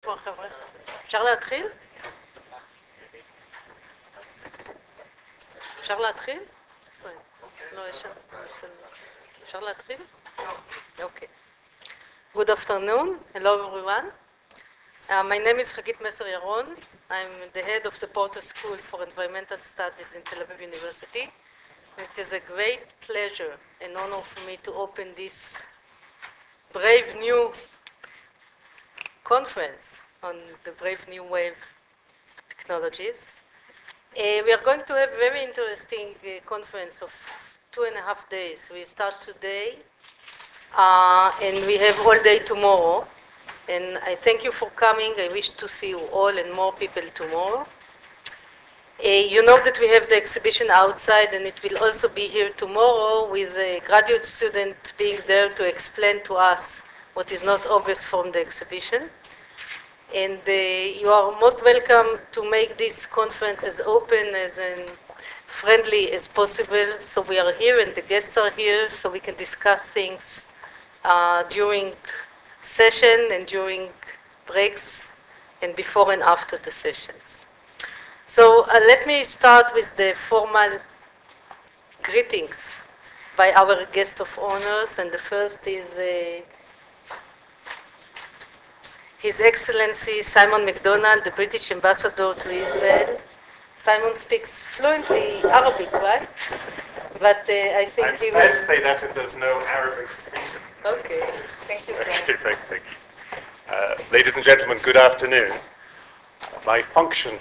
אפשר להתחיל? אפשר להתחיל? לא, יש... אפשר להתחיל? Okay. Good afternoon. Hello everyone. My name is Hagit Messer-Yaron. I'm the head of the Porter School for Environmental Studies in Tel Aviv University. It is a great pleasure and honor for me to open this brave new conference on the brave new wave technologies. We are going to have a very interesting conference of 2.5 days. We start today and we have all day tomorrow. And I thank you for coming. I wish to see you all and more people tomorrow. You know that we have the exhibition outside, and it will also be here tomorrow with a graduate student being there to explain to us what is not obvious from the exhibition. And you are most welcome to make this conference as open, as friendly as possible. So we are here and the guests are here, so we can discuss things during session and during breaks and before and after the sessions. So let me start with the formal greetings by our guest of honors, and the first is His Excellency Simon McDonald, the British Ambassador to Israel. Simon speaks fluently Arabic, right? But I think he will... I'm glad to say that if there's no Arabic speaker. Okay, thank you, Simon. Okay, thanks, thank you. Ladies and gentlemen, good afternoon. My function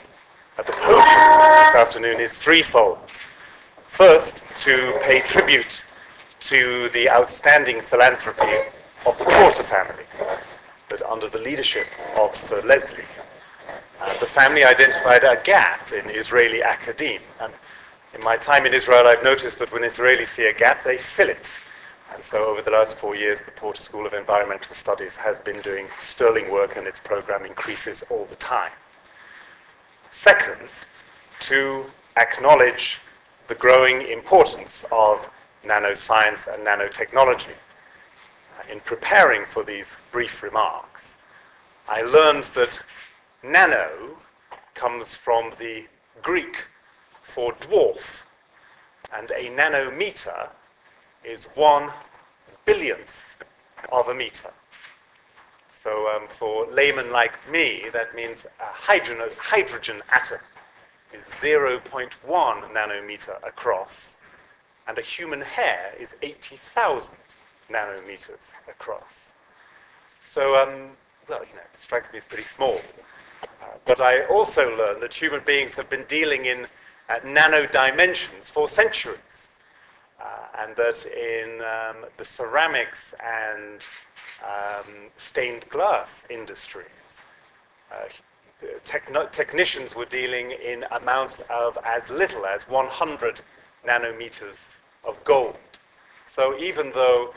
at the podium this afternoon is threefold. First, to pay tribute to the outstanding philanthropy of the Porter family, that under the leadership of Sir Leslie, the family identified a gap in Israeli academe. And in my time in Israel, I've noticed that when Israelis see a gap, they fill it. And so over the last 4 years, the Porter School of Environmental Studies has been doing sterling work, and its program increases all the time. Second, to acknowledge the growing importance of nanoscience and nanotechnology. In preparing for these brief remarks, I learned that nano comes from the Greek for dwarf, and a nanometer is 1/1000th of a meter. So for laymen like me, that means a hydrogen atom is 0.1 nanometer across, and a human hair is 80,000 nanometers across. So, well, you know, it strikes me as pretty small. But I also learned that human beings have been dealing in nano dimensions for centuries. And that in the ceramics and stained glass industries, technicians were dealing in amounts of as little as 100 nanometers of gold. So even though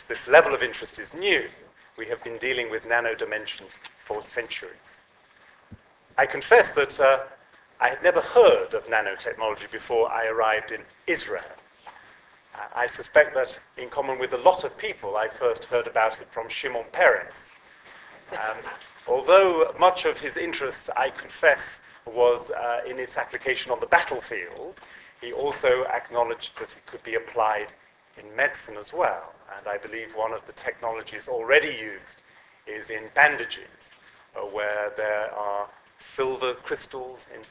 this level of interest is new, we have been dealing with nano dimensions for centuries. I confess that I had never heard of nanotechnology before I arrived in Israel. I suspect that, in common with a lot of people, I first heard about it from Shimon Peres. Although much of his interest, I confess, was in its application on the battlefield, he also acknowledged that it could be applied in medicine as well. And I believe one of the technologies already used is in bandages, where there are silver crystals in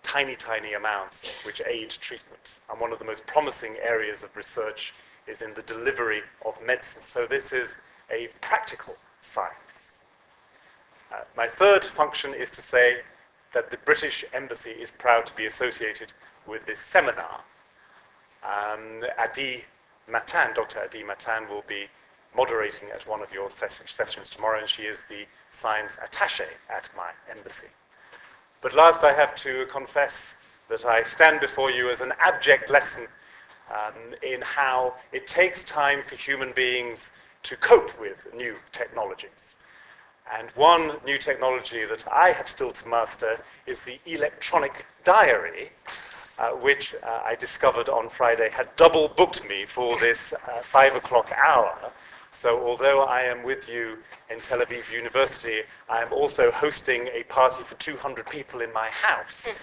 tiny, tiny amounts which aid treatment. And one of the most promising areas of research is in the delivery of medicine. So this is a practical science. My third function is to say that the British Embassy is proud to be associated with this seminar. Dr. Adi Matan will be moderating at one of your sessions tomorrow, and she is the science attaché at my embassy. But last, I have to confess that I stand before you as an abject lesson in how it takes time for human beings to cope with new technologies. And one new technology that I have still to master is the electronic diary, which I discovered on Friday had double booked me for this 5 o'clock hour. So although I am with you in Tel Aviv University, I am also hosting a party for 200 people in my house.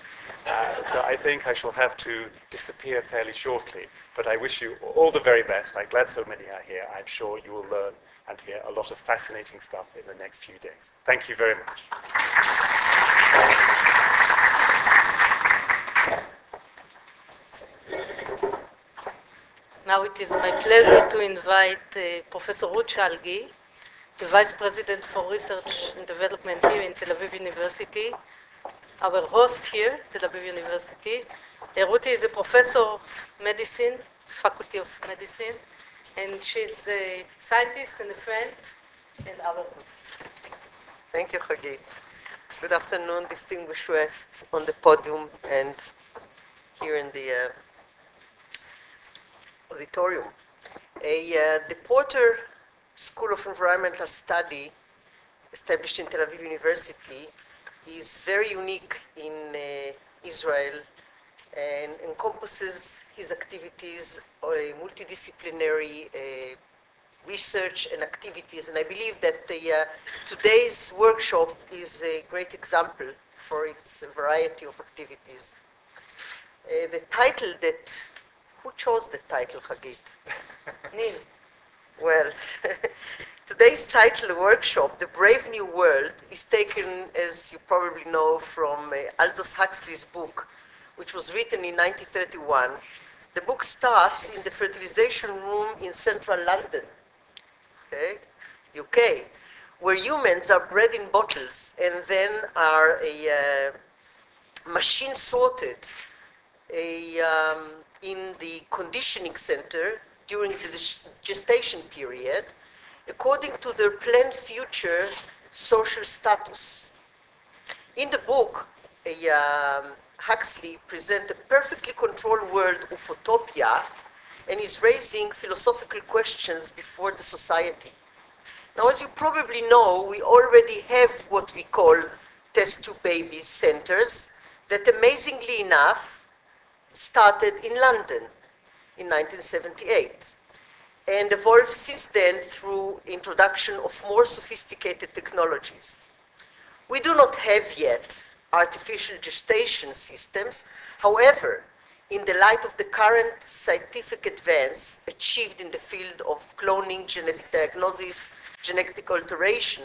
So I think I shall have to disappear fairly shortly. But I wish you all the very best. I'm glad so many are here. I'm sure you will learn and hear a lot of fascinating stuff in the next few days. Thank you very much. Now it is my pleasure to invite Professor Ruth Shalgi, the Vice President for Research and Development here in Tel Aviv University, our host here, Tel Aviv University. Ruth is a professor of medicine, Faculty of Medicine, and she's a scientist and a friend and our host. Thank you, Hagit. Good afternoon, distinguished guests on the podium and here in the auditorium. The Porter School of Environmental Study, established in Tel Aviv University, is very unique in Israel and encompasses his activities multidisciplinary research and activities. And I believe that today's workshop is a great example for its variety of activities. The title that, who chose the title, Hagit? Neal. Well, today's title workshop, The Brave New World, is taken, as you probably know, from Aldous Huxley's book, which was written in 1931. The book starts in the fertilization room in central London, okay, UK, where humans are bred in bottles and then are machine sorted in the conditioning center during the gestation period, according to their planned future social status. In the book, Huxley presents a perfectly controlled world of utopia and is raising philosophical questions before the society. Now, as you probably know, we already have what we call test tube babies centers that, amazingly enough, started in London in 1978 and evolved since then through introduction of more sophisticated technologies. We do not have yet artificial gestation systems. However, in the light of the current scientific advance achieved in the field of cloning, genetic diagnosis, genetic alteration,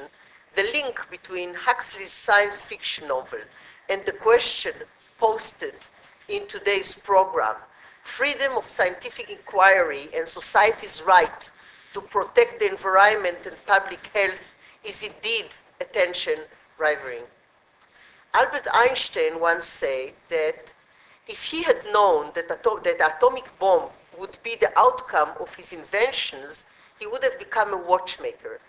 the link between Huxley's science fiction novel and the question posted in today's program, freedom of scientific inquiry and society's right to protect the environment and public health, is indeed attention-rivaling. Albert Einstein once said that if he had known that the atomic bomb would be the outcome of his inventions, he would have become a watchmaker.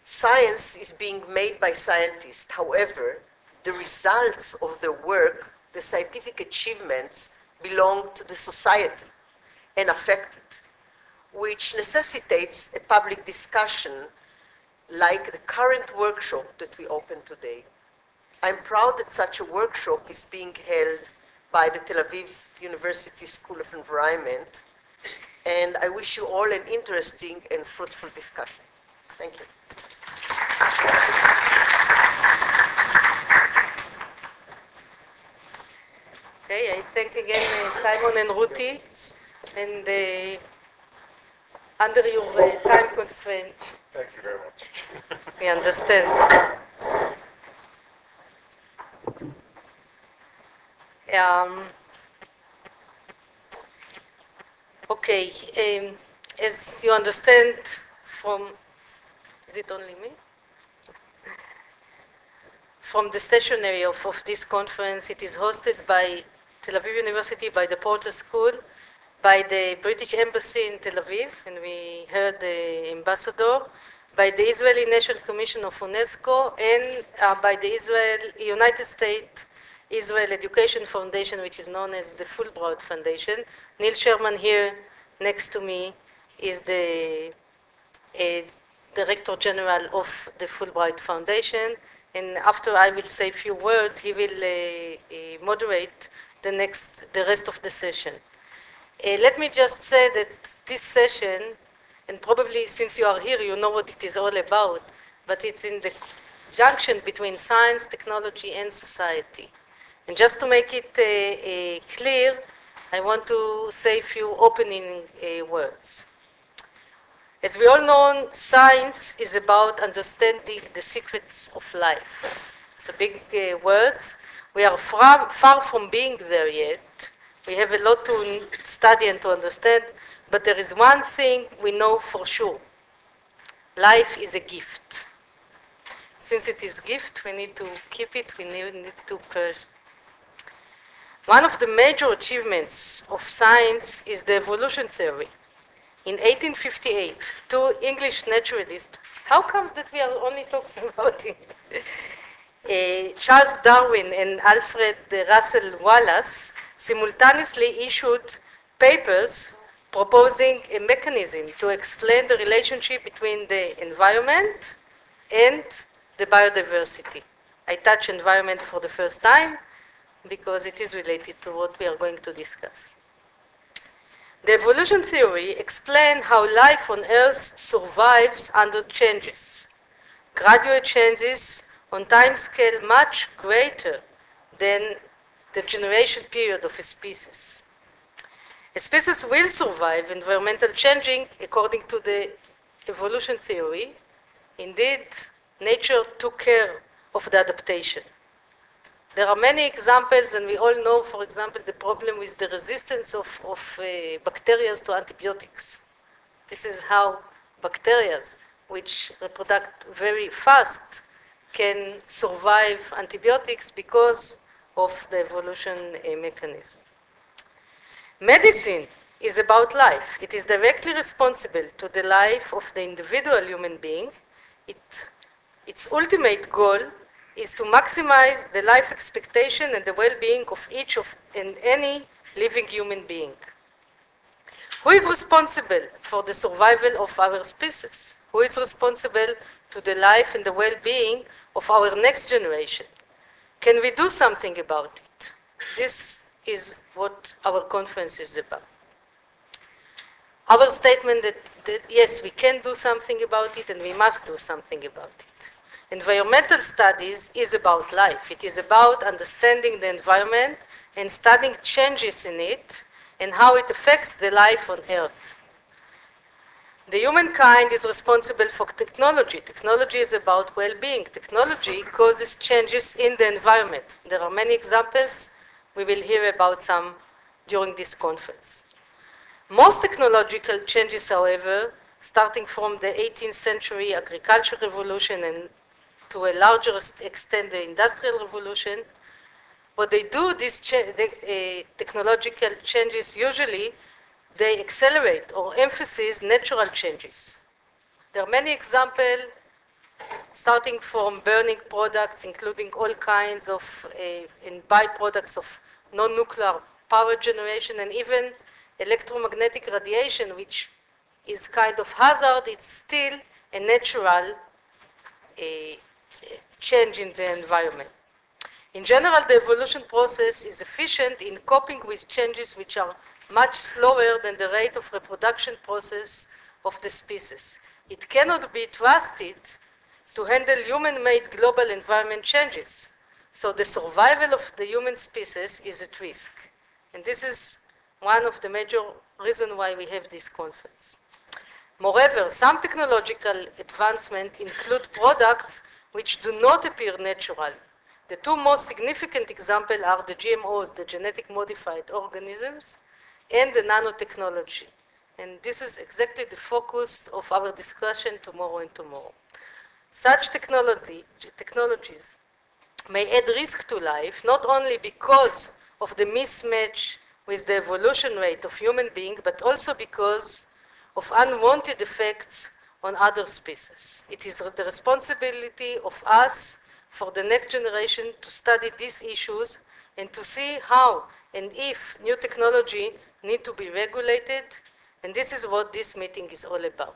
Science is being made by scientists. However, the results of their work, the scientific achievements, belong to the society and affect it, which necessitates a public discussion like the current workshop that we open today. I'm proud that such a workshop is being held by the Tel Aviv University School of Environment, and I wish you all an interesting and fruitful discussion. Thank you. Okay, I thank again Simon and Ruthie, and under your time constraint. Thank you very much. We understand. Okay, as you understand from, is it only me? From the stationery of this conference, it is hosted by Tel Aviv University, by the Porter School, by the British Embassy in Tel Aviv, and we heard the ambassador, by the Israeli National Commission of UNESCO, and by the United States Israel Education Foundation, which is known as the Fulbright Foundation. Neal Sherman here next to me is the Director General of the Fulbright Foundation. And after I will say a few words, he will moderate the rest of the session. Let me just say that this session and probably since you are here, you know what it is all about, but it's in the junction between science, technology, and society. And just to make it clear, I want to say a few opening words. As we all know, science is about understanding the secrets of life. It's a big words. We are far from being there yet. We have a lot to study and to understand, but there is one thing we know for sure. Life is a gift. Since it is a gift, we need to keep it, we need to purge. One of the major achievements of science is the evolution theory. In 1858, two English naturalists, how comes that we are only talking about it? Charles Darwin and Alfred Russel Wallace simultaneously issued papers proposing a mechanism to explain the relationship between the environment and the biodiversity. I touch environment for the first time because it is related to what we are going to discuss. The evolution theory explains how life on Earth survives under changes, gradual changes on time scale much greater than the generation period of a species. A species will survive environmental changing according to the evolution theory. Indeed, nature took care of the adaptation. There are many examples, and we all know, for example, the problem with the resistance of bacteria to antibiotics. This is how bacteria, which reproduce very fast, can survive antibiotics because of the evolution mechanism. Medicine is about life. It is directly responsible to the life of the individual human being. Its ultimate goal is to maximize the life expectation and the well-being of each and any living human being. Who is responsible for the survival of our species? Who is responsible to the life and the well-being of our next generation? Can we do something about it? This is what our conference is about. Our statement that yes, we can do something about it and we must do something about it. Environmental studies is about life. It is about understanding the environment and studying changes in it and how it affects the life on Earth. The humankind is responsible for technology. Technology is about well-being. Technology causes changes in the environment. There are many examples. We will hear about some during this conference. Most technological changes, however, starting from the 18th century agricultural revolution and to a larger extent the industrial revolution, what they do, these technological changes, usually they accelerate or emphasize natural changes. There are many examples, starting from burning products, including all kinds of byproducts of non-nuclear power generation, and even electromagnetic radiation, which is kind of hazard. It's still a natural change in the environment. In general, the evolution process is efficient in coping with changes which are much slower than the rate of reproduction process of the species. It cannot be trusted to handle human-made global environment changes. So the survival of the human species is at risk. And this is one of the major reasons why we have this conference. Moreover, some technological advancements include products which do not appear natural. The two most significant examples are the GMOs, the genetic modified organisms, and the nanotechnology. And this is exactly the focus of our discussion tomorrow and tomorrow. Such technologies may add risk to life, not only because of the mismatch with the evolution rate of human beings, but also because of unwanted effects on other species. It is the responsibility of us for the next generation to study these issues and to see how and if new technology need to be regulated, and this is what this meeting is all about.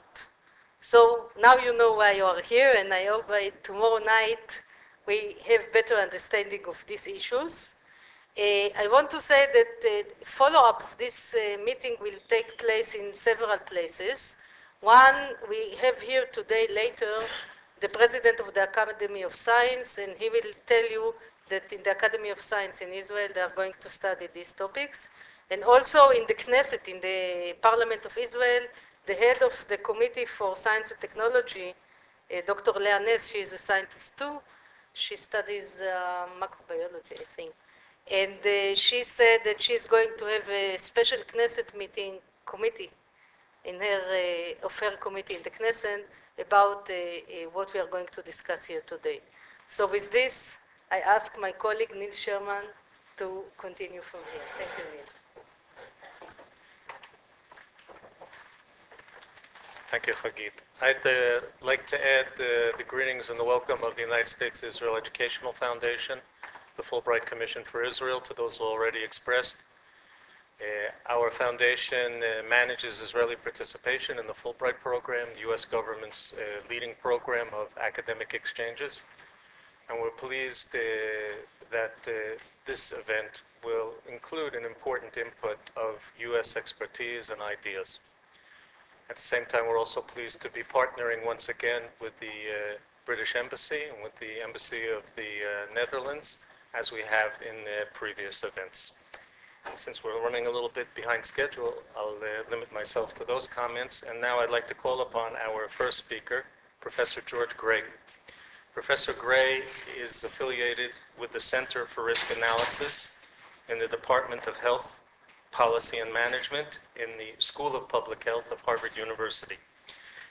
So now you know why you are here, and I hope by tomorrow night we have better understanding of these issues. I want to say that the follow-up of this meeting will take place in several places. One, we have here today later the president of the Academy of Science, and he will tell you that in the Academy of Science in Israel, they are going to study these topics. And also in the Knesset, in the Parliament of Israel, the head of the Committee for Science and Technology, Dr. Lea Ness, she is a scientist too. She studies microbiology, I think. And she said that she's going to have a special Knesset meeting committee in her committee in the Knesset about what we are going to discuss here today. So with this, I ask my colleague Neal Sherman to continue from here. Thank you, Neal. Thank you, Hagit. I'd like to add the greetings and the welcome of the United States Israel Educational Foundation, the Fulbright Commission for Israel, to those already expressed. Our foundation manages Israeli participation in the Fulbright program, the U.S. government's leading program of academic exchanges. And we're pleased that this event will include an important input of U.S. expertise and ideas. At the same time, we're also pleased to be partnering once again with the British Embassy and with the Embassy of the Netherlands, as we have in previous events. And since we're running a little bit behind schedule, I'll limit myself to those comments. And now I'd like to call upon our first speaker, Professor George Gray. Professor Gray is affiliated with the Center for Risk Analysis in the Department of Health, Policy and Management in the School of Public Health of Harvard University.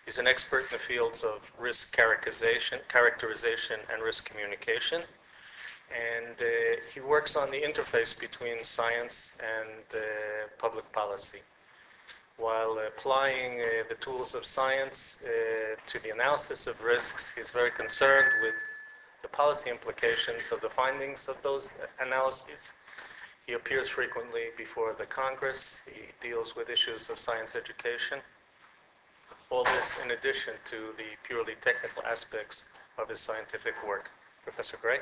He's an expert in the fields of risk characterization and risk communication. And he works on the interface between science and public policy. While applying the tools of science to the analysis of risks, he's very concerned with the policy implications of the findings of those analyses. He appears frequently before the Congress. He deals with issues of science education. All this in addition to the purely technical aspects of his scientific work. Professor Gray?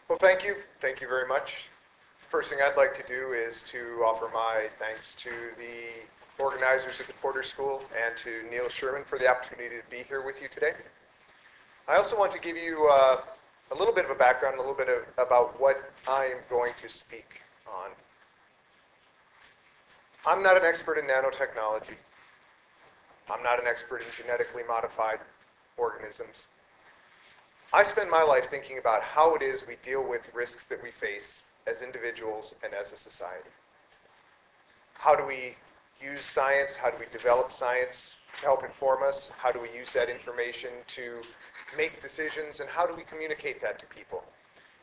Well, thank you. Thank you very much. First thing I'd like to do is to offer my thanks to the organizers of the Porter School and to Neal Sherman for the opportunity to be here with you today. I also want to give you a little bit of a background, a little bit about what I am going to speak on. I'm not an expert in nanotechnology. I'm not an expert in genetically modified organisms. I spend my life thinking about how it is we deal with risks that we face as individuals and as a society. How do we use science? How do we develop science to help inform us? How do we use that information to make decisions? And how do we communicate that to people?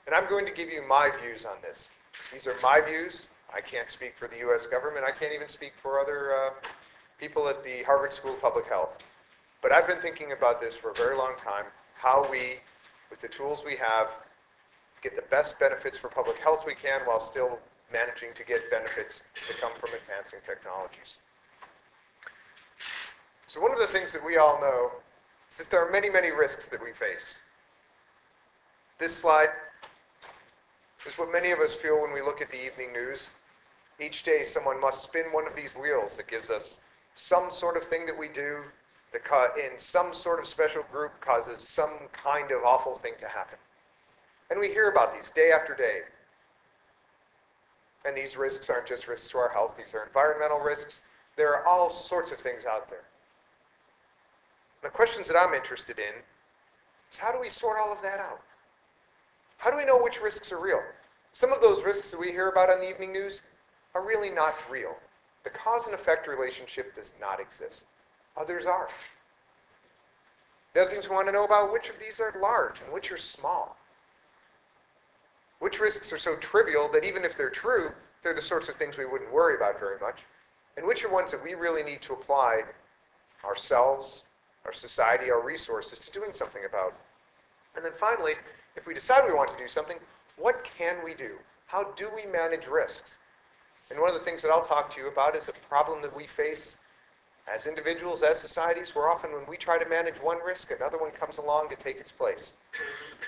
And I'm going to give you my views on this. These are my views. I can't speak for the U.S. government. I can't even speak for other people at the Harvard School of Public Health. But I've been thinking about this for a very long time, how we, with the tools we have, get the best benefits for public health we can while still managing to get benefits that come from advancing technologies. So one of the things that we all know is that there are many, many risks that we face. This slide is what many of us feel when we look at the evening news. Each day someone must spin one of these wheels that gives us some sort of thing that we do that in some sort of special group causes some kind of awful thing to happen. And we hear about these day after day. And these risks aren't just risks to our health, these are environmental risks. There are all sorts of things out there. The questions that I'm interested in is how do we sort all of that out? How do we know which risks are real? Some of those risks that we hear about on the evening news are really not real. The cause and effect relationship does not exist. Others are. The other things we want to know about, which of these are large and which are small. Which risks are so trivial that even if they're true, they're the sorts of things we wouldn't worry about very much. And which are ones that we really need to apply ourselves, our society, our resources to doing something about. And then finally, if we decide we want to do something, what can we do? How do we manage risks? And one of the things that I'll talk to you about is a problem that we face as individuals, as societies, where often when we try to manage one risk, another one comes along to take its place.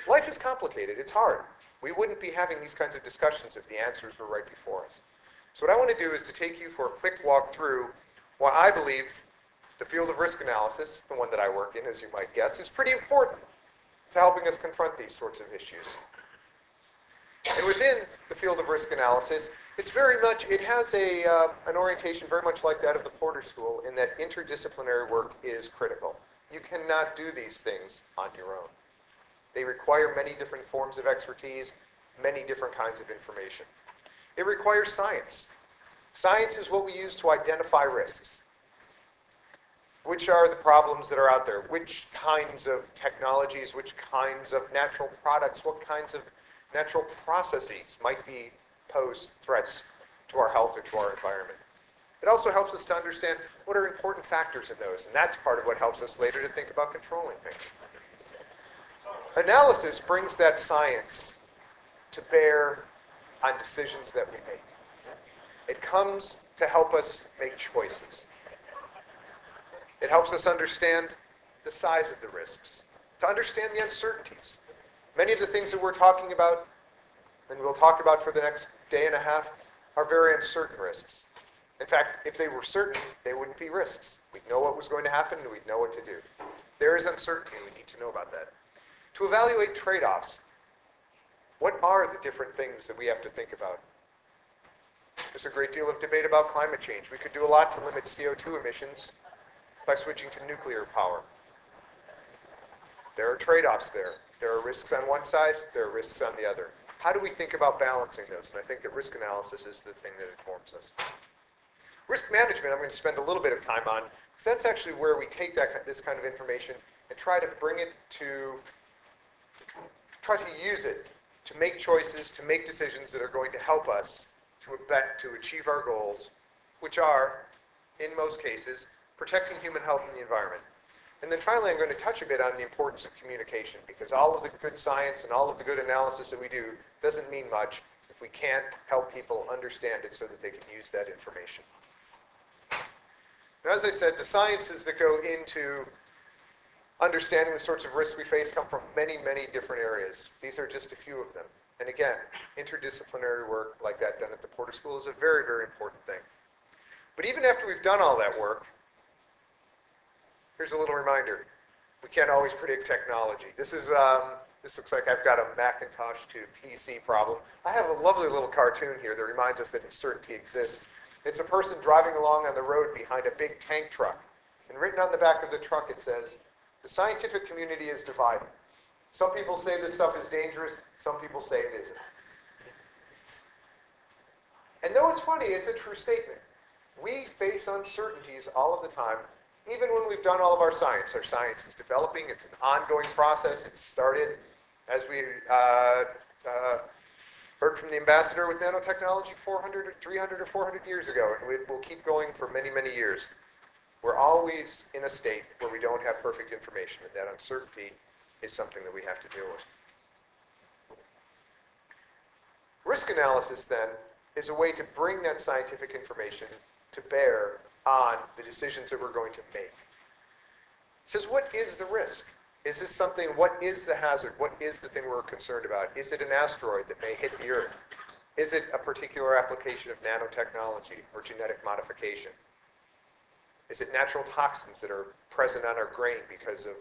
Life is complicated. It's hard. We wouldn't be having these kinds of discussions if the answers were right before us. So what I want to do is to take you for a quick walk through why I believe the field of risk analysis, the one that I work in, as you might guess, is pretty important to helping us confront these sorts of issues. And within the field of risk analysis, it's very much, it has an orientation very much like that of the Porter School in that interdisciplinary work is critical. You cannot do these things on your own. They require many different forms of expertise, many different kinds of information. It requires science. Science is what we use to identify risks. Which are the problems that are out there? Which kinds of technologies, which kinds of natural products, what kinds of natural processes might be pose threats to our health or to our environment. It also helps us to understand what are important factors in those, and that's part of what helps us later to think about controlling things. Analysis brings that science to bear on decisions that we make. It comes to help us make choices. It helps us understand the size of the risks, to understand the uncertainties. Many of the things that we're talking about, and we'll talk about for the next day and a half, are very uncertain risks. In fact, if they were certain, they wouldn't be risks. We'd know what was going to happen, and we'd know what to do. There is uncertainty, and we need to know about that. To evaluate trade-offs, what are the different things that we have to think about? There's a great deal of debate about climate change. We could do a lot to limit CO2 emissions by switching to nuclear power. There are trade-offs there. There are risks on one side, there are risks on the other. How do we think about balancing those? And I think that risk analysis is the thing that informs us. Risk management, I'm going to spend a little bit of time on, because that's actually where we take this kind of information and try to bring it to, try to use it to make choices, to make decisions that are going to help us to achieve our goals, which are, in most cases, protecting human health and the environment. And then finally, I'm going to touch a bit on the importance of communication, because all of the good science and all of the good analysis that we do doesn't mean much if we can't help people understand it so that they can use that information. Now, as I said, the sciences that go into understanding the sorts of risks we face come from many, many different areas. These are just a few of them. And again, interdisciplinary work like that done at the Porter School is a very, very important thing. But even after we've done all that work, here's a little reminder. We can't always predict technology. This looks like I've got a Macintosh to PC problem. I have a lovely little cartoon here that reminds us that uncertainty exists. It's a person driving along on the road behind a big tank truck. And written on the back of the truck it says, "The scientific community is divided. Some people say this stuff is dangerous, some people say it isn't." And though it's funny, it's a true statement. We face uncertainties all of the time, even when we've done all of our science. Our science is developing, it's an ongoing process. It started, as we heard from the ambassador with nanotechnology 400 or 300 or 400 years ago, and it will keep going for many, many years. We're always in a state where we don't have perfect information, and that uncertainty is something that we have to deal with. Risk analysis, then, is a way to bring that scientific information to bear on the decisions that we're going to make. It says, what is the risk? Is this something, what is the hazard? What is the thing we're concerned about? Is it an asteroid that may hit the Earth? Is it a particular application of nanotechnology or genetic modification? Is it natural toxins that are present on our grain because of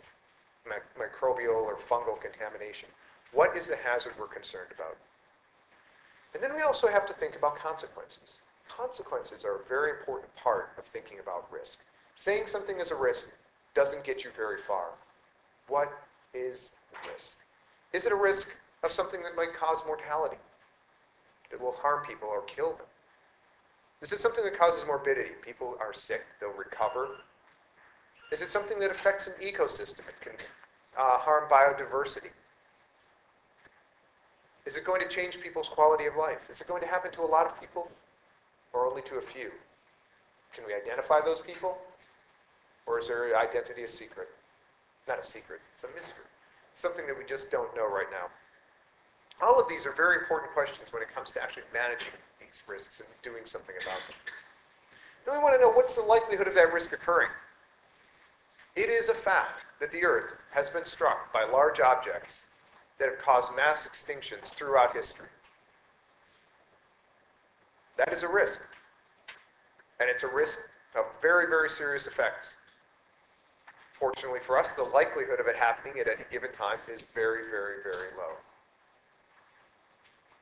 microbial or fungal contamination? What is the hazard we're concerned about? And then we also have to think about consequences. Consequences are a very important part of thinking about risk. Saying something is a risk doesn't get you very far. What is the risk? Is it a risk of something that might cause mortality, that will harm people or kill them? Is it something that causes morbidity? People are sick, they'll recover. Is it something that affects an ecosystem? It can harm biodiversity. Is it going to change people's quality of life? Is it going to happen to a lot of people or only to a few? Can we identify those people? Or is their identity a secret? Not a secret, it's a mystery. Something that we just don't know right now. All of these are very important questions when it comes to actually managing these risks and doing something about them. Then we want to know, what's the likelihood of that risk occurring? It is a fact that the Earth has been struck by large objects that have caused mass extinctions throughout history. That is a risk. And it's a risk of very, very serious effects. Fortunately for us, the likelihood of it happening at any given time is very, very, very low.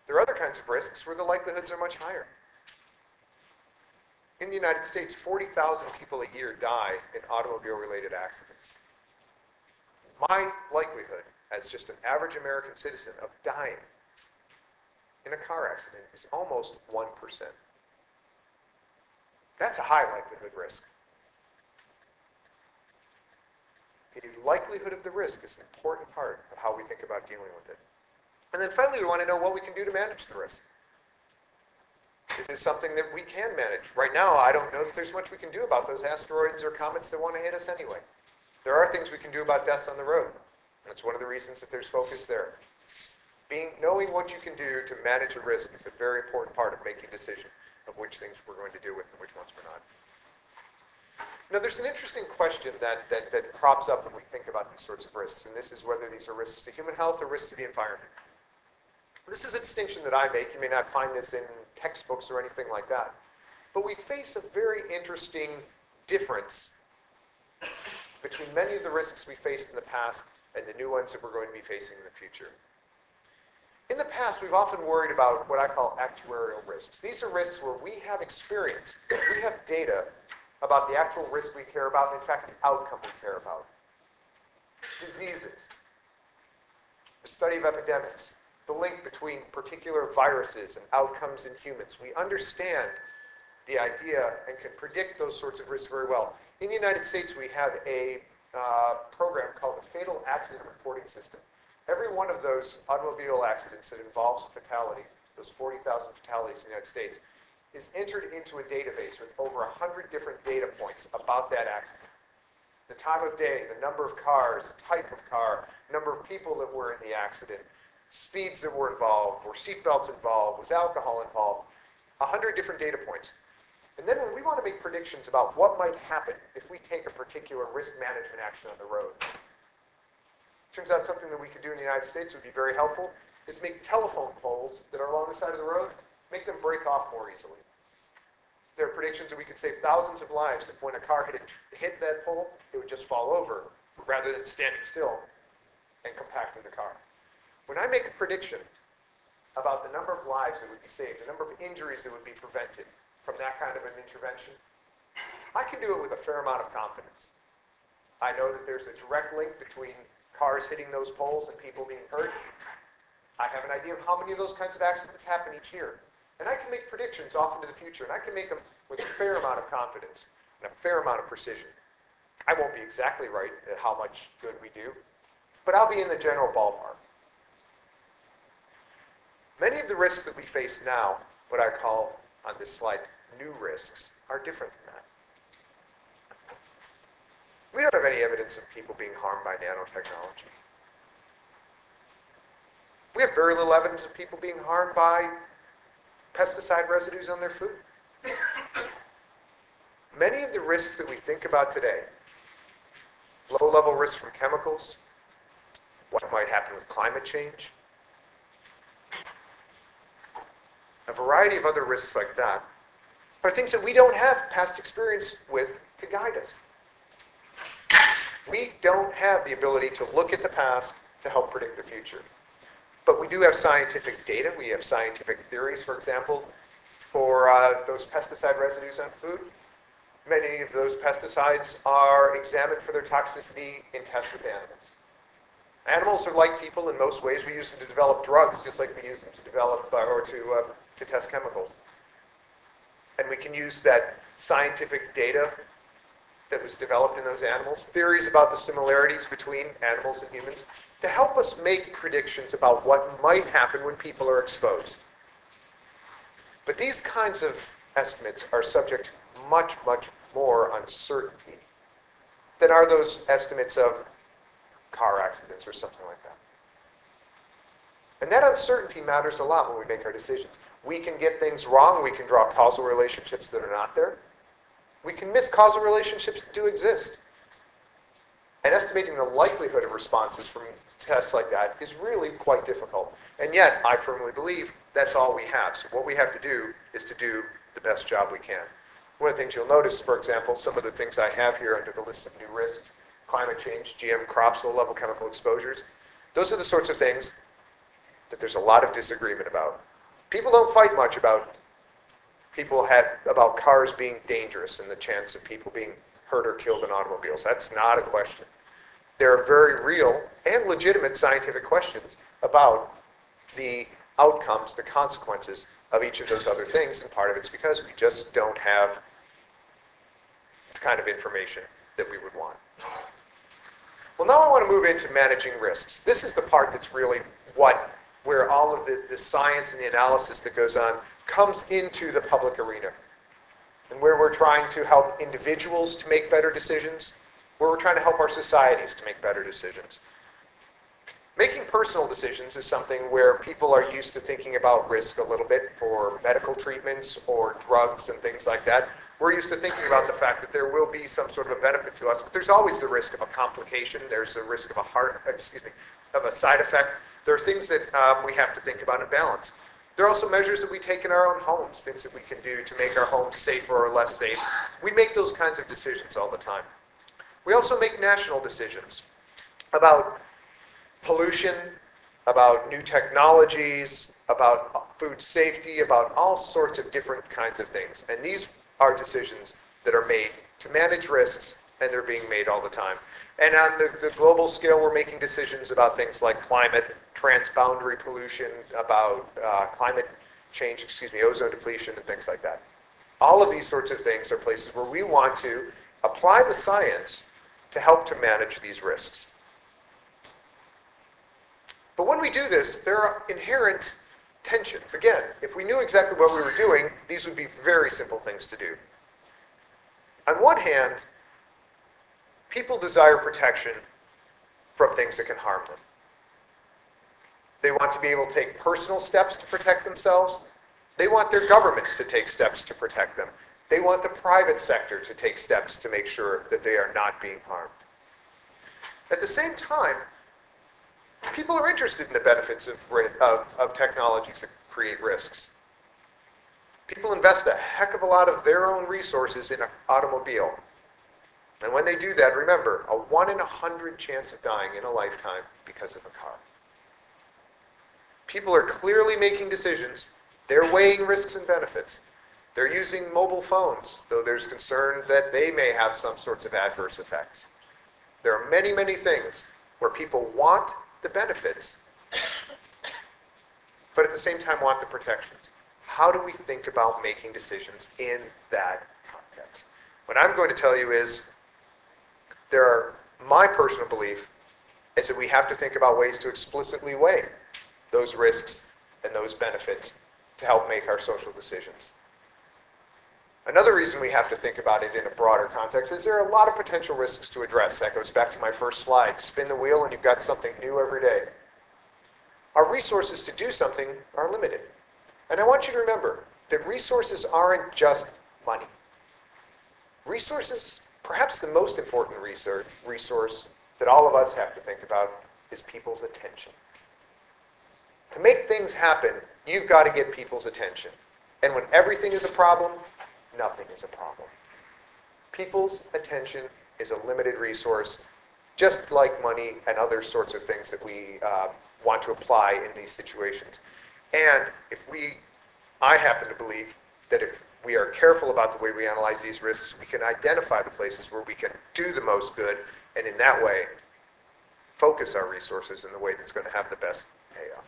There are other kinds of risks where the likelihoods are much higher. In the United States, 40,000 people a year die in automobile-related accidents. My likelihood, as just an average American citizen, of dying in a car accident is almost 1%. That's a high likelihood risk. The likelihood of the risk is an important part of how we think about dealing with it. And then finally, we want to know what we can do to manage the risk. Is this something that we can manage? Right now, I don't know that there's much we can do about those asteroids or comets that want to hit us anyway. There are things we can do about deaths on the road. That's one of the reasons that there's focus there. Knowing what you can do to manage a risk is a very important part of making a decision of which things we're going to deal with and which ones we're not. Now, there's an interesting question that crops up when we think about these sorts of risks, and this is whether these are risks to human health or risks to the environment. This is a distinction that I make. You may not find this in textbooks or anything like that. But we face a very interesting difference between many of the risks we faced in the past and the new ones that we're going to be facing in the future. In the past, we've often worried about what I call actuarial risks. These are risks where we have experience, we have data about the actual risk we care about, and in fact, the outcome we care about. Diseases, the study of epidemics, the link between particular viruses and outcomes in humans. We understand the idea and can predict those sorts of risks very well. In the United States, we have a program called the Fatal Accident Reporting System. Every one of those automobile accidents that involves fatality, those 40,000 fatalities in the United States, is entered into a database with over 100 different data points about that accident. The time of day, the number of cars, the type of car, number of people that were in the accident, speeds that were involved, were seatbelts involved, was alcohol involved, 100 different data points. And then when we want to make predictions about what might happen if we take a particular risk management action on the road, turns out something that we could do in the United States would be very helpful is make telephone poles that are along the side of the road, make them break off more easily. There are predictions that we could save thousands of lives if when a car hit that pole, it would just fall over rather than standing still and compacting the car. When I make a prediction about the number of lives that would be saved, the number of injuries that would be prevented from that kind of an intervention, I can do it with a fair amount of confidence. I know that there's a direct link between cars hitting those poles and people being hurt. I have an idea of how many of those kinds of accidents happen each year. And I can make predictions off into the future, and I can make them with a fair amount of confidence and a fair amount of precision. I won't be exactly right at how much good we do, but I'll be in the general ballpark. Many of the risks that we face now, what I call on this slide new risks, are different than that. We don't have any evidence of people being harmed by nanotechnology. We have very little evidence of people being harmed by pesticide residues on their food. Many of the risks that we think about today, low-level risks from chemicals, what might happen with climate change, a variety of other risks like that, are things that we don't have past experience with to guide us. We don't have the ability to look at the past to help predict the future. But we do have scientific data. We have scientific theories, for example, for those pesticide residues on food. Many of those pesticides are examined for their toxicity in tests with animals. Animals are like people in most ways. We use them to develop drugs, just like we use them to develop or to test chemicals. And we can use that scientific data that was developed in those animals, theories about the similarities between animals and humans, to help us make predictions about what might happen when people are exposed. But these kinds of estimates are subject to much, much more uncertainty than are those estimates of car accidents or something like that. And that uncertainty matters a lot when we make our decisions. We can get things wrong. We can draw causal relationships that are not there. We can miss causal relationships that do exist. And estimating the likelihood of responses from tests like that is really quite difficult. And yet, I firmly believe that's all we have. So what we have to do is to do the best job we can. One of the things you'll notice, for example, some of the things I have here under the list of new risks, climate change, GM crops, low-level chemical exposures, those are the sorts of things that there's a lot of disagreement about. People don't fight much about cars being dangerous and the chance of people being hurt or killed in automobiles. That's not a question. There are very real and legitimate scientific questions about the outcomes, the consequences of each of those other things, and part of it's because we just don't have the kind of information that we would want. Well, now I want to move into managing risks. This is the part that's really where all of the science and the analysis that goes on comes into the public arena, and where we're trying to help individuals to make better decisions, where we're trying to help our societies to make better decisions. Making personal decisions is something where people are used to thinking about risk a little bit for medical treatments or drugs and things like that. We're used to thinking about the fact that there will be some sort of a benefit to us, but there's always the risk of a complication. There's the risk of of a side effect. There are things that we have to think about and balance. There are also measures that we take in our own homes, things that we can do to make our homes safer or less safe. We make those kinds of decisions all the time. We also make national decisions about pollution, about new technologies, about food safety, about all sorts of different kinds of things. And these are decisions that are made to manage risks, and they're being made all the time. And on the global scale, we're making decisions about things like climate, transboundary pollution, about climate change, ozone depletion, and things like that. All of these sorts of things are places where we want to apply the science to help to manage these risks. But when we do this, there are inherent tensions. Again, if we knew exactly what we were doing, these would be very simple things to do. On one hand, people desire protection from things that can harm them. They want to be able to take personal steps to protect themselves. They want their governments to take steps to protect them. They want the private sector to take steps to make sure that they are not being harmed. At the same time, people are interested in the benefits of technologies that create risks. People invest a heck of a lot of their own resources in an automobile. And when they do that, remember, a 1 in 100 chance of dying in a lifetime because of a car. People are clearly making decisions. They're weighing risks and benefits. They're using mobile phones, though there's concern that they may have some sorts of adverse effects. There are many, many things where people want the benefits, but at the same time want the protections. How do we think about making decisions in that context? What I'm going to tell you is my personal belief is that we have to think about ways to explicitly weigh those risks and those benefits to help make our social decisions. Another reason we have to think about it in a broader context is there are a lot of potential risks to address. That goes back to my first slide. Spin the wheel and you've got something new every day. Our resources to do something are limited. And I want you to remember that resources aren't just money. Resources, perhaps the most important resource that all of us have to think about is people's attention. To make things happen, you've got to get people's attention. And when everything is a problem, nothing is a problem. People's attention is a limited resource, just like money and other sorts of things that we want to apply in these situations. And I happen to believe that if we are careful about the way we analyze these risks, we can identify the places where we can do the most good, and in that way, focus our resources in the way that's going to have the best payoff.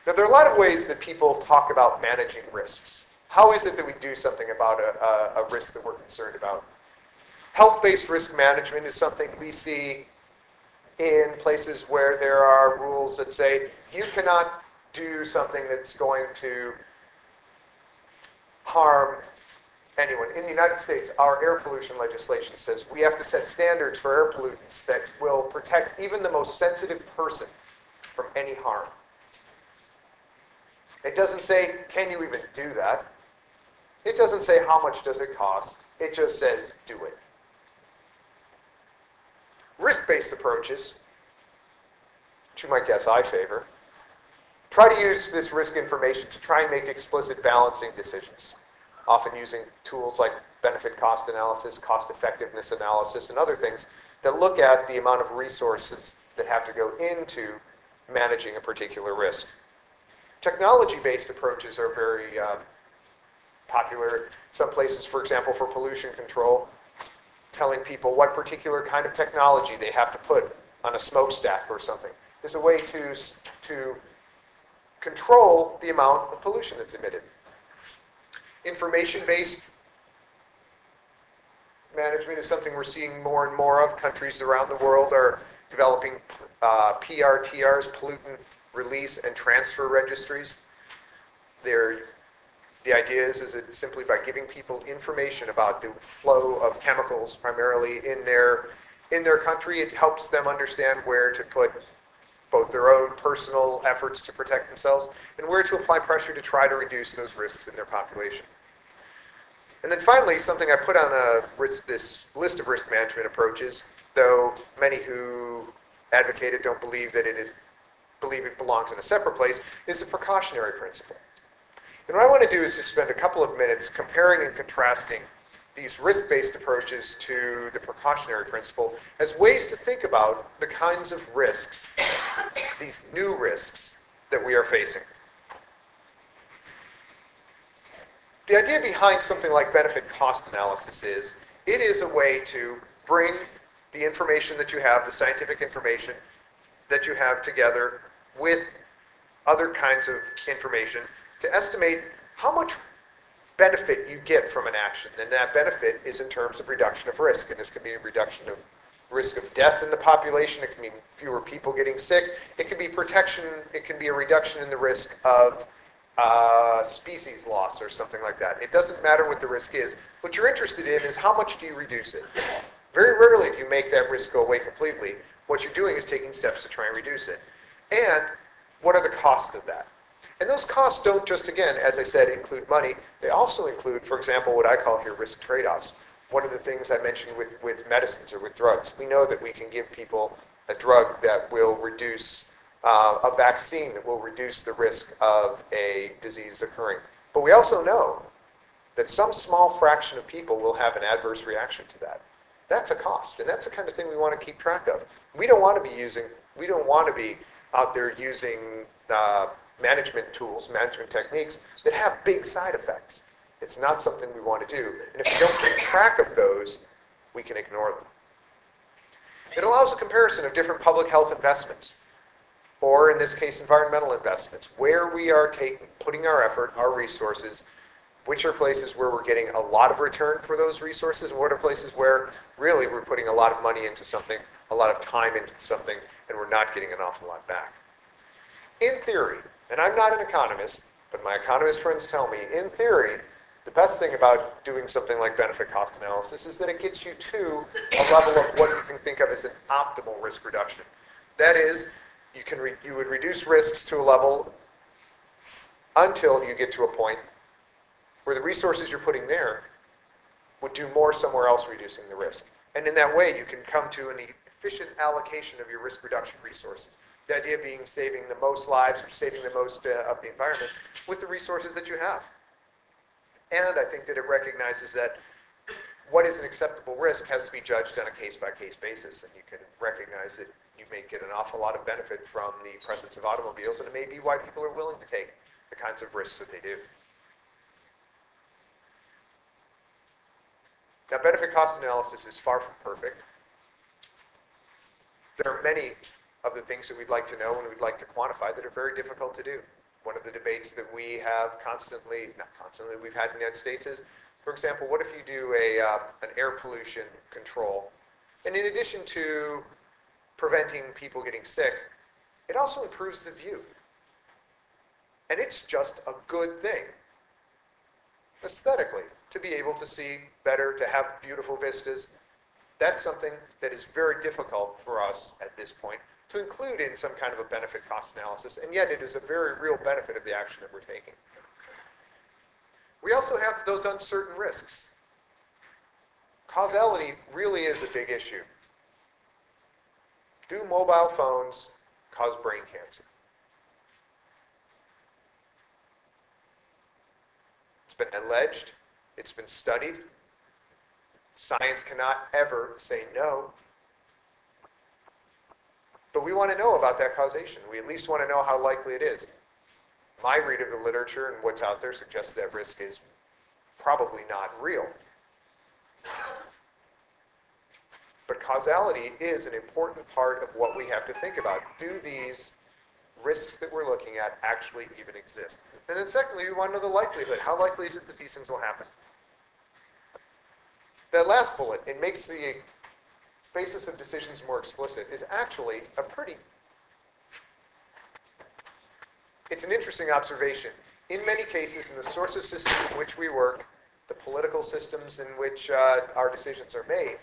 Now, there are a lot of ways that people talk about managing risks. How is it that we do something about a risk that we're concerned about? Health-based risk management is something we see in places where there are rules that say you cannot do something that's going to harm anyone. In the United States, our air pollution legislation says we have to set standards for air pollutants that will protect even the most sensitive person from any harm. It doesn't say, can you even do that? It doesn't say, how much does it cost? It just says, do it. Risk-based approaches, which you might guess I favor, try to use this risk information to try and make explicit balancing decisions, often using tools like benefit cost analysis, cost effectiveness analysis, and other things that look at the amount of resources that have to go into managing a particular risk. Technology-based approaches are very popular. Some places, for example, for pollution control, telling people what particular kind of technology they have to put on a smokestack or something is a way to control the amount of pollution that's emitted. Information-based management is something we're seeing more and more of. Countries around the world are developing PRTRs, pollutant release and transfer registries. The idea is that simply by giving people information about the flow of chemicals, primarily in their country, it helps them understand where to put both their own personal efforts to protect themselves and where to apply pressure to try to reduce those risks in their population. And then finally, something I put on this list of risk management approaches, though many who advocate it don't believe it belongs in a separate place, is the precautionary principle. And what I want to do is just spend a couple of minutes comparing and contrasting these risk-based approaches to the precautionary principle as ways to think about the kinds of risks, these new risks, that we are facing. The idea behind something like benefit cost analysis is, it is a way to bring the information that you have, the scientific information that you have together with other kinds of information to estimate how much benefit you get from an action. And that benefit is in terms of reduction of risk. And this can be a reduction of risk of death in the population. It can mean fewer people getting sick. It can be protection. It can be a reduction in the risk of species loss or something like that. It doesn't matter what the risk is. What you're interested in is how much do you reduce it. Very rarely do you make that risk go away completely. What you're doing is taking steps to try and reduce it. And what are the costs of that? And those costs don't just, again, as I said, include money. They also include, for example, what I call here risk trade-offs. One of the things I mentioned with medicines or with drugs, we know that we can give people a drug that will reduce, a vaccine that will reduce the risk of a disease occurring. But we also know that some small fraction of people will have an adverse reaction to that. That's a cost, and that's the kind of thing we want to keep track of. We don't want to be out there using management tools, management techniques that have big side effects. It's not something we want to do. And if we don't keep track of those, we can ignore them. It allows a comparison of different public health investments, or in this case, environmental investments, where we are putting our effort, our resources, which are places where we're getting a lot of return for those resources, and what are places where really we're putting a lot of money into something, a lot of time into something, and we're not getting an awful lot back. In theory, and I'm not an economist, but my economist friends tell me, in theory, the best thing about doing something like benefit cost analysis is that it gets you to a level of what you can think of as an optimal risk reduction. That is, you would reduce risks to a level until you get to a point where the resources you're putting there would do more somewhere else reducing the risk. And in that way, you can come to an efficient allocation of your risk reduction resources. The idea being saving the most lives or saving the most of the environment with the resources that you have. And I think that it recognizes that what is an acceptable risk has to be judged on a case-by-case basis, and you can recognize that you may get an awful lot of benefit from the presence of automobiles, and it may be why people are willing to take the kinds of risks that they do. Now, benefit cost analysis is far from perfect. There are many of the things that we'd like to know and we'd like to quantify that are very difficult to do. One of the debates that we have we've had in the United States is, for example, what if you do an air pollution control, and in addition to preventing people getting sick, it also improves the view. And it's just a good thing, aesthetically, to be able to see better, to have beautiful vistas. That's something that is very difficult for us at this point to include in some kind of a benefit cost analysis, and yet it is a very real benefit of the action that we're taking. We also have those uncertain risks. Causality really is a big issue. Do mobile phones cause brain cancer? It's been alleged, it's been studied. Science cannot ever say no. But we want to know about that causation. We at least want to know how likely it is. My read of the literature and what's out there suggests that risk is probably not real. But causality is an important part of what we have to think about. Do these risks that we're looking at actually even exist? And then secondly, we want to know the likelihood. How likely is it that these things will happen? That last bullet, it makes the basis of decisions more explicit, is actually a pretty... It's an interesting observation. In many cases, in the sorts of systems in which we work, the political systems in which our decisions are made,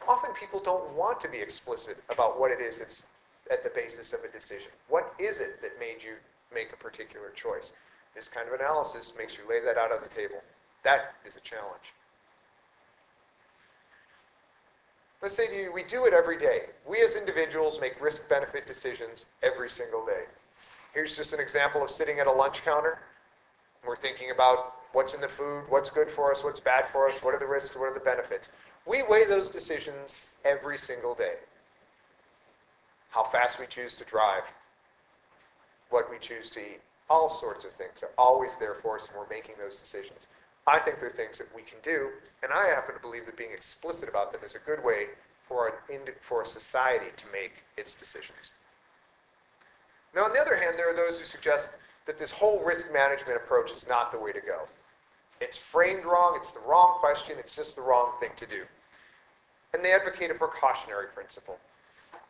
often people don't want to be explicit about what it is that's at the basis of a decision. What is it that made you make a particular choice? This kind of analysis makes you lay that out on the table. That is a challenge. Let's say to you, we do it every day. We as individuals make risk-benefit decisions every single day. Here's just an example of sitting at a lunch counter. We're thinking about what's in the food, what's good for us, what's bad for us, what are the risks, what are the benefits. We weigh those decisions every single day. How fast we choose to drive, what we choose to eat, all sorts of things are always there for us, and we're making those decisions. I think they're things that we can do, and I happen to believe that being explicit about them is a good way for a society to make its decisions. Now, on the other hand, there are those who suggest that this whole risk management approach is not the way to go. It's framed wrong, it's the wrong question, it's just the wrong thing to do. And they advocate a precautionary principle.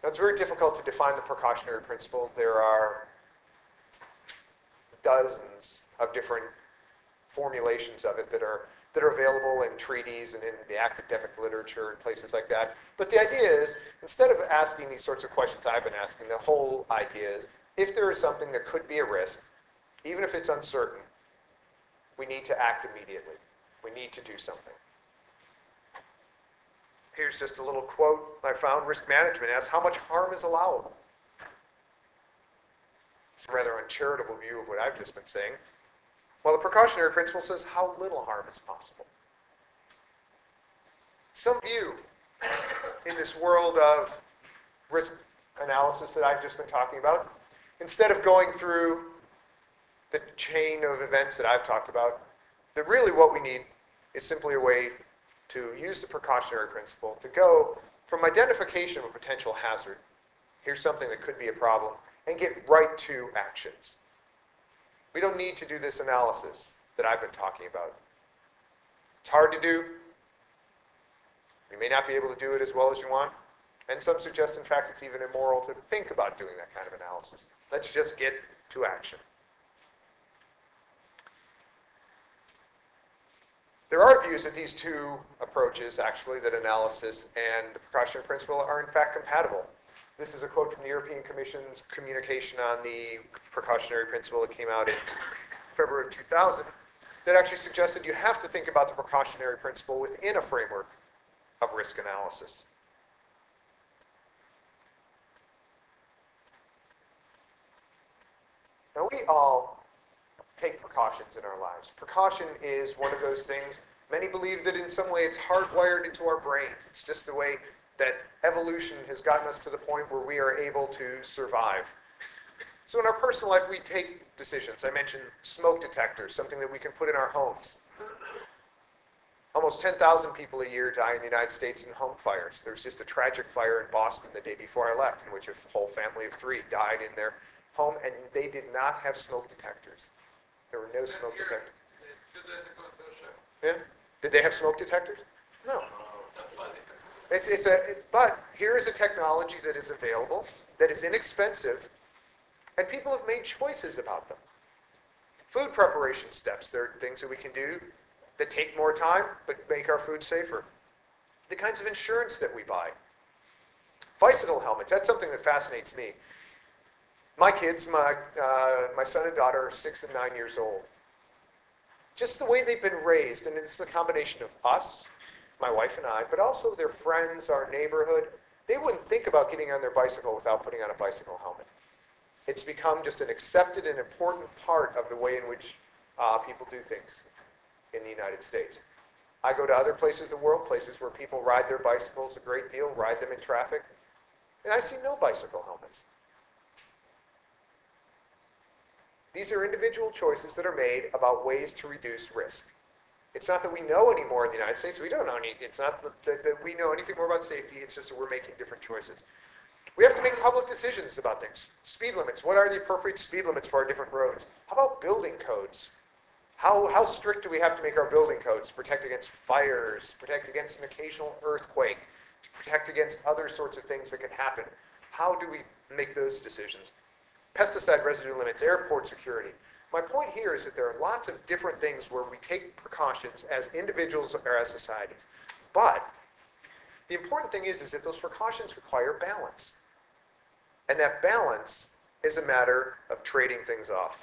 Now, it's very difficult to define the precautionary principle. There are dozens of different formulations of it that are available in treaties and in the academic literature and places like that. But the idea is, instead of asking these sorts of questions I've been asking, the whole idea is, if there is something that could be a risk, even if it's uncertain, we need to act immediately. We need to do something. Here's just a little quote I found. Risk management asks, how much harm is allowable? It's a rather uncharitable view of what I've just been saying. Well, the precautionary principle says how little harm is possible. Some view in this world of risk analysis that I've just been talking about, instead of going through the chain of events that I've talked about, that really what we need is simply a way to use the precautionary principle to go from identification of a potential hazard, here's something that could be a problem, and get right to actions. We don't need to do this analysis that I've been talking about. It's hard to do. You may not be able to do it as well as you want. And some suggest, in fact, it's even immoral to think about doing that kind of analysis. Let's just get to action. There are views that these two approaches, actually, that analysis and the precautionary principle, are in fact compatible. This is a quote from the European Commission's communication on the precautionary principle that came out in February of 2000 that actually suggested you have to think about the precautionary principle within a framework of risk analysis. Now, we all take precautions in our lives. Precaution is one of those things. Many believe that in some way it's hardwired into our brains. It's just the way that evolution has gotten us to the point where we are able to survive. So in our personal life, we take decisions. I mentioned smoke detectors, something that we can put in our homes. Almost 10,000 people a year die in the United States in home fires. There was just a tragic fire in Boston the day before I left, in which a whole family of 3 died in their home, and they did not have smoke detectors. There were no smoke detectors. Yeah? Did they have smoke detectors? No. But here is a technology that is available, that is inexpensive, and people have made choices about them. Food preparation steps. There are things that we can do that take more time, but make our food safer. the kinds of insurance that we buy. Bicycle helmets, that's something that fascinates me. My kids, my son and daughter are 6 and 9 years old. Just the way they've been raised, and it's a combination of us, my wife and I, but also their friends, our neighborhood, they wouldn't think about getting on their bicycle without putting on a bicycle helmet. It's become just an accepted and important part of the way in which people do things in the United States. I go to other places in the world, places where people ride their bicycles a great deal, ride them in traffic, and I see no bicycle helmets. These are individual choices that are made about ways to reduce risk. It's not that we know any more in the United States. We don't know any. It's not that we know anything more about safety. It's just that we're making different choices. We have to make public decisions about things. Speed limits. What are the appropriate speed limits for our different roads? How about building codes? How strict do we have to make our building codes to protect against fires, to protect against an occasional earthquake, to protect against other sorts of things that can happen? How do we make those decisions? Pesticide residue limits, airport security. My point here is that there are lots of different things where we take precautions as individuals or as societies. But the important thing is that those precautions require balance. And that balance is a matter of trading things off.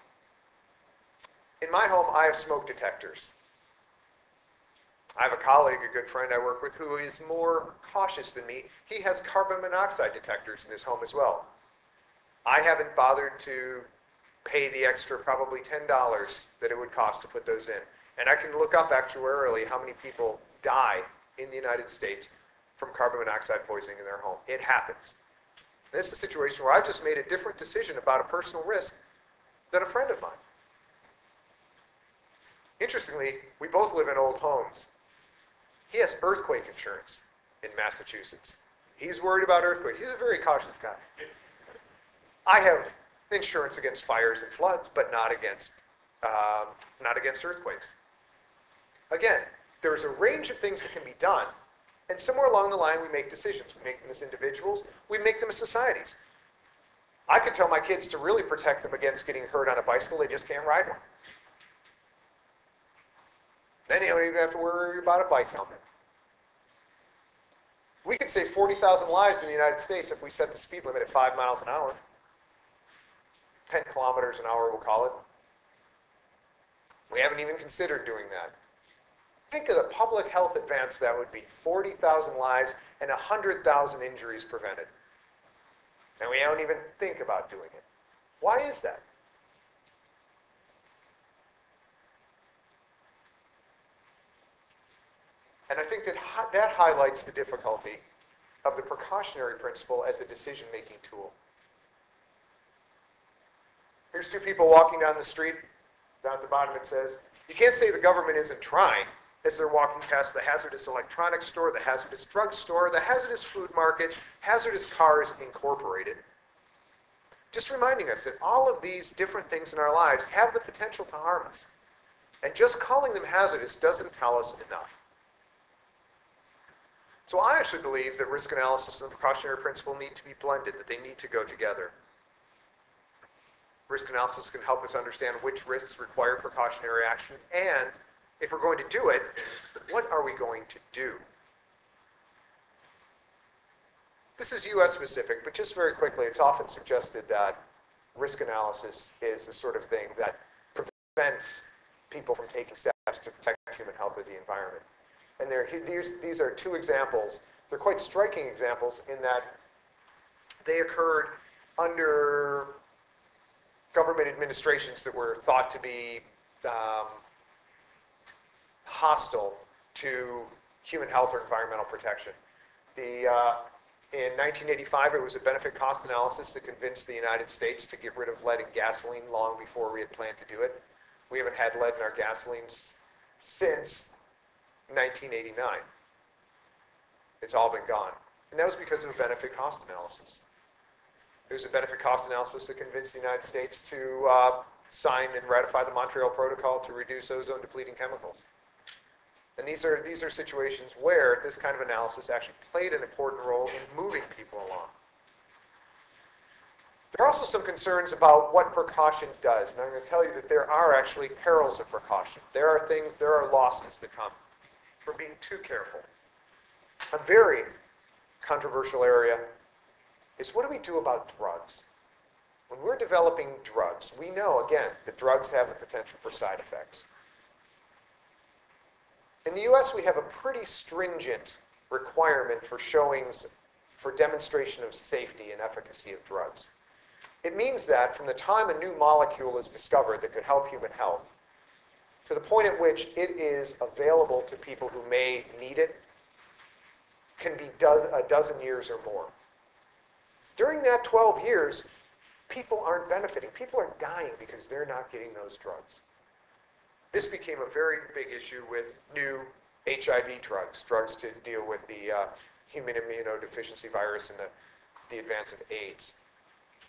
In my home, I have smoke detectors. I have a colleague, a good friend I work with, who is more cautious than me. He has carbon monoxide detectors in his home as well. I haven't bothered to pay the extra probably $10 that it would cost to put those in. And I can look up actuarially how many people die in the United States from carbon monoxide poisoning in their home. It happens. This is a situation where I've just made a different decision about a personal risk than a friend of mine. Interestingly, we both live in old homes. He has earthquake insurance in Massachusetts. He's worried about earthquakes. He's a very cautious guy. I have insurance against fires and floods, but not against earthquakes. Again, there's a range of things that can be done, and somewhere along the line we make decisions. We make them as individuals, we make them as societies. I could tell my kids to really protect them against getting hurt on a bicycle, they just can't ride one. Then you don't even have to worry about a bike helmet. We could save 40,000 lives in the United States if we set the speed limit at 5 miles an hour. 10 kilometers an hour, we'll call it. We haven't even considered doing that. Think of the public health advance that would be. 40,000 lives and 100,000 injuries prevented. And we don't even think about doing it. Why is that? And I think that highlights the difficulty of the precautionary principle as a decision-making tool. Here's two people walking down the street. Down at the bottom it says, you can't say the government isn't trying as they're walking past the hazardous electronics store, the hazardous drug store, the hazardous food market, hazardous cars incorporated. Just reminding us that all of these different things in our lives have the potential to harm us. And just calling them hazardous doesn't tell us enough. So I actually believe that risk analysis and the precautionary principle need to be blended, that they need to go together. Risk analysis can help us understand which risks require precautionary action, and if we're going to do it, what are we going to do? This is US specific, but just very quickly, it's often suggested that risk analysis is the sort of thing that prevents people from taking steps to protect human health or the environment. And these are two examples. They're quite striking examples in that they occurred under government administrations that were thought to be hostile to human health or environmental protection. In 1985, it was a benefit cost analysis that convinced the United States to get rid of lead in gasoline long before we had planned to do it. We haven't had lead in our gasolines since 1989. It's all been gone. And that was because of a benefit cost analysis. It was a benefit cost analysis that convinced the United States to sign and ratify the Montreal Protocol to reduce ozone depleting chemicals. And these are situations where this kind of analysis actually played an important role in moving people along. There are also some concerns about what precaution does. And I'm going to tell you that there are actually perils of precaution. There are losses that come from being too careful. A very controversial area is what do we do about drugs? When we're developing drugs, we know, again, that drugs have the potential for side effects. In the US, we have a pretty stringent requirement for showings for demonstration of safety and efficacy of drugs. It means that from the time a new molecule is discovered that could help human health, to the point at which it is available to people who may need it, can be a dozen years or more. During that 12 years, people aren't benefiting. People are dying because they're not getting those drugs. This became a very big issue with new HIV drugs, drugs to deal with the human immunodeficiency virus and the advance of AIDS.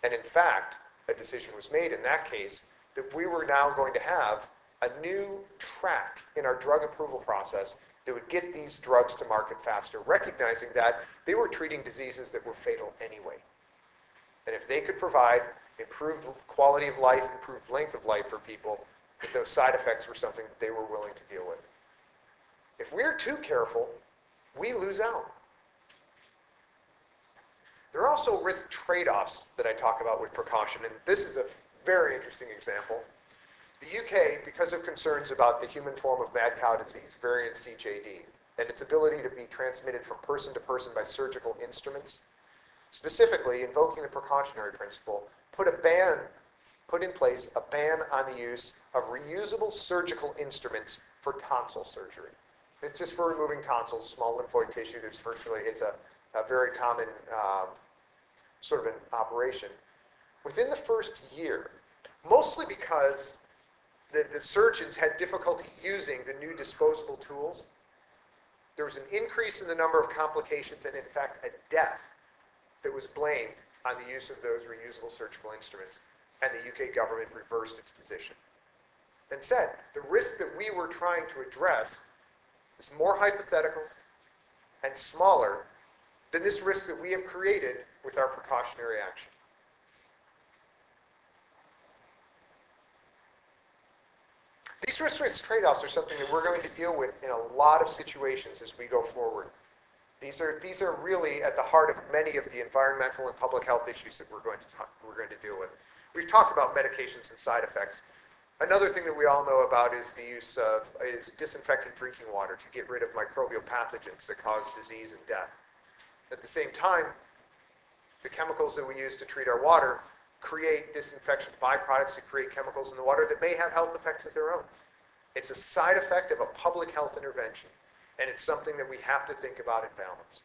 And in fact, a decision was made in that case that we were now going to have a new track in our drug approval process that would get these drugs to market faster, recognizing that they were treating diseases that were fatal anyway. And if they could provide improved quality of life, improved length of life for people, that those side effects were something that they were willing to deal with. If we're too careful, we lose out. There are also risk trade-offs that I talk about with precaution, and this is a very interesting example. The UK, because of concerns about the human form of mad cow disease, variant CJD, and its ability to be transmitted from person to person by surgical instruments, specifically invoking the precautionary principle, put in place a ban on the use of reusable surgical instruments for tonsil surgery. It's just for removing tonsils, small lymphoid tissue. It's a very common sort of an operation. Within the first year, mostly because the surgeons had difficulty using the new disposable tools, there was an increase in the number of complications and, in fact, a death that was blamed on the use of those reusable surgical instruments. And the UK government reversed its position and said the risk that we were trying to address is more hypothetical and smaller than this risk that we have created with our precautionary action. These risk trade-offs are something that we're going to deal with in a lot of situations as we go forward. These are really at the heart of many of the environmental and public health issues that we're going to deal with. We've talked about medications and side effects. Another thing that we all know about is the use of disinfectant drinking water to get rid of microbial pathogens that cause disease and death. At the same time, the chemicals that we use to treat our water create disinfection byproducts that create chemicals in the water that may have health effects of their own. It's a side effect of a public health intervention, and it's something that we have to think about in balance.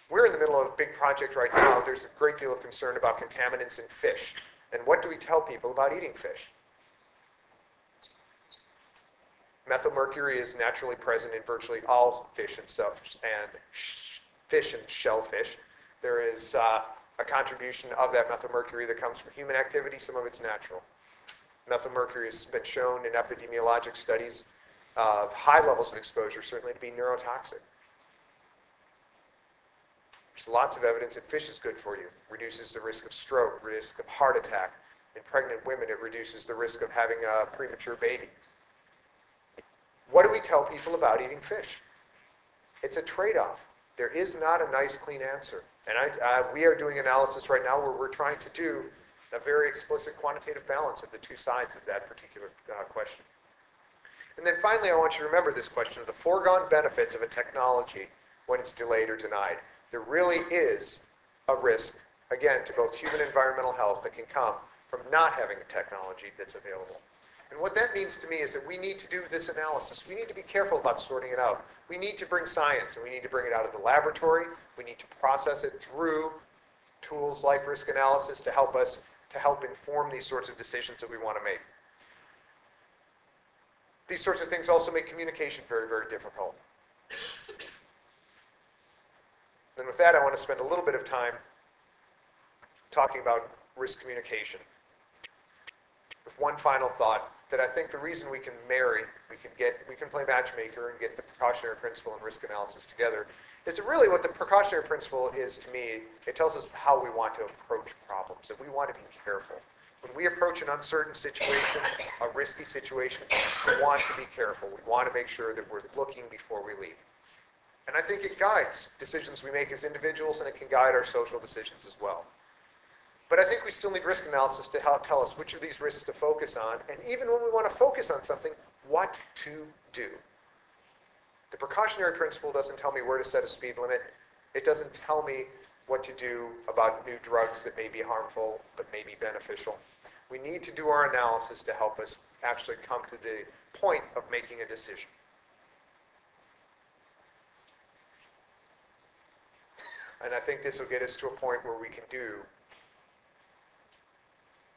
We're in the middle of a big project right now. There's a great deal of concern about contaminants in fish. And what do we tell people about eating fish? Methylmercury is naturally present in virtually all fish and shellfish. There is a contribution of that methylmercury that comes from human activity. Some of it's natural. Methylmercury has been shown in epidemiologic studies of high levels of exposure, certainly to be neurotoxic. There's lots of evidence that fish is good for you. Reduces the risk of stroke, risk of heart attack. In pregnant women, it reduces the risk of having a premature baby. What do we tell people about eating fish? It's a trade-off. There is not a nice, clean answer. And we are doing analysis right now where we're trying to do a very explicit quantitative balance of the two sides of that particular question. And then finally, I want you to remember this question of the foregone benefits of a technology when it's delayed or denied. There really is a risk, again, to both human and environmental health that can come from not having a technology that's available. And what that means to me is that we need to do this analysis. We need to be careful about sorting it out. We need to bring science, and we need to bring it out of the laboratory. We need to process it through tools like risk analysis to help inform these sorts of decisions that we want to make. These sorts of things also make communication very, very difficult. And with that, I want to spend a little bit of time talking about risk communication. With one final thought, that I think the reason we can play matchmaker and get the precautionary principle and risk analysis together, is that really what the precautionary principle is to me, it tells us how we want to approach problems, that we want to be careful. When we approach an uncertain situation, a risky situation, we want to be careful. We want to make sure that we're looking before we leave. And I think it guides decisions we make as individuals, and it can guide our social decisions as well. But I think we still need risk analysis to help tell us which of these risks to focus on, and even when we want to focus on something, what to do. The precautionary principle doesn't tell me where to set a speed limit. It doesn't tell me what to do about new drugs that may be harmful but may be beneficial. We need to do our analysis to help us actually come to the point of making a decision. And I think this will get us to a point where we can do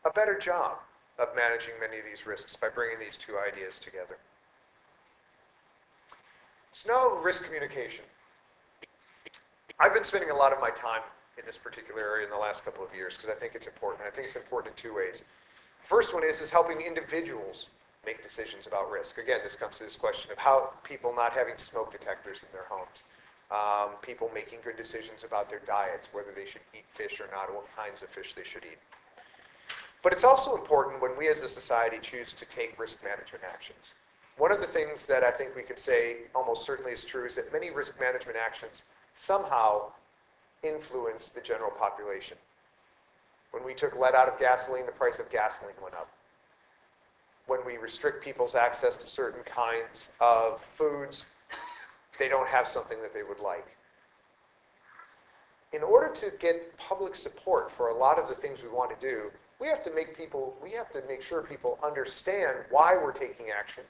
a better job of managing many of these risks by bringing these two ideas together. So now, risk communication. I've been spending a lot of my time in this particular area in the last couple of years because I think it's important. I think it's important in two ways. The first one is helping individuals make decisions about risk. Again, this comes to this question of how people not having smoke detectors in their homes, people making good decisions about their diets, whether they should eat fish or not, or what kinds of fish they should eat. But it's also important when we as a society choose to take risk management actions. One of the things that I think we could say almost certainly is true is that many risk management actions somehow influence the general population. When we took lead out of gasoline, the price of gasoline went up. When we restrict people's access to certain kinds of foods, they don't have something that they would like. In order to get public support for a lot of the things we want to do, we have to make sure people understand why we're taking action.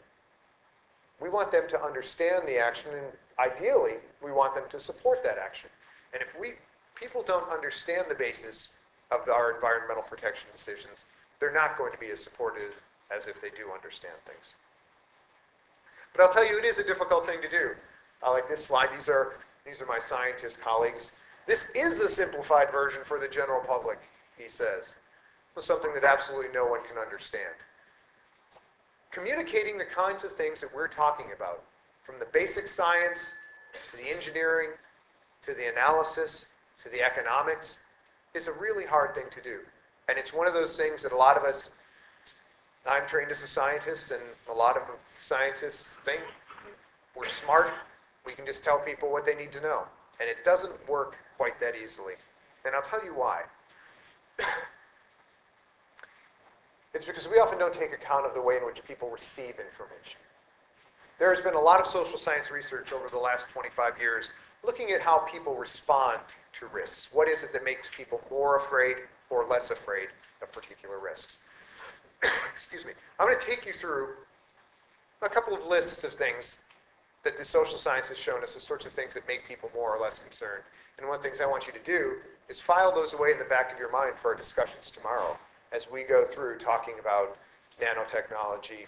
We want them to understand the action, and ideally, we want them to support that action. And if people don't understand the basis of our environmental protection decisions, they're not going to be as supportive as if they do understand things. But I'll tell you, it is a difficult thing to do. I like this slide. These are my scientist colleagues. This is the simplified version for the general public, he says. Something that absolutely no one can understand. Communicating the kinds of things that we're talking about, from the basic science, to the engineering, to the analysis, to the economics, is a really hard thing to do. And it's one of those things that a lot of us, I'm trained as a scientist, and a lot of scientists think we're smart, we can just tell people what they need to know. And it doesn't work quite that easily. And I'll tell you why. It's because we often don't take account of the way in which people receive information. There has been a lot of social science research over the last 25 years looking at how people respond to risks. What is it that makes people more afraid or less afraid of particular risks? Excuse me. I'm going to take you through a couple of lists of things that the social science has shown us, the sorts of things that make people more or less concerned. And one of the things I want you to do is file those away in the back of your mind for our discussions tomorrow as we go through talking about nanotechnology,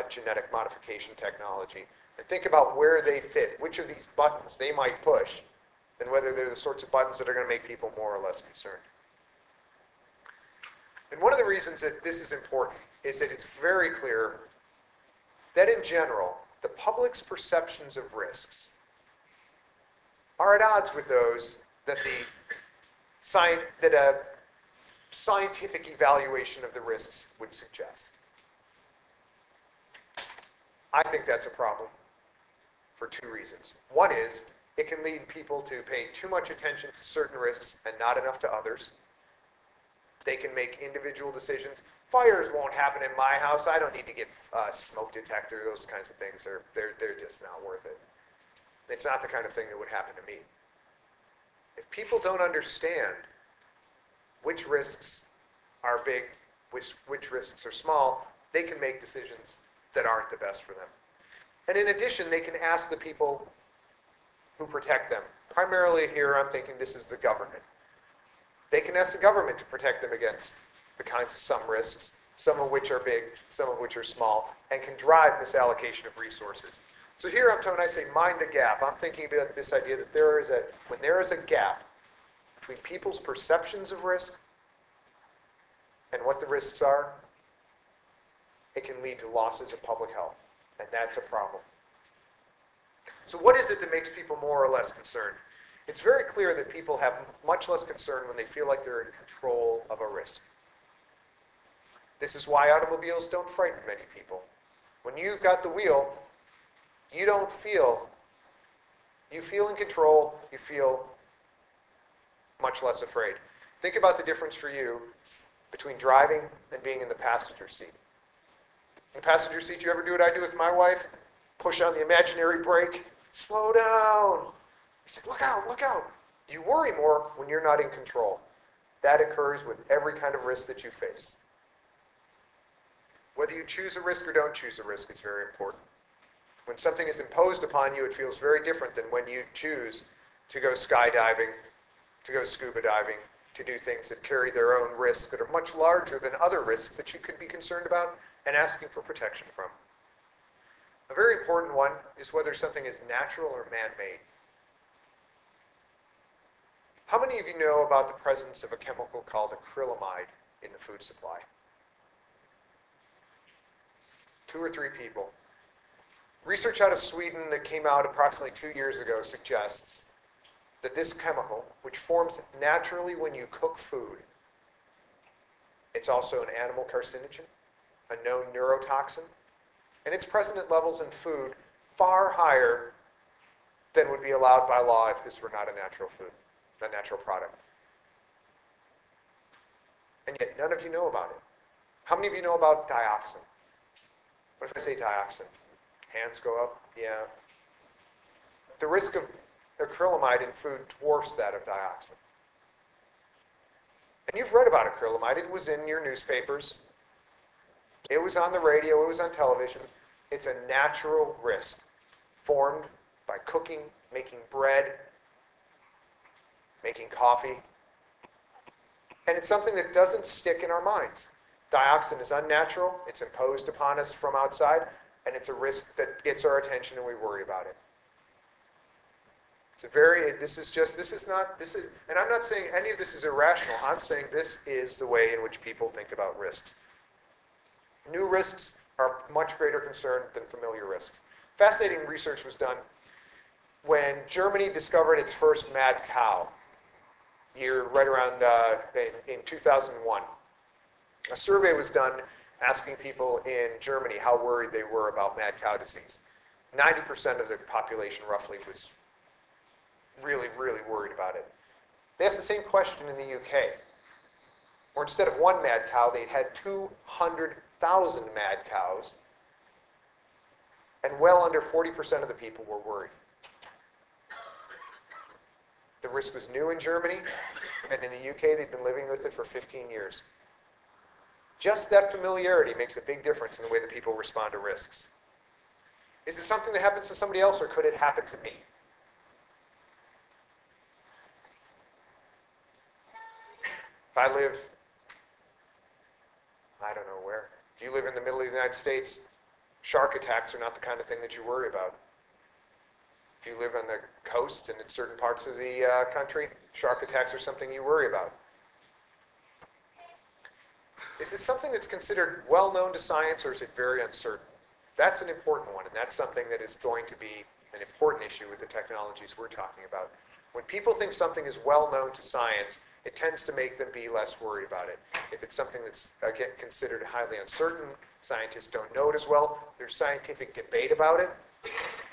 genetic modification technology, and think about where they fit, which of these buttons they might push, and whether they're the sorts of buttons that are going to make people more or less concerned. And one of the reasons that this is important is that it's very clear that in general, the public's perceptions of risks are at odds with those that a scientific evaluation of the risks would suggest. I think that's a problem for two reasons. One is, it can lead people to pay too much attention to certain risks and not enough to others. They can make individual decisions. Fires won't happen in my house. I don't need to get a smoke detector. Those kinds of things, they're just not worth it. It's not the kind of thing that would happen to me. If people don't understand which risks are big, which risks are small, they can make decisions that aren't the best for them. And in addition, they can ask the people who protect them. Primarily here, I'm thinking this is the government. They can ask the government to protect them against the kinds of some risks, some of which are big, some of which are small, and can drive misallocation of resources. So here, when I say mind the gap, I'm thinking about this idea that when there is a gap between people's perceptions of risk and what the risks are, it can lead to losses of public health, and that's a problem. So what is it that makes people more or less concerned? It's very clear that people have much less concern when they feel like they're in control of a risk. This is why automobiles don't frighten many people. When you've got the wheel, you don't feel You feel in control, you feel much less afraid. Think about the difference for you between driving and being in the passenger seat. In the passenger seat, you ever do what I do with my wife? Push on the imaginary brake, slow down. He said, look out, look out. You worry more when you're not in control. That occurs with every kind of risk that you face. Whether you choose a risk or don't choose a risk is very important. When something is imposed upon you, it feels very different than when you choose to go skydiving, to go scuba diving, to do things that carry their own risks that are much larger than other risks that you could be concerned about and asking for protection from. A very important one is whether something is natural or man-made. How many of you know about the presence of a chemical called acrylamide in the food supply? 2 or 3 people. Research out of Sweden that came out approximately 2 years ago suggests that this chemical, which forms naturally when you cook food, it's also an animal carcinogen, a known neurotoxin, and it's present at levels in food far higher than would be allowed by law if this were not a natural food, a natural product. And yet none of you know about it. How many of you know about dioxin? What if I say dioxin? Hands go up? Yeah. The risk of acrylamide in food dwarfs that of dioxin. And you've read about acrylamide. It was in your newspapers. It was on the radio. It was on television. It's a natural risk formed by cooking, making bread, making coffee. And it's something that doesn't stick in our minds. Dioxin is unnatural. It's imposed upon us from outside. And it's a risk that gets our attention and we worry about it. It's a very, and I'm not saying any of this is irrational. I'm saying this is the way in which people think about risks. New risks are much greater concern than familiar risks. Fascinating research was done when Germany discovered its first mad cow, right around in 2001. A survey was done asking people in Germany how worried they were about mad cow disease. 90% of the population roughly was really, really worried about it. They asked the same question in the UK, where instead of one mad cow, they had 200,000 mad cows, and well under 40% of the people were worried. The risk was new in Germany, and in the UK, they've been living with it for 15 years. Just that familiarity makes a big difference in the way that people respond to risks. Is it something that happens to somebody else, or could it happen to me? If I live, I don't know where. If you live in the middle of the United States, shark attacks are not the kind of thing that you worry about. If you live on the coast and in certain parts of the country, shark attacks are something you worry about. Is it something that's considered well known to science, or is it very uncertain? That's an important one, and that's something that is going to be an important issue with the technologies we're talking about. When people think something is well known to science, it tends to make them be less worried about it. If it's something that's, again, considered highly uncertain, scientists don't know it as well, there's scientific debate about it,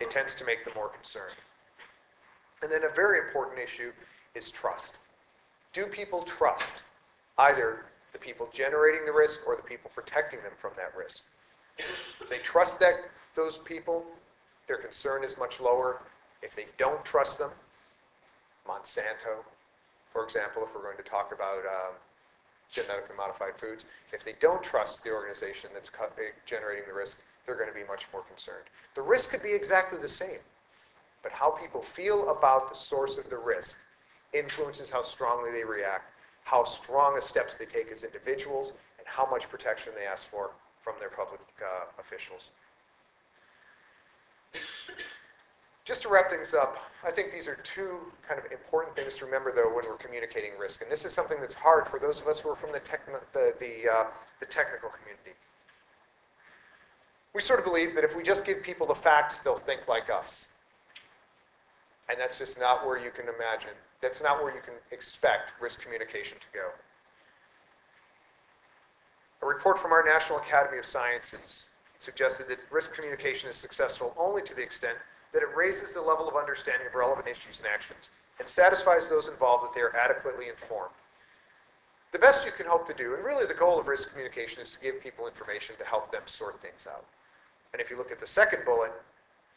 it tends to make them more concerned. And then a very important issue is trust. Do people trust either the people generating the risk or the people protecting them from that risk? If they trust those people, their concern is much lower. If they don't trust them, Monsanto, for example, if we're going to talk about genetically modified foods, if they don't trust the organization that's generating the risk, they're going to be much more concerned. The risk could be exactly the same, but how people feel about the source of the risk influences how strongly they react, how strong steps they take as individuals, and how much protection they ask for from their public officials. Just to wrap things up, I think these are 2 kind of important things to remember, though, when we're communicating risk. And this is something that's hard for those of us who are from the technical community. We sort of believe that if we just give people the facts, they'll think like us. And that's just not where you can imagine. That's not where you can expect risk communication to go. A report from our National Academy of Sciences suggested that risk communication is successful only to the extent that it raises the level of understanding of relevant issues and actions and satisfies those involved that they are adequately informed. The best you can hope to do, and really the goal of risk communication, is to give people information to help them sort things out. And if you look at the second bullet,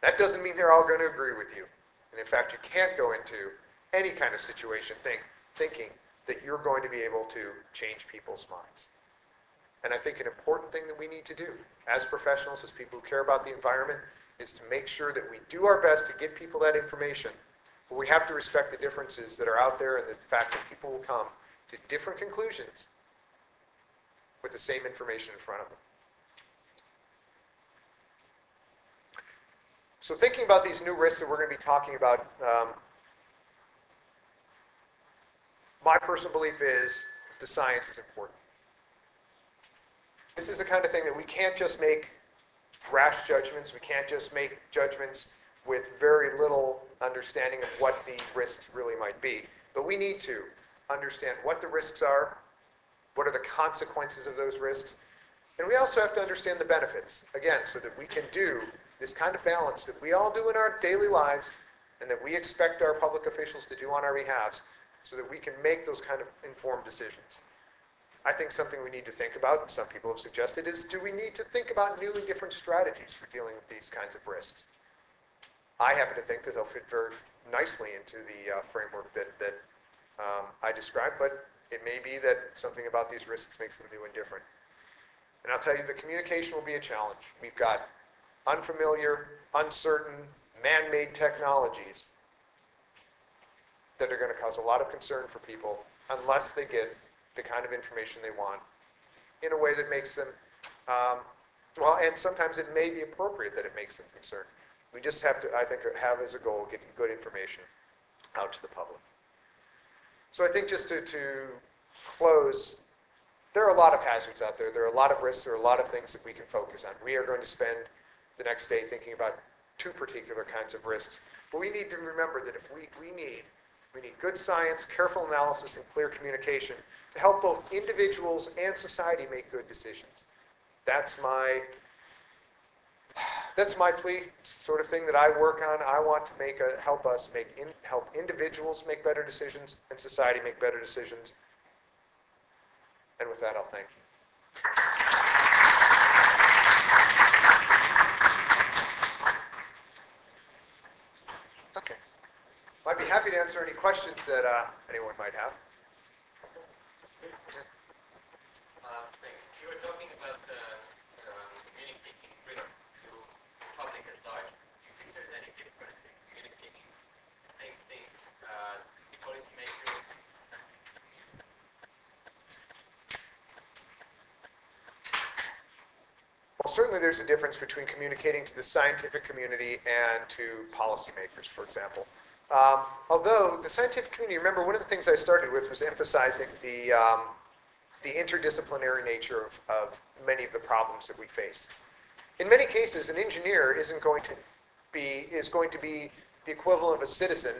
that doesn't mean they're all going to agree with you. And in fact, you can't go into any kind of situation thinking that you're going to be able to change people's minds. And I think an important thing that we need to do as professionals, as people who care about the environment, is to make sure that we do our best to get people that information. But we have to respect the differences that are out there and the fact that people will come to different conclusions with the same information in front of them. So thinking about these new risks that we're going to be talking about, my personal belief is the science is important. This is the kind of thing that we can't just make rash judgments. We can't just make judgments with very little understanding of what the risks really might be. But we need to understand what the risks are, what are the consequences of those risks, and we also have to understand the benefits, again, so that we can do this kind of balance that we all do in our daily lives and that we expect our public officials to do on our behalves so that we can make those kind of informed decisions. I think something we need to think about, and some people have suggested, is do we need to think about new and different strategies for dealing with these kinds of risks? I happen to think that they'll fit very nicely into the framework that I described, but it may be that something about these risks makes them new and different. And I'll tell you, the communication will be a challenge. We've got unfamiliar, uncertain, man-made technologies that are going to cause a lot of concern for people unless they get the kind of information they want in a way that makes them, well, and sometimes it may be appropriate that it makes them concerned. We just have to, I think, have as a goal getting good information out to the public. So I think just to close, there are a lot of hazards out there. There are a lot of risks. There are a lot of things that we can focus on. We are going to spend the next day thinking about two particular kinds of risks. But we need to remember that if we need good science, careful analysis, and clear communication to help both individuals and society make good decisions. That's my plea, sort of thing that I work on. I want to help individuals make better decisions and society make better decisions. And with that, I'll thank you. Okay. I'd be happy to answer any questions that anyone might have. Thanks. You were talking about communicating risk to the public at large. Do you think there's any difference in communicating the same things to policymakers and the scientific community? Well, certainly there's a difference between communicating to the scientific community and to policymakers, for example. Although the scientific community, remember, one of the things I started with was emphasizing the interdisciplinary nature of many of the problems that we face. In many cases, an engineer is going to be the equivalent of a citizen,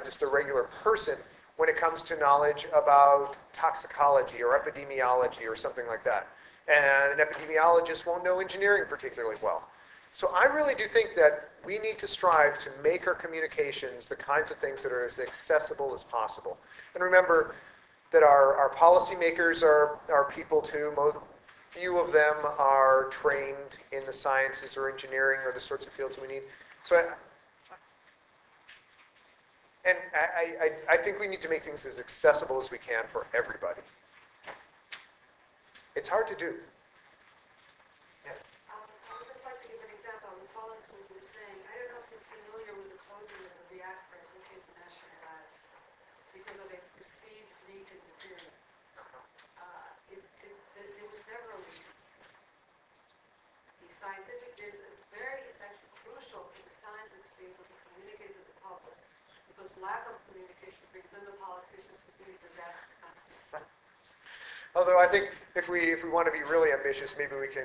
just a regular person, when it comes to knowledge about toxicology or epidemiology or something like that. And an epidemiologist won't know engineering particularly well. So I really do think that we need to strive to make our communications the kinds of things that are as accessible as possible. And remember that our policymakers are people too. Few of them are trained in the sciences or engineering or the sorts of fields we need. So I think we need to make things as accessible as we can for everybody. It's hard to do. Yes. I would just like to give an example. I was following what you were saying. I don't know if you're familiar with the closing of the reactor at Hagit Messer-Yaron because of a perceived leak in deuterium. There was never a leak. There's a very, it's actually crucial for the scientists to be able to communicate with the public because lack of communication brings in the politicians who's really disastrous consequences. Although I think if we want to be really ambitious, maybe we can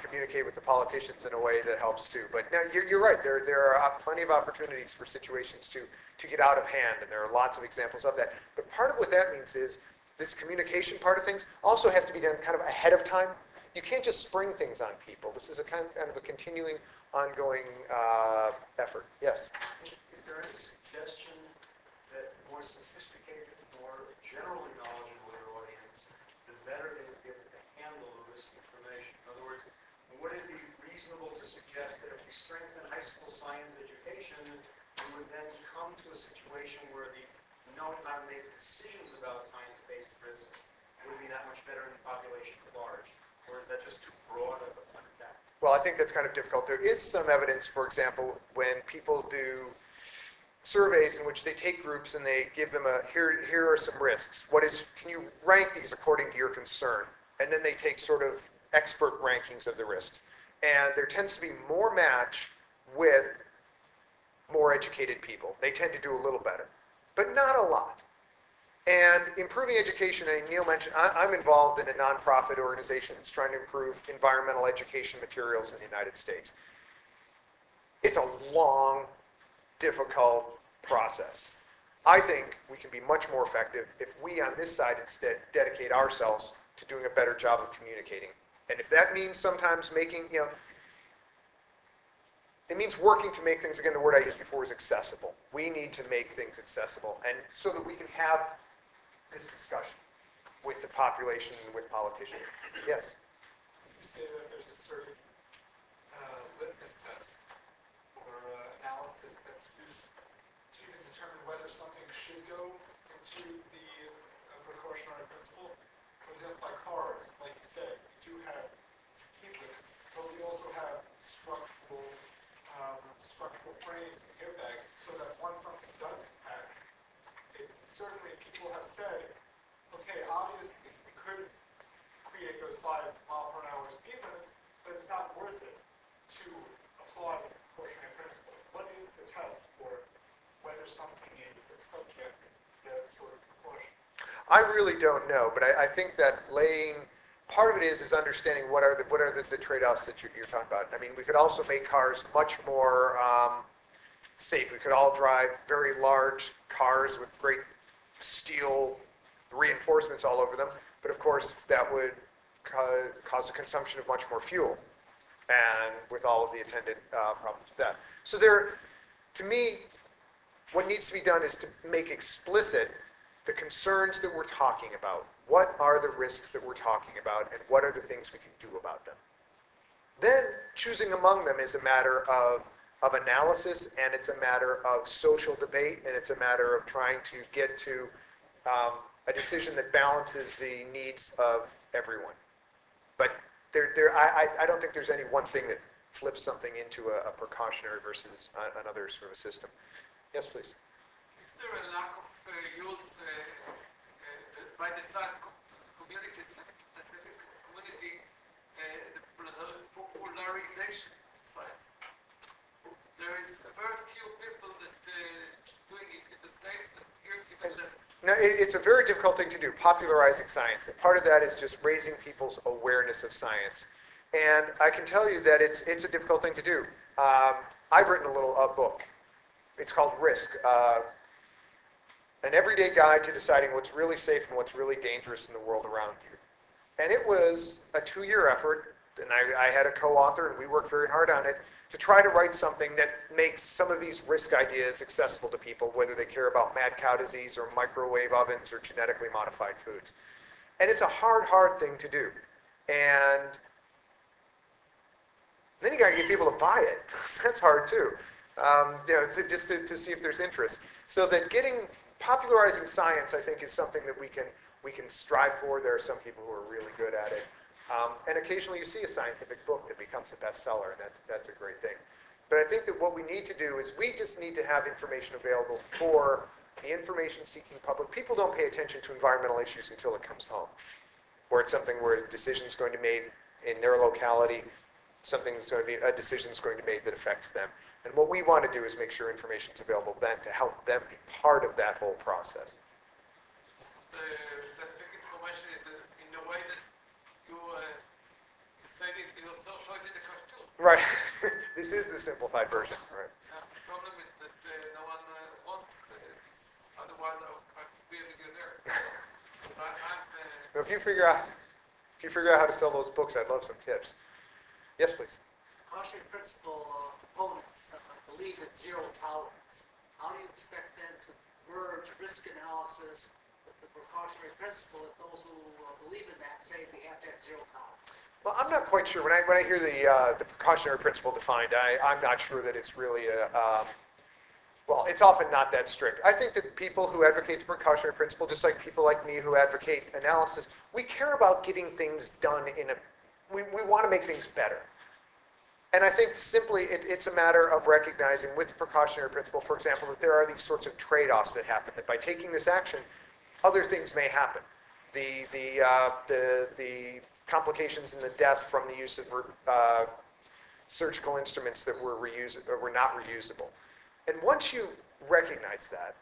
communicate with the politicians in a way that helps too. But no, you're right. There are plenty of opportunities for situations to get out of hand, and there are lots of examples of that. But part of what that means is this communication part of things also has to be done kind of ahead of time. You can't just spring things on people. This is a kind of a continuing ongoing effort. Yes? Is there any suggestion that more sophisticated, more generally knowledgeable your audience, the better they would be able to handle the risk information? In other words, would it be reasonable to suggest that if we strengthen high school science education, we would then come to a situation where the knowing how to make decisions about science-based risks would be that much better in the population at large? Or is that just too broad of a fact? Well, I think that's kind of difficult. There is some evidence, for example, when people do surveys in which they take groups and they give them here are some risks. Can you rank these according to your concern? And then they take sort of expert rankings of the risks. And there tends to be more match with more educated people. They tend to do a little better, but not a lot. And improving education, and Neal mentioned, I'm involved in a nonprofit organization that's trying to improve environmental education materials in the United States. It's a long, difficult process. I think we can be much more effective if we on this side instead dedicate ourselves to doing a better job of communicating. And if that means sometimes making, it means working to make things, again, the word I used before was accessible. We need to make things accessible, and so that we can have this discussion with the population and with politicians. Yes? You say that there's a certain litmus test or analysis that's used to even determine whether something should go into the precautionary principle. For example, by cars, like you said, we do have speed limits, but we also have structural frames and airbags so that once something does impact, certainly people have said, okay, obviously we could create those 5-mile-per-hour speed limits, but it's not worth it to apply the precautionary principle. What is the test for whether something is subject to that sort of precaution? I really don't know, but I think that part of it is understanding what are the trade-offs that you're talking about. I mean, we could also make cars much more safe. We could all drive very large cars with great steel reinforcements all over them, but of course that would cause a consumption of much more fuel, and with all of the attendant problems with that. So to me, what needs to be done is to make explicit the concerns that we're talking about. What are the risks that we're talking about, and what are the things we can do about them? Then choosing among them is a matter of analysis, and it's a matter of social debate, and it's a matter of trying to get to a decision that balances the needs of everyone. But I don't think there's any one thing that flips something into a precautionary versus another sort of system. Yes, please. Is there a lack of use by the science community, scientific community, the popularization of science? There is very few people that doing it in the States, and here even less. No, it's a very difficult thing to do, popularizing science. And part of that is just raising people's awareness of science. And I can tell you that it's a difficult thing to do. I've written a book. It's called Risk, an everyday guide to deciding what's really safe and what's really dangerous in the world around you. And it was a 2-year effort, and I had a co-author, and we worked very hard on it to try to write something that makes some of these risk ideas accessible to people, whether they care about mad cow disease or microwave ovens or genetically modified foods. And it's a hard thing to do. And then you got to get people to buy it. That's hard too. Just to see if there's interest. So that popularizing science, I think, is something that we can strive for. There are some people who are really good at it. And occasionally you see a scientific book that becomes a bestseller, and that's a great thing. But I think that what we need to do is we just need to have information available for the information-seeking public. People don't pay attention to environmental issues until it comes home, where it's something where a decision is going to be made in their locality, a decision is going to be made that affects them. And what we want to do is make sure information is available then to help them be part of that whole process. The scientific information is in a way that you said it yourself, showed in the cartoon. Right. This is the simplified version. Right. The problem is that no one wants this. Otherwise, I would be a millionaire. But If you figure out how to sell those books, I'd love some tips. Yes, please. precautionary principle opponents believe in zero tolerance. How do you expect them to merge risk analysis with the precautionary principle if those who believe in that say we have to have zero tolerance? Well, I'm not quite sure. When I hear the precautionary principle defined, I'm not sure that it's really well, it's often not that strict. I think that people who advocate the precautionary principle, just like people like me who advocate analysis, we care about getting things done we want to make things better. And I think simply it's a matter of recognizing with the precautionary principle, for example, that there are these sorts of trade-offs that happen, that by taking this action, other things may happen. The complications and the death from the use of surgical instruments that were not reusable. And once you recognize that,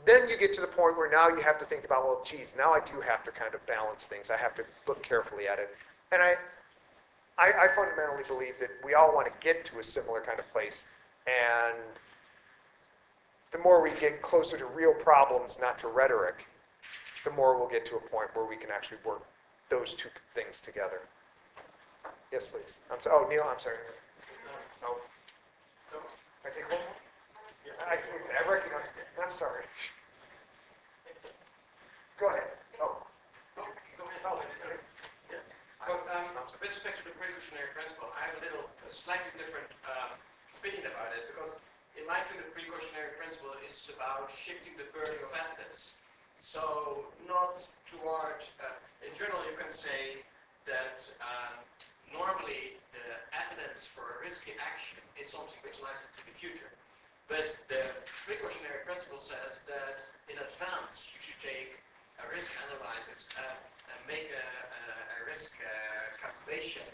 then you get to the point where now you have to think about, well, geez, now I do have to kind of balance things. I have to look carefully at it. And I fundamentally believe that we all want to get to a similar kind of place. And the more we get closer to real problems, not to rhetoric, the more we'll get to a point where we can actually work those two things together. Yes, please. Oh, Neal, I'm sorry. Oh. So, I think one more? Yeah, I recognize it. I'm sorry. Go ahead. Oh. Go ahead. With respect to the precautionary principle, I have a slightly different opinion about it, because in my view the precautionary principle is about shifting the burden of evidence. So not toward, in general you can say that normally the evidence for a risky action is something which lies into the future. But the precautionary principle says that in advance you should take a risk analysis and make a risk calculation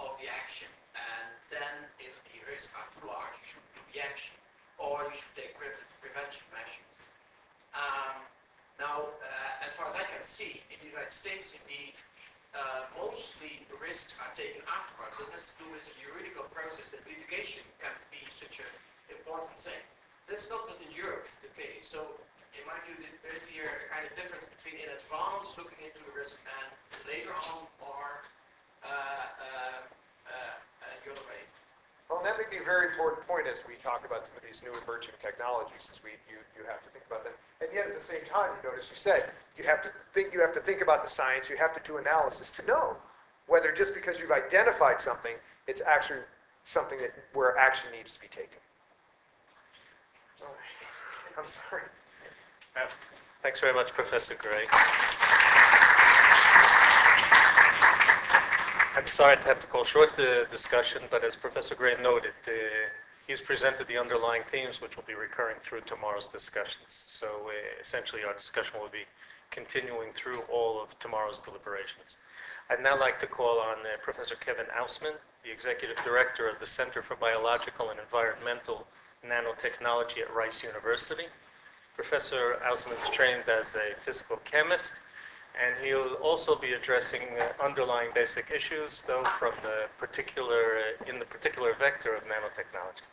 of the action. And then if the risks are too large, you should do the action. Or you should take prevention measures. Now, as far as I can see, in the United States, indeed, mostly the risks are taken afterwards. It has to do with the juridical process that litigation can be such an important thing. That's not what in Europe is the case. So, in my view, there is here a kind of difference between in advance looking into the risk and later on, or the other way. Well, and that may be a very important point as we talk about some of these new emerging technologies, as you have to think about them. And yet, at the same time, you notice you said you have to think about the science. You have to do analysis to know whether just because you've identified something, it's actually something where action needs to be taken. I'm sorry. Thanks very much, Professor Gray. I'm sorry to have to call short the discussion, but as Professor Gray noted, he's presented the underlying themes which will be recurring through tomorrow's discussions. So essentially our discussion will be continuing through all of tomorrow's deliberations. I'd now like to call on Professor Kevin Ausman, the Executive Director of the Center for Biological and Environmental Nanotechnology at Rice University. Professor Ausman's trained as a physical chemist, and he'll also be addressing underlying basic issues, though from the in the particular vector of nanotechnology.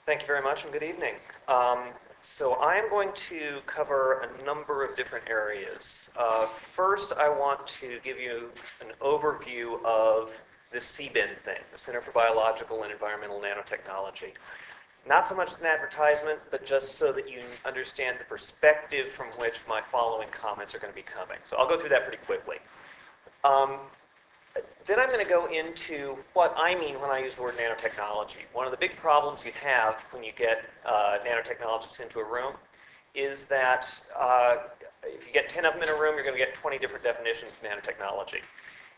Thank you very much and good evening. So I am going to cover a number of different areas. First, I want to give you an overview of the CBIN thing, the Center for Biological and Environmental Nanotechnology. Not so much as an advertisement, but just so that you understand the perspective from which my following comments are going to be coming. So I'll go through that pretty quickly. Then I'm going to go into what I mean when I use the word nanotechnology. One of the big problems you have when you get nanotechnologists into a room is that if you get 10 of them in a room, you're going to get 20 different definitions of nanotechnology.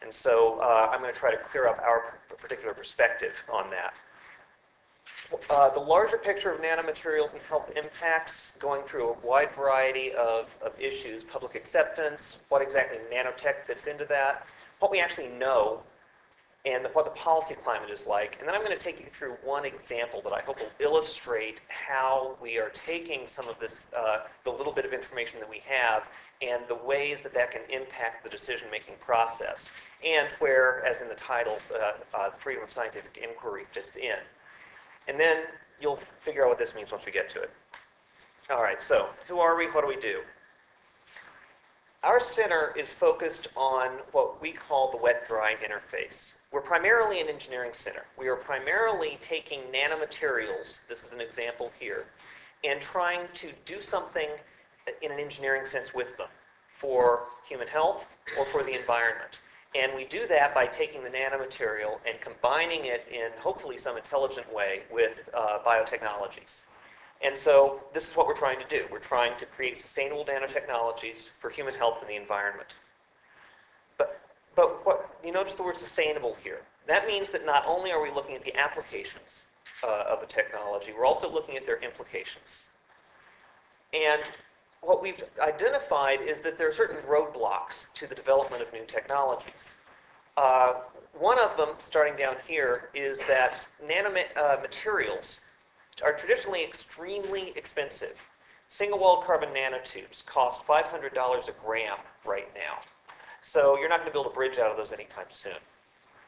And so I'm going to try to clear up our particular perspective on that. The larger picture of nanomaterials and health impacts, going through a wide variety of issues, public acceptance, what exactly nanotech fits into that, what we actually know and what the policy climate is like. And then I'm going to take you through one example that I hope will illustrate how we are taking some of this, the little bit of information that we have, and the ways that that can impact the decision-making process, and where, as in the title, freedom of scientific inquiry fits in. And then you'll figure out what this means once we get to it. All right, so who are we? What do we do? Our center is focused on what we call the wet-dry interface. We're primarily an engineering center. We are primarily taking nanomaterials, this is an example here, and trying to do something in an engineering sense with them for human health or for the environment. And we do that by taking the nanomaterial and combining it in hopefully some intelligent way with biotechnologies. And so this is what we're trying to do. We're trying to create sustainable nanotechnologies for human health and the environment. But what, you notice the word sustainable here. That means that not only are we looking at the applications of a technology, we're also looking at their implications. And what we've identified is that there are certain roadblocks to the development of new technologies. One of them, starting down here, is that nanomaterials are traditionally extremely expensive. Single-walled carbon nanotubes cost $500 a gram right now. So you're not going to build a bridge out of those anytime soon.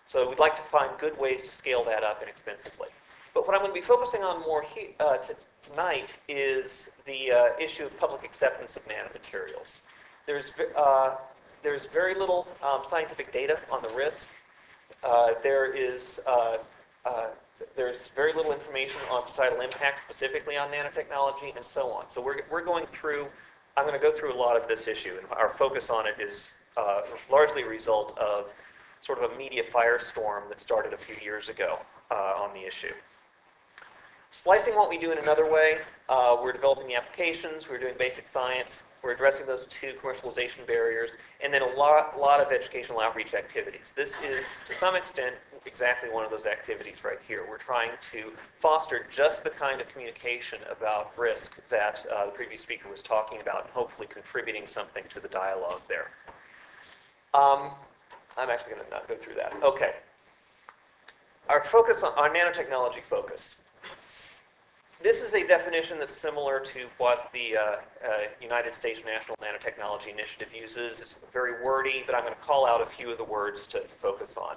So we'd like to find good ways to scale that up inexpensively. But what I'm going to be focusing on more tonight is the issue of public acceptance of nanomaterials. There's very little scientific data on the risk. There's very little information on societal impact specifically on nanotechnology and so on. So we're going through, I'm going to go through a lot of this issue, and our focus on it is largely a result of sort of a media firestorm that started a few years ago on the issue. Slicing what we do in another way, we're developing the applications, we're doing basic science, we're addressing those two commercialization barriers, and then a lot of educational outreach activities. This is, to some extent, exactly one of those activities right here. We're trying to foster just the kind of communication about risk that the previous speaker was talking about, and hopefully contributing something to the dialogue there. I'm actually going to not go through that. Okay. Our focus on our nanotechnology focus. This is a definition that's similar to what the United States National Nanotechnology Initiative uses. It's very wordy, but I'm going to call out a few of the words to focus on.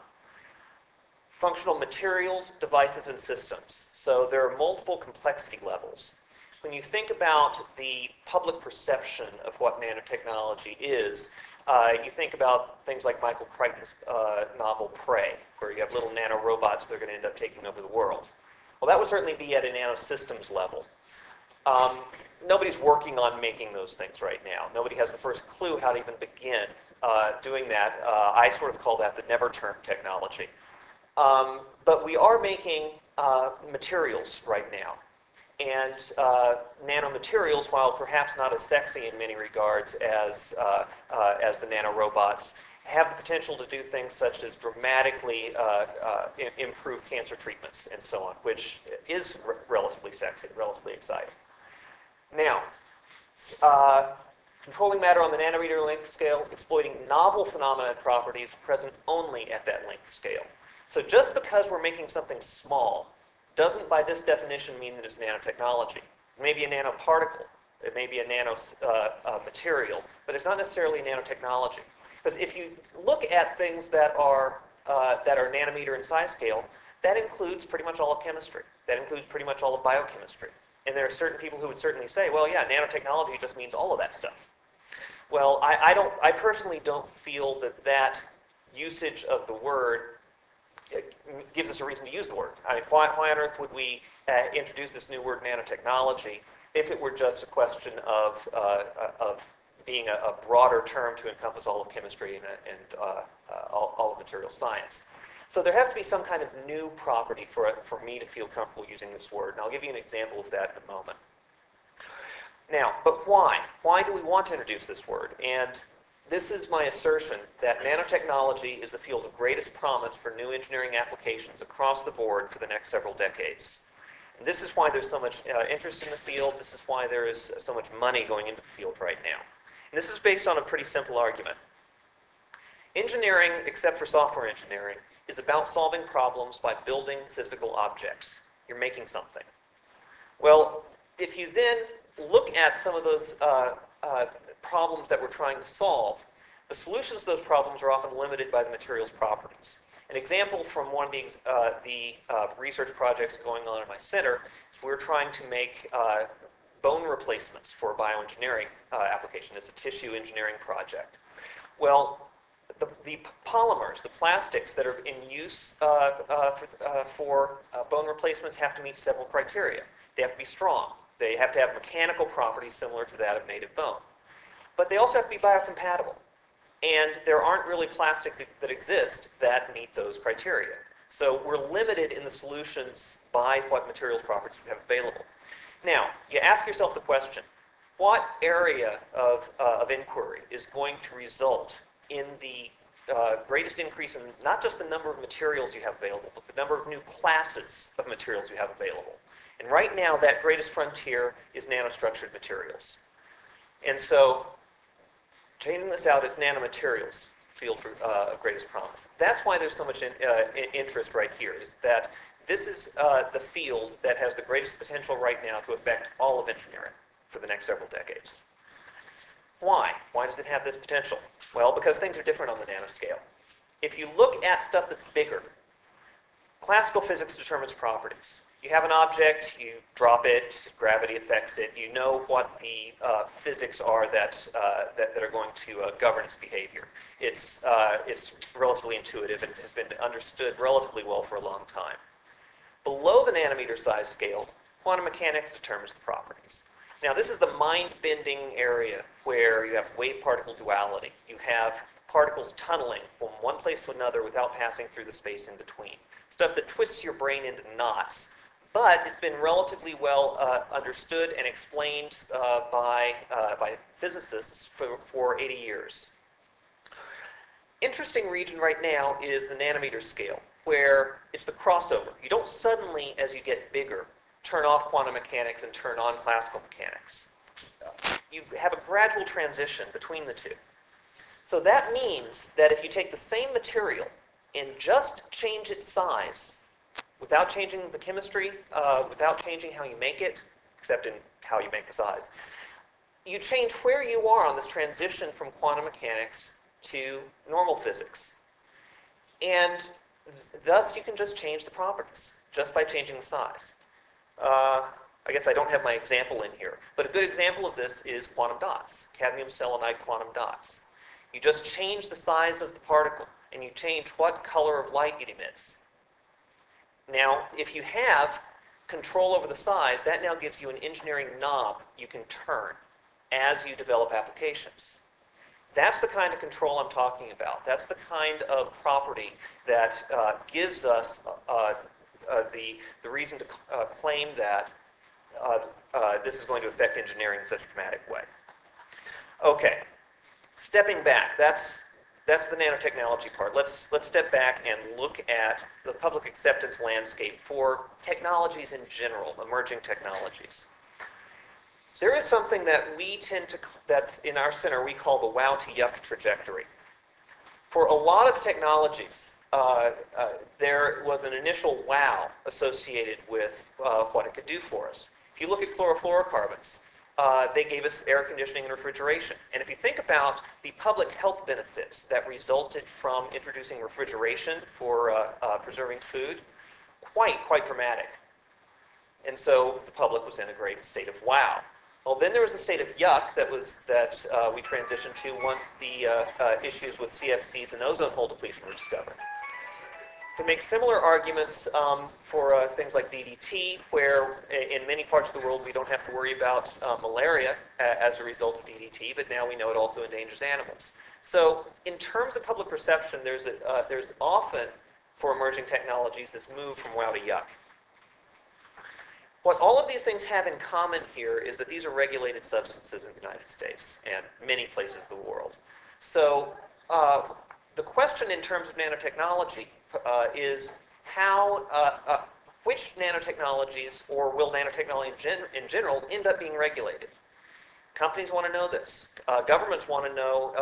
Functional materials, devices, and systems. So there are multiple complexity levels. When you think about the public perception of what nanotechnology is, you think about things like Michael Crichton's novel Prey, where you have little nanorobots that are going to end up taking over the world. Well, that would certainly be at a nanosystems level. Nobody's working on making those things right now. Nobody has the first clue how to even begin doing that. I sort of call that the never-term technology. But we are making materials right now. And nanomaterials, while perhaps not as sexy in many regards as the nanorobots, have the potential to do things such as dramatically improve cancer treatments and so on, which is relatively sexy, relatively exciting. Now, controlling matter on the nanometer length scale, exploiting novel phenomena and properties present only at that length scale. So just because we're making something small doesn't, by this definition, mean that it's nanotechnology. It may be a nanoparticle, it may be a nano material, but it's not necessarily nanotechnology. Because if you look at things that are nanometer in size scale, that includes pretty much all of chemistry. That includes pretty much all of biochemistry. And there are certain people who would certainly say, well, yeah, nanotechnology just means all of that stuff. Well, I personally don't feel that usage of the word gives us a reason to use the word. I mean, why on earth would we introduce this new word nanotechnology if it were just a question of being a broader term to encompass all of chemistry and all of material science? So there has to be some kind of new property for me to feel comfortable using this word, and I'll give you an example of that in a moment. Now, but why? Why do we want to introduce this word? And this is my assertion that nanotechnology is the field of greatest promise for new engineering applications across the board for the next several decades. And this is why there's so much interest in the field. This is why there is so much money going into the field right now. And this is based on a pretty simple argument. Engineering, except for software engineering, is about solving problems by building physical objects. You're making something. Well, if you then look at some of those problems that we're trying to solve, the solutions to those problems are often limited by the material's properties. An example from one of the research projects going on in my center is we're trying to make bone replacements for a bioengineering application. It's a tissue engineering project. Well, the polymers, the plastics that are in use for bone replacements have to meet several criteria. They have to be strong. They have to have mechanical properties similar to that of native bone. But they also have to be biocompatible. And there aren't really plastics that exist that meet those criteria. So we're limited in the solutions by what materials properties we have available. Now, you ask yourself the question, what area of inquiry is going to result in the greatest increase in not just the number of materials you have available, but the number of new classes of materials you have available? And right now, that greatest frontier is nanostructured materials. And so, changing this out as nanomaterials, field of greatest promise. That's why there's so much interest right here, is that this is the field that has the greatest potential right now to affect all of engineering for the next several decades. Why? Why does it have this potential? Well, because things are different on the nanoscale. If you look at stuff that's bigger, classical physics determines properties. You have an object, you drop it, gravity affects it, you know what the physics are that are going to govern its behavior. It's relatively intuitive and has been understood relatively well for a long time. Below the nanometer size scale, quantum mechanics determines the properties. Now, this is the mind-bending area where you have wave-particle duality. You have particles tunneling from one place to another without passing through the space in between. Stuff that twists your brain into knots. But it's been relatively well understood and explained by physicists for 80 years. Interesting region right now is the nanometer scale, where it's the crossover. You don't suddenly, as you get bigger, turn off quantum mechanics and turn on classical mechanics. You have a gradual transition between the two. So that means that if you take the same material and just change its size, without changing the chemistry, without changing how you make it, except in how you make the size, you change where you are on this transition from quantum mechanics to normal physics. And thus you can just change the properties, just by changing the size. I guess I don't have my example in here, but a good example of this is quantum dots, cadmium selenide quantum dots. You just change the size of the particle, and you change what color of light it emits. Now, if you have control over the size, that now gives you an engineering knob you can turn as you develop applications. That's the kind of control I'm talking about. That's the kind of property that gives us the reason to claim that this is going to affect engineering in such a dramatic way. Okay, stepping back, that's the nanotechnology part. Let's step back and look at the public acceptance landscape for technologies in general, emerging technologies. There is something that that in our center we call the wow to yuck trajectory. For a lot of technologies, there was an initial wow associated with what it could do for us. If you look at chlorofluorocarbons, they gave us air conditioning and refrigeration. And if you think about the public health benefits that resulted from introducing refrigeration for preserving food, quite dramatic. And so the public was in a great state of wow. Well, then there was the state of yuck that we transitioned to once the issues with CFCs and ozone hole depletion were discovered. To make similar arguments for things like DDT, where in many parts of the world we don't have to worry about malaria as a result of DDT, but now we know it also endangers animals. So in terms of public perception, there's often, for emerging technologies, this move from wow to yuck. What all of these things have in common here is that these are regulated substances in the United States and many places in the world. So the question in terms of nanotechnology is how, which nanotechnologies, or will nanotechnology in general, end up being regulated? Companies want to know this. Governments want to know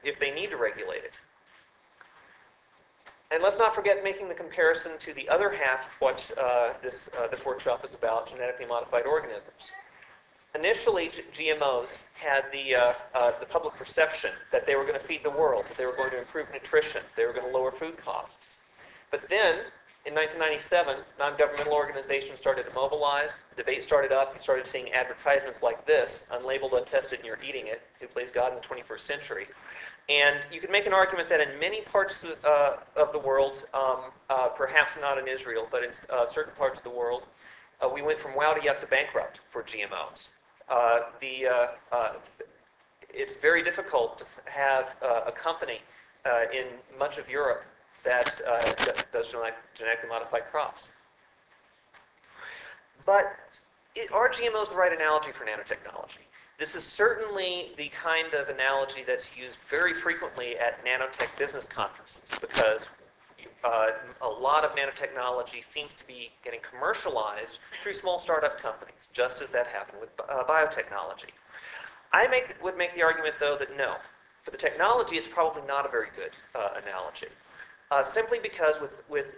if they need to regulate it. And let's not forget making the comparison to the other half of what this workshop is about, genetically modified organisms. Initially, GMOs had the public perception that they were going to feed the world, that they were going to improve nutrition, they were going to lower food costs. But then, in 1997, non-governmental organizations started to mobilize, the debate started up, you started seeing advertisements like this, unlabeled, untested, and you're eating it, who plays God in the 21st century. And you could make an argument that in many parts of the world, perhaps not in Israel, but in certain parts of the world, we went from wow to yuck to bankrupt for GMOs. It's very difficult to have a company in much of Europe that does genetically modified crops. But are GMOs the right analogy for nanotechnology? This is certainly the kind of analogy that's used very frequently at nanotech business conferences because a lot of nanotechnology seems to be getting commercialized through small startup companies, just as that happened with biotechnology. I would make the argument, though, that no. For the technology, it's probably not a very good analogy. Simply because with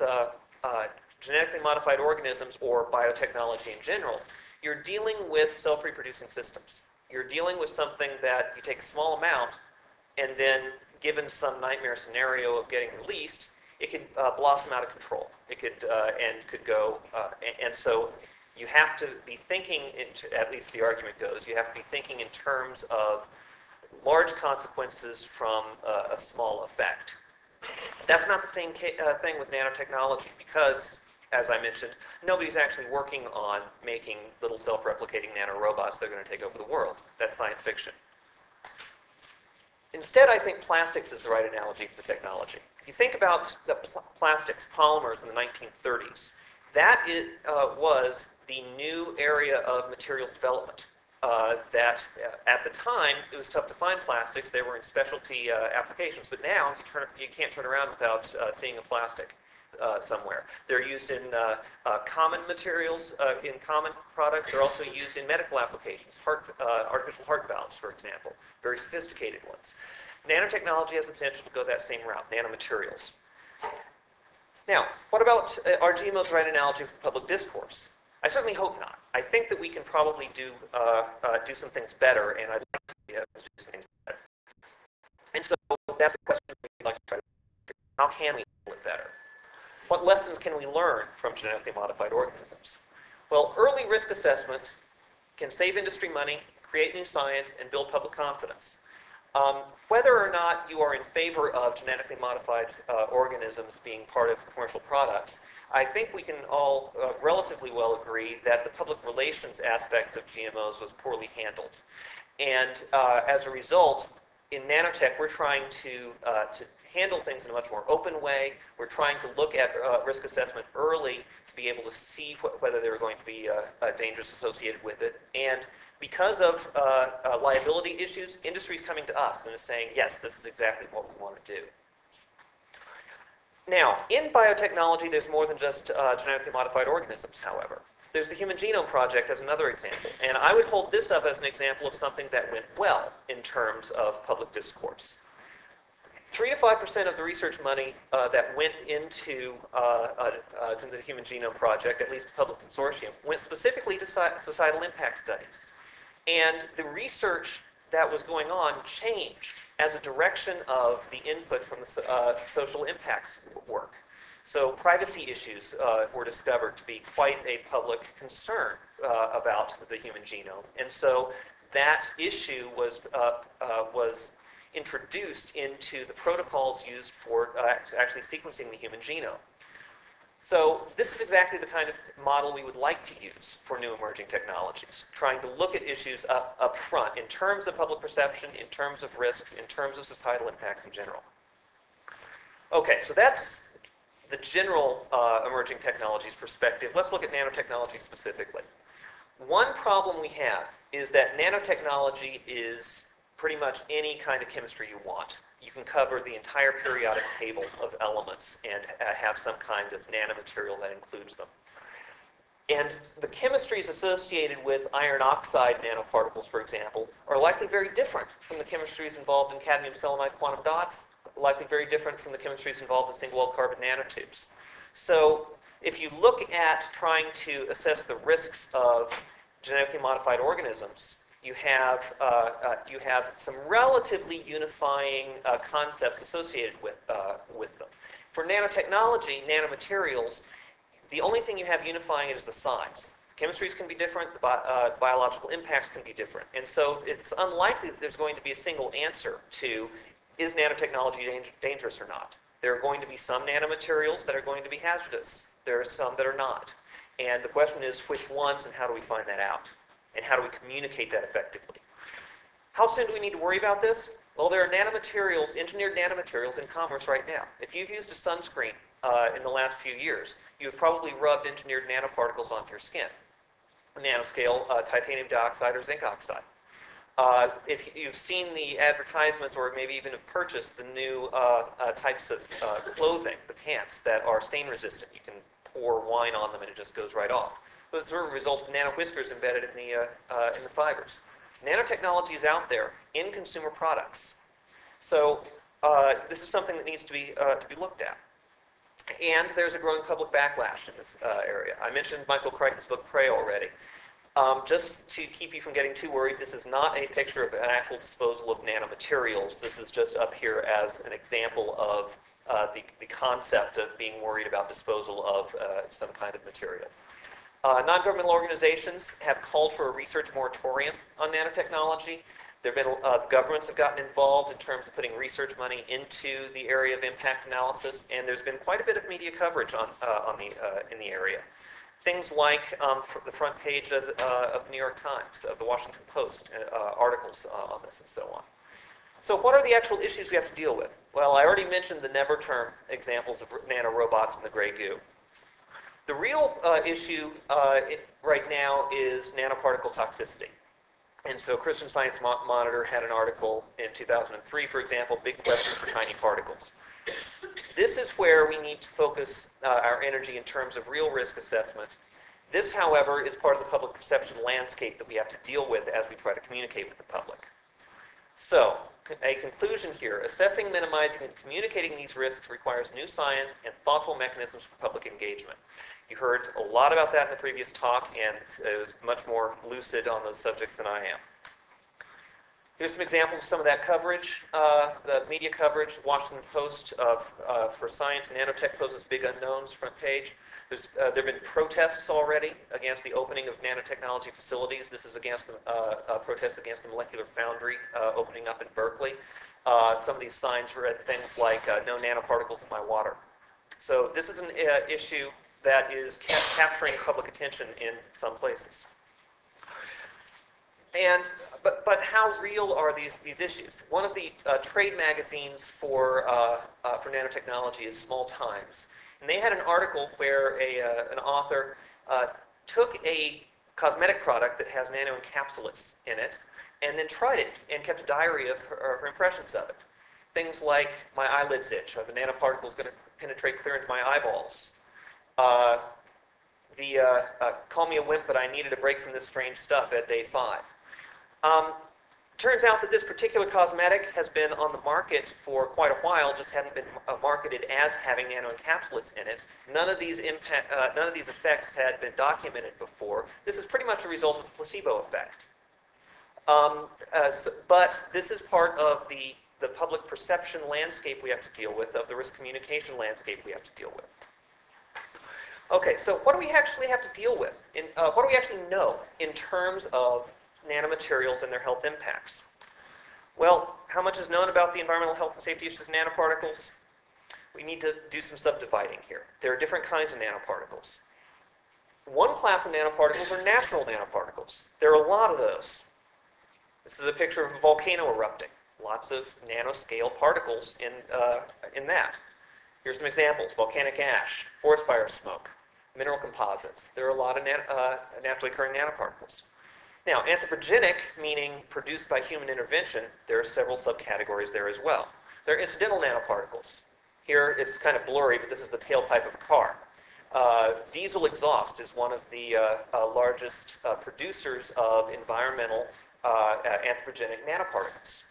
genetically modified organisms or biotechnology in general, you're dealing with self-reproducing systems. You're dealing with something that you take a small amount and then, given some nightmare scenario of getting released, it could blossom out of control. It could and so you have to be thinking, at least the argument goes, you have to be thinking in terms of large consequences from a small effect. That's not the same thing with nanotechnology because, as I mentioned, nobody's actually working on making little self-replicating nanorobots that are going to take over the world. That's science fiction. Instead, I think plastics is the right analogy for the technology. If you think about the plastics, polymers in the 1930s, that was the new area of materials development. That at the time, it was tough to find plastics. They were in specialty applications. But now, you can't turn around without seeing a plastic somewhere. They're used in common materials, in common products. They're also used in medical applications, artificial heart valves, for example, very sophisticated ones. Nanotechnology has the potential to go that same route, nanomaterials. Now, what about are GMOs the right analogy for public discourse? I certainly hope not. I think that we can probably do some things better, and I'd like to do some things better. And so that's the question we'd like to try to answer. How can we do it better? What lessons can we learn from genetically modified organisms? Well, early risk assessment can save industry money, create new science, and build public confidence. Whether or not you are in favor of genetically modified organisms being part of commercial products, I think we can all relatively well agree that the public relations aspects of GMOs was poorly handled. And as a result, in nanotech, we're trying to handle things in a much more open way. We're trying to look at risk assessment early to be able to see whether there are going to be dangers associated with it. And because of liability issues, industry is coming to us and is saying, yes, this is exactly what we want to do. Now, in biotechnology, there's more than just genetically modified organisms, however. There's the Human Genome Project as another example. And I would hold this up as an example of something that went well in terms of public discourse. 3 to 5% of the research money that went into the Human Genome Project, at least the public consortium, went specifically to societal impact studies. And the research that was going on changed as a direction of the input from the social impacts work. So privacy issues were discovered to be quite a public concern about the human genome. And so that issue was introduced into the protocols used for actually sequencing the human genome. So this is exactly the kind of model we would like to use for new emerging technologies, trying to look at issues up front in terms of public perception, in terms of risks, in terms of societal impacts in general. Okay, so that's the general emerging technologies perspective. Let's look at nanotechnology specifically. One problem we have is that nanotechnology is pretty much any kind of chemistry you want. You can cover the entire periodic table of elements and have some kind of nanomaterial that includes them. And the chemistries associated with iron oxide nanoparticles, for example, are likely very different from the chemistries involved in cadmium selenide quantum dots, likely very different from the chemistries involved in single-walled carbon nanotubes. So if you look at trying to assess the risks of genetically modified organisms, you have some relatively unifying concepts associated with them. For nanotechnology, nanomaterials, the only thing you have unifying it is the size. Chemistries can be different, the biological impacts can be different. And so it's unlikely that there's going to be a single answer to, is nanotechnology dangerous or not? There are going to be some nanomaterials that are going to be hazardous. There are some that are not. And the question is, which ones, and how do we find that out? And how do we communicate that effectively? How soon do we need to worry about this? Well, there are nanomaterials, engineered nanomaterials in commerce right now. If you've used a sunscreen in the last few years, you've probably rubbed engineered nanoparticles onto your skin. Nanoscale titanium dioxide or zinc oxide. If you've seen the advertisements or maybe even have purchased the new types of clothing, the pants that are stain resistant, you can pour wine on them and it just goes right off. But it's sort of a result of nano whiskers embedded in the fibers. Nanotechnology is out there in consumer products. So this is something that needs to be looked at. And there's a growing public backlash in this area. I mentioned Michael Crichton's book, Prey, already. Just to keep you from getting too worried, this is not a picture of an actual disposal of nanomaterials. This is just up here as an example of the concept of being worried about disposal of some kind of material. Non-governmental organizations have called for a research moratorium on nanotechnology. There have been governments have gotten involved in terms of putting research money into the area of impact analysis, and there's been quite a bit of media coverage in the area. Things like the front page of the New York Times, of the Washington Post, articles on this and so on. So what are the actual issues we have to deal with? Well, I already mentioned the never-term examples of nanorobots in the gray goo. The real issue right now is nanoparticle toxicity. And so Christian Science Monitor had an article in 2003, for example, Big Question for Tiny Particles. This is where we need to focus our energy in terms of real risk assessment. This, however, is part of the public perception landscape that we have to deal with as we try to communicate with the public. So, a conclusion here, assessing, minimizing, and communicating these risks requires new science and thoughtful mechanisms for public engagement. You heard a lot about that in the previous talk, and it was much more lucid on those subjects than I am. Here's some examples of some of that coverage, the media coverage. Washington Post for Science, Nanotech poses big unknowns, front page. There have been protests already against the opening of nanotechnology facilities. This is against the protest against the Molecular Foundry opening up in Berkeley. Some of these signs read things like, no nanoparticles in my water. So this is an issue that is capturing public attention in some places. But how real are these issues? One of the trade magazines for nanotechnology is Small Times. And they had an article where an author took a cosmetic product that has nanoencapsulates in it and then tried it and kept a diary of her impressions of it. Things like, my eyelids itch, or the nanoparticle is going to penetrate clear into my eyeballs. Call me a wimp, but I needed a break from this strange stuff at day 5. Turns out that this particular cosmetic has been on the market for quite a while, just hadn't been marketed as having nanoencapsulates in it. None of these effects had been documented before. This is pretty much a result of the placebo effect. But this is part of the public perception landscape we have to deal with, of the risk communication landscape we have to deal with. Okay, so what do we actually have to deal with? What do we actually know in terms of nanomaterials and their health impacts? Well, how much is known about the environmental health and safety issues of nanoparticles? We need to do some subdividing here. There are different kinds of nanoparticles. One class of nanoparticles are natural nanoparticles. There are a lot of those. This is a picture of a volcano erupting. Lots of nanoscale particles in that. Here's some examples: volcanic ash, forest fire smoke, mineral composites. There are a lot of naturally occurring nanoparticles. Now, anthropogenic, meaning produced by human intervention, there are several subcategories there as well. There are incidental nanoparticles. Here, it's kind of blurry, but this is the tailpipe of a car. Diesel exhaust is one of the largest producers of environmental anthropogenic nanoparticles.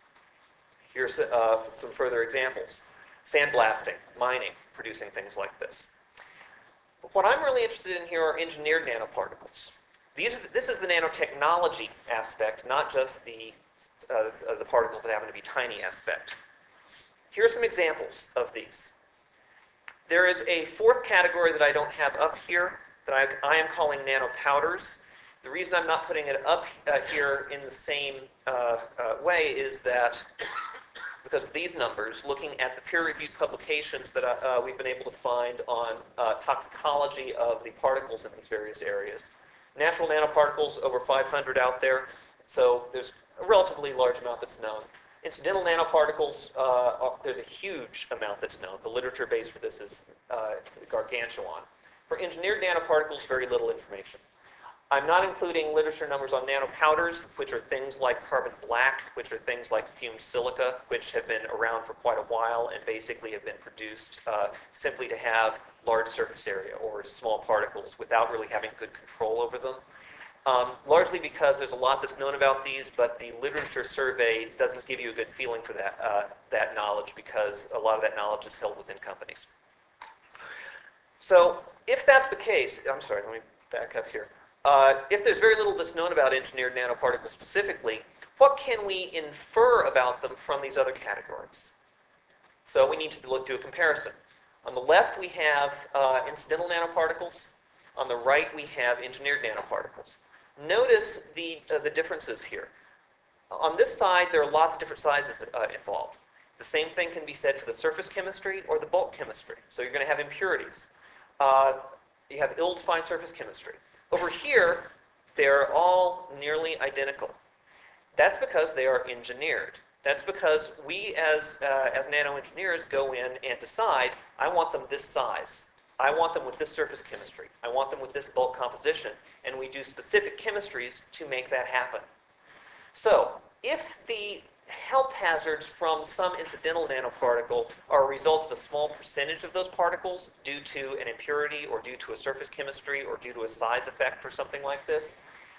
Here's some further examples. Sandblasting, mining, producing things like this. But what I'm really interested in here are engineered nanoparticles. This is the nanotechnology aspect, not just the particles that happen to be tiny aspect. Here are some examples of these. There is a fourth category that I don't have up here that I am calling nanopowders. The reason I'm not putting it up here in the same way is that because of these numbers, looking at the peer-reviewed publications that we've been able to find on toxicology of the particles in these various areas. Natural nanoparticles, over 500 out there, so there's a relatively large amount that's known. Incidental nanoparticles, there's a huge amount that's known. The literature base for this is gargantuan. For engineered nanoparticles, very little information. I'm not including literature numbers on nanopowders, which are things like carbon black, which are things like fumed silica, which have been around for quite a while and basically have been produced simply to have large surface area or small particles without really having good control over them. Largely because there's a lot that's known about these, but the literature survey doesn't give you a good feeling for that knowledge because a lot of that knowledge is held within companies. So if that's the case, I'm sorry, let me back up here. If there's very little that's known about engineered nanoparticles specifically, what can we infer about them from these other categories? So we need to do a comparison. On the left, we have incidental nanoparticles. On the right, we have engineered nanoparticles. Notice the differences here. On this side, there are lots of different sizes involved. The same thing can be said for the surface chemistry or the bulk chemistry. So you're going to have impurities. You have ill-defined surface chemistry. Over here, they're all nearly identical. That's because they are engineered. That's because we as nano-engineers go in and decide, I want them this size. I want them with this surface chemistry. I want them with this bulk composition. And we do specific chemistries to make that happen. So, if the health hazards from some incidental nanoparticle are a result of a small percentage of those particles due to an impurity or due to a surface chemistry or due to a size effect or something like this,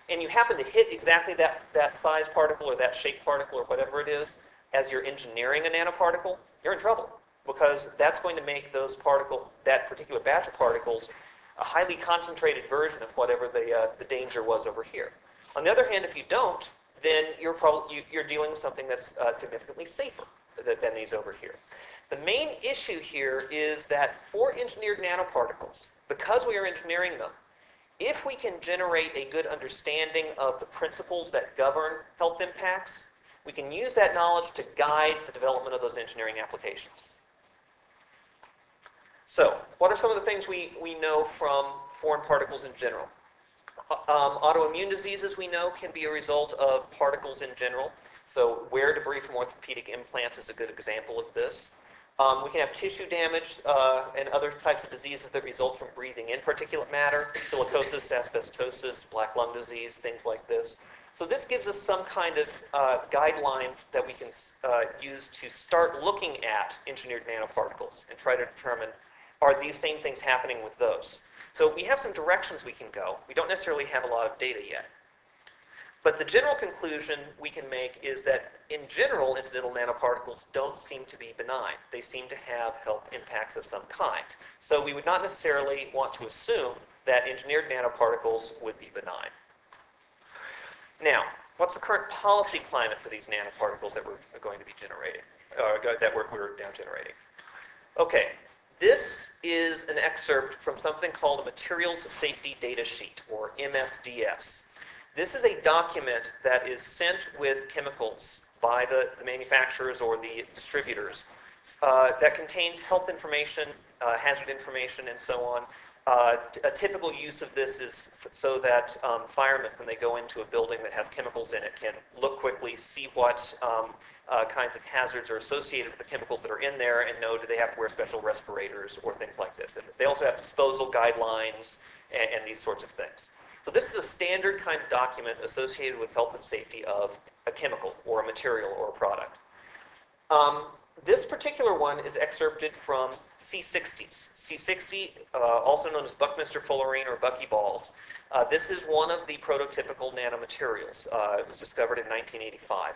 and you happen to hit exactly that size particle or that shape particle or whatever it is as you're engineering a nanoparticle, you're in trouble because that's going to make that particular batch of particles a highly concentrated version of whatever the danger was over here. On the other hand, if you don't, then you're dealing with something that's significantly safer than these over here. The main issue here is that for engineered nanoparticles, because we are engineering them, if we can generate a good understanding of the principles that govern health impacts, we can use that knowledge to guide the development of those engineering applications. So, what are some of the things we know from foreign particles in general? Autoimmune diseases, we know, can be a result of particles in general. So wear debris from orthopedic implants is a good example of this. We can have tissue damage and other types of diseases that result from breathing in particulate matter, silicosis, asbestosis, black lung disease, things like this. So this gives us some kind of guideline that we can use to start looking at engineered nanoparticles and try to determine, are these same things happening with those? So we have some directions we can go. We don't necessarily have a lot of data yet. But the general conclusion we can make is that, in general, incidental nanoparticles don't seem to be benign. They seem to have health impacts of some kind. So we would not necessarily want to assume that engineered nanoparticles would be benign. Now, what's the current policy climate for these nanoparticles that we're going to be generating, that we're now generating? Okay. This is an excerpt from something called a Materials Safety Data Sheet, or MSDS. This is a document that is sent with chemicals by the manufacturers or the distributors that contains health information, hazard information, and so on. A typical use of this is so that firemen, when they go into a building that has chemicals in it, can look quickly, see what kinds of hazards are associated with the chemicals that are in there, and know do they have to wear special respirators or things like this. And they also have disposal guidelines and these sorts of things. So this is a standard kind of document associated with health and safety of a chemical or a material or a product. This particular one is excerpted from C60s. C60, also known as Buckminster fullerene or buckyballs. This is one of the prototypical nanomaterials. It was discovered in 1985.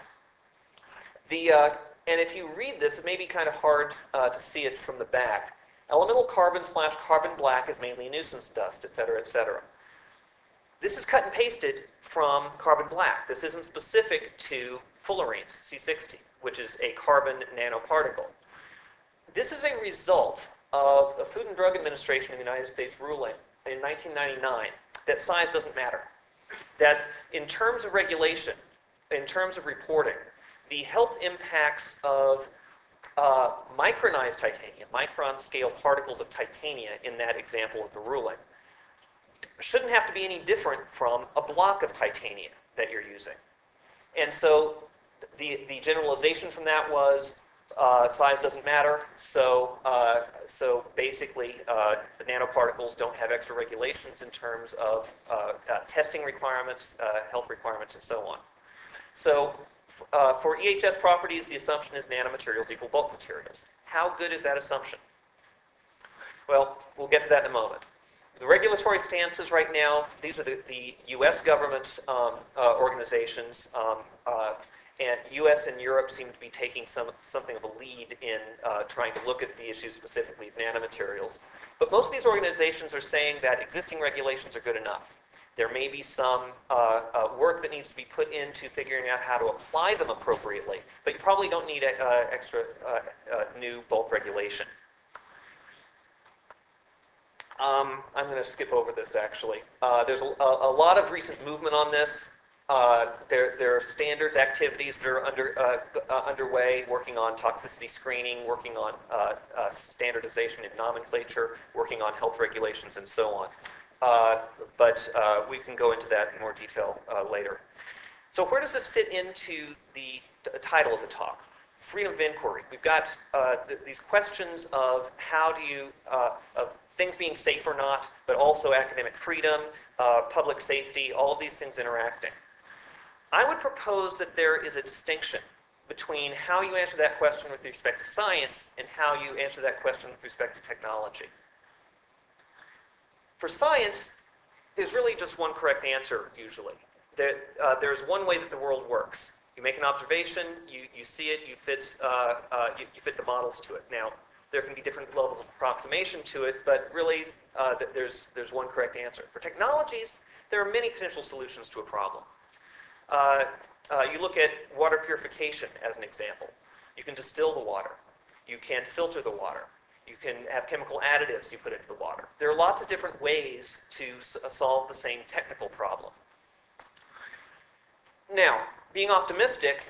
And if you read this, it may be kind of hard to see it from the back. Elemental carbon / carbon black is mainly nuisance dust, et cetera, et cetera. This is cut and pasted from carbon black. This isn't specific to fullerenes, C60, which is a carbon nanoparticle. This is a result of a Food and Drug Administration in the United States ruling in 1999 that size doesn't matter. That in terms of regulation, in terms of reporting, the health impacts of micronized titanium, micron scale particles of titania in that example of the ruling, shouldn't have to be any different from a block of titania that you're using. And so the generalization from that was size doesn't matter, so basically the nanoparticles don't have extra regulations in terms of testing requirements, health requirements, and so on. So for EHS properties, the assumption is nanomaterials equal bulk materials. How good is that assumption? Well, we'll get to that in a moment. The regulatory stances right now, these are the U.S. government organizations, and U.S. and Europe seem to be taking something of a lead in trying to look at the issues specifically of nanomaterials. But most of these organizations are saying that existing regulations are good enough. There may be some work that needs to be put into figuring out how to apply them appropriately, but you probably don't need extra new bulk regulation. I'm going to skip over this, actually. There's a lot of recent movement on this. There are standards activities that are underway, working on toxicity screening, working on standardization in nomenclature, working on health regulations, and so on. But we can go into that in more detail later. So where does this fit into the title of the talk? Freedom of inquiry. We've got these questions of how do you, of things being safe or not, but also academic freedom, public safety, all of these things interacting. I would propose that there is a distinction between how you answer that question with respect to science and how you answer that question with respect to technology. For science, there's really just one correct answer, usually. There's one way that the world works. You make an observation, you see it, you fit the models to it. Now, there can be different levels of approximation to it, but really, there's one correct answer. For technologies, there are many potential solutions to a problem. You look at water purification as an example. You can distill the water. You can filter the water. You can have chemical additives you put into the water. There are lots of different ways to solve the same technical problem. Now, being optimistic,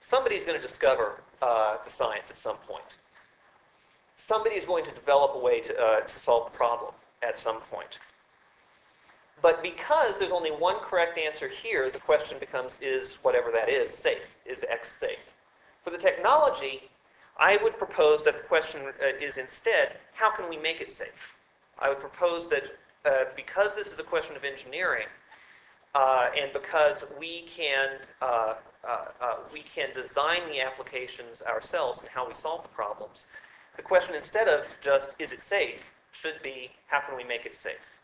somebody's going to discover the science at some point. Somebody is going to develop a way to solve the problem at some point. But because there's only one correct answer here, the question becomes, is whatever that is safe? Is X safe? For the technology, I would propose that the question is instead, how can we make it safe? I would propose that because this is a question of engineering, and because we can design the applications ourselves and how we solve the problems, the question instead of just, is it safe, should be, how can we make it safe?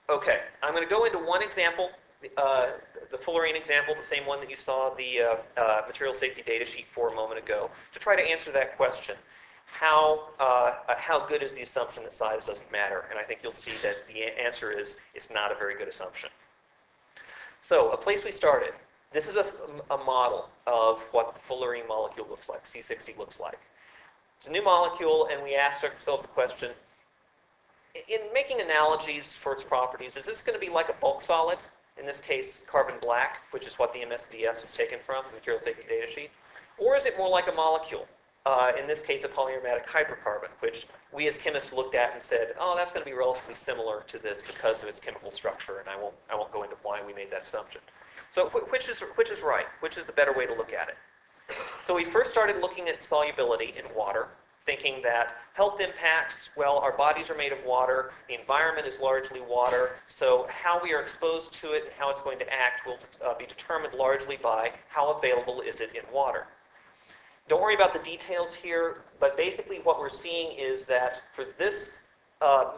Okay, I'm going to go into one example, the fullerene example, the same one that you saw the material safety data sheet for a moment ago, to try to answer that question. How good is the assumption that size doesn't matter? And I think you'll see that the answer is it's not a very good assumption. So, a place we started. This is a model of what the fullerene molecule looks like, C60 looks like. It's a new molecule, and we asked ourselves the question, in making analogies for its properties, is this going to be like a bulk solid? In this case, carbon black, which is what the MSDS was taken from, the material safety data sheet. Or is it more like a molecule? In this case, a polyaromatic hydrocarbon, which we as chemists looked at and said, oh, that's going to be relatively similar to this because of its chemical structure, and I won't go into why we made that assumption. So which is right? Which is the better way to look at it? So we first started looking at solubility in water, thinking that health impacts, well, our bodies are made of water, the environment is largely water, so how we are exposed to it and how it's going to act will be determined largely by how available is it in water. Don't worry about the details here, but basically what we're seeing is that for this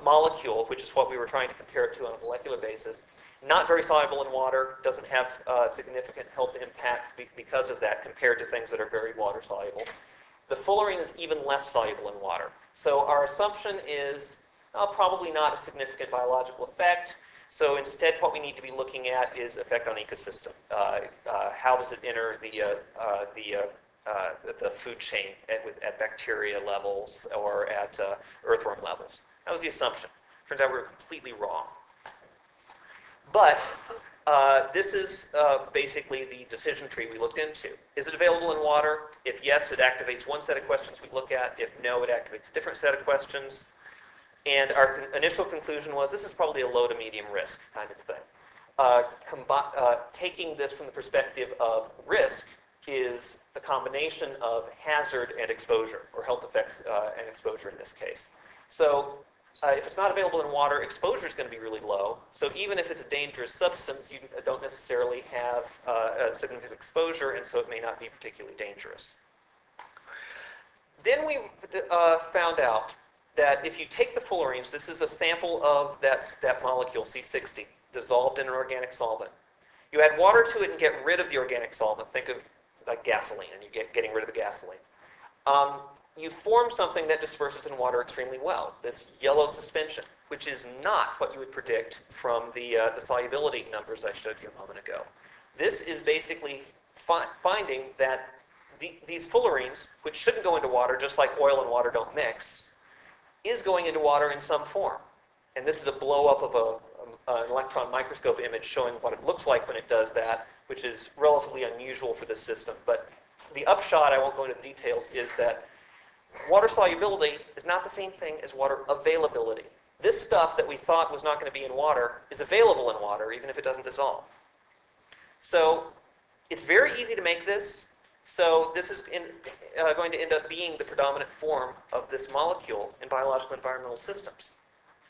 molecule, which is what we were trying to compare it to on a molecular basis, not very soluble in water, doesn't have significant health impacts because of that compared to things that are very water soluble. The fullerene is even less soluble in water. So our assumption is probably not a significant biological effect. So instead what we need to be looking at is effect on ecosystem. How does it enter the food chain at bacteria levels or at earthworm levels? That was the assumption. Turns out we were completely wrong. But this is basically the decision tree we looked into. Is it available in water? If yes, it activates one set of questions we look at. If no, it activates a different set of questions. And our initial conclusion was this is probably a low to medium risk kind of thing. Taking this from the perspective of risk is the combination of hazard and exposure, or health effects and exposure in this case. So if it's not available in water, exposure is going to be really low. So even if it's a dangerous substance, you don't necessarily have a significant exposure, and so it may not be particularly dangerous. Then we found out that if you take the fullerenes, this is a sample of that molecule, C60, dissolved in an organic solvent. You add water to it and get rid of the organic solvent. Think of like gasoline, and you're getting rid of the gasoline. You form something that disperses in water extremely well, this yellow suspension, which is not what you would predict from the solubility numbers I showed you a moment ago. This is basically finding that these fullerenes, which shouldn't go into water, just like oil and water don't mix, is going into water in some form. And this is a blow-up of an electron microscope image showing what it looks like when it does that, which is relatively unusual for this system. But the upshot, I won't go into the details, is that water solubility is not the same thing as water availability. This stuff that we thought was not going to be in water is available in water, even if it doesn't dissolve. So it's very easy to make this. So this is going to end up being the predominant form of this molecule in biological environmental systems.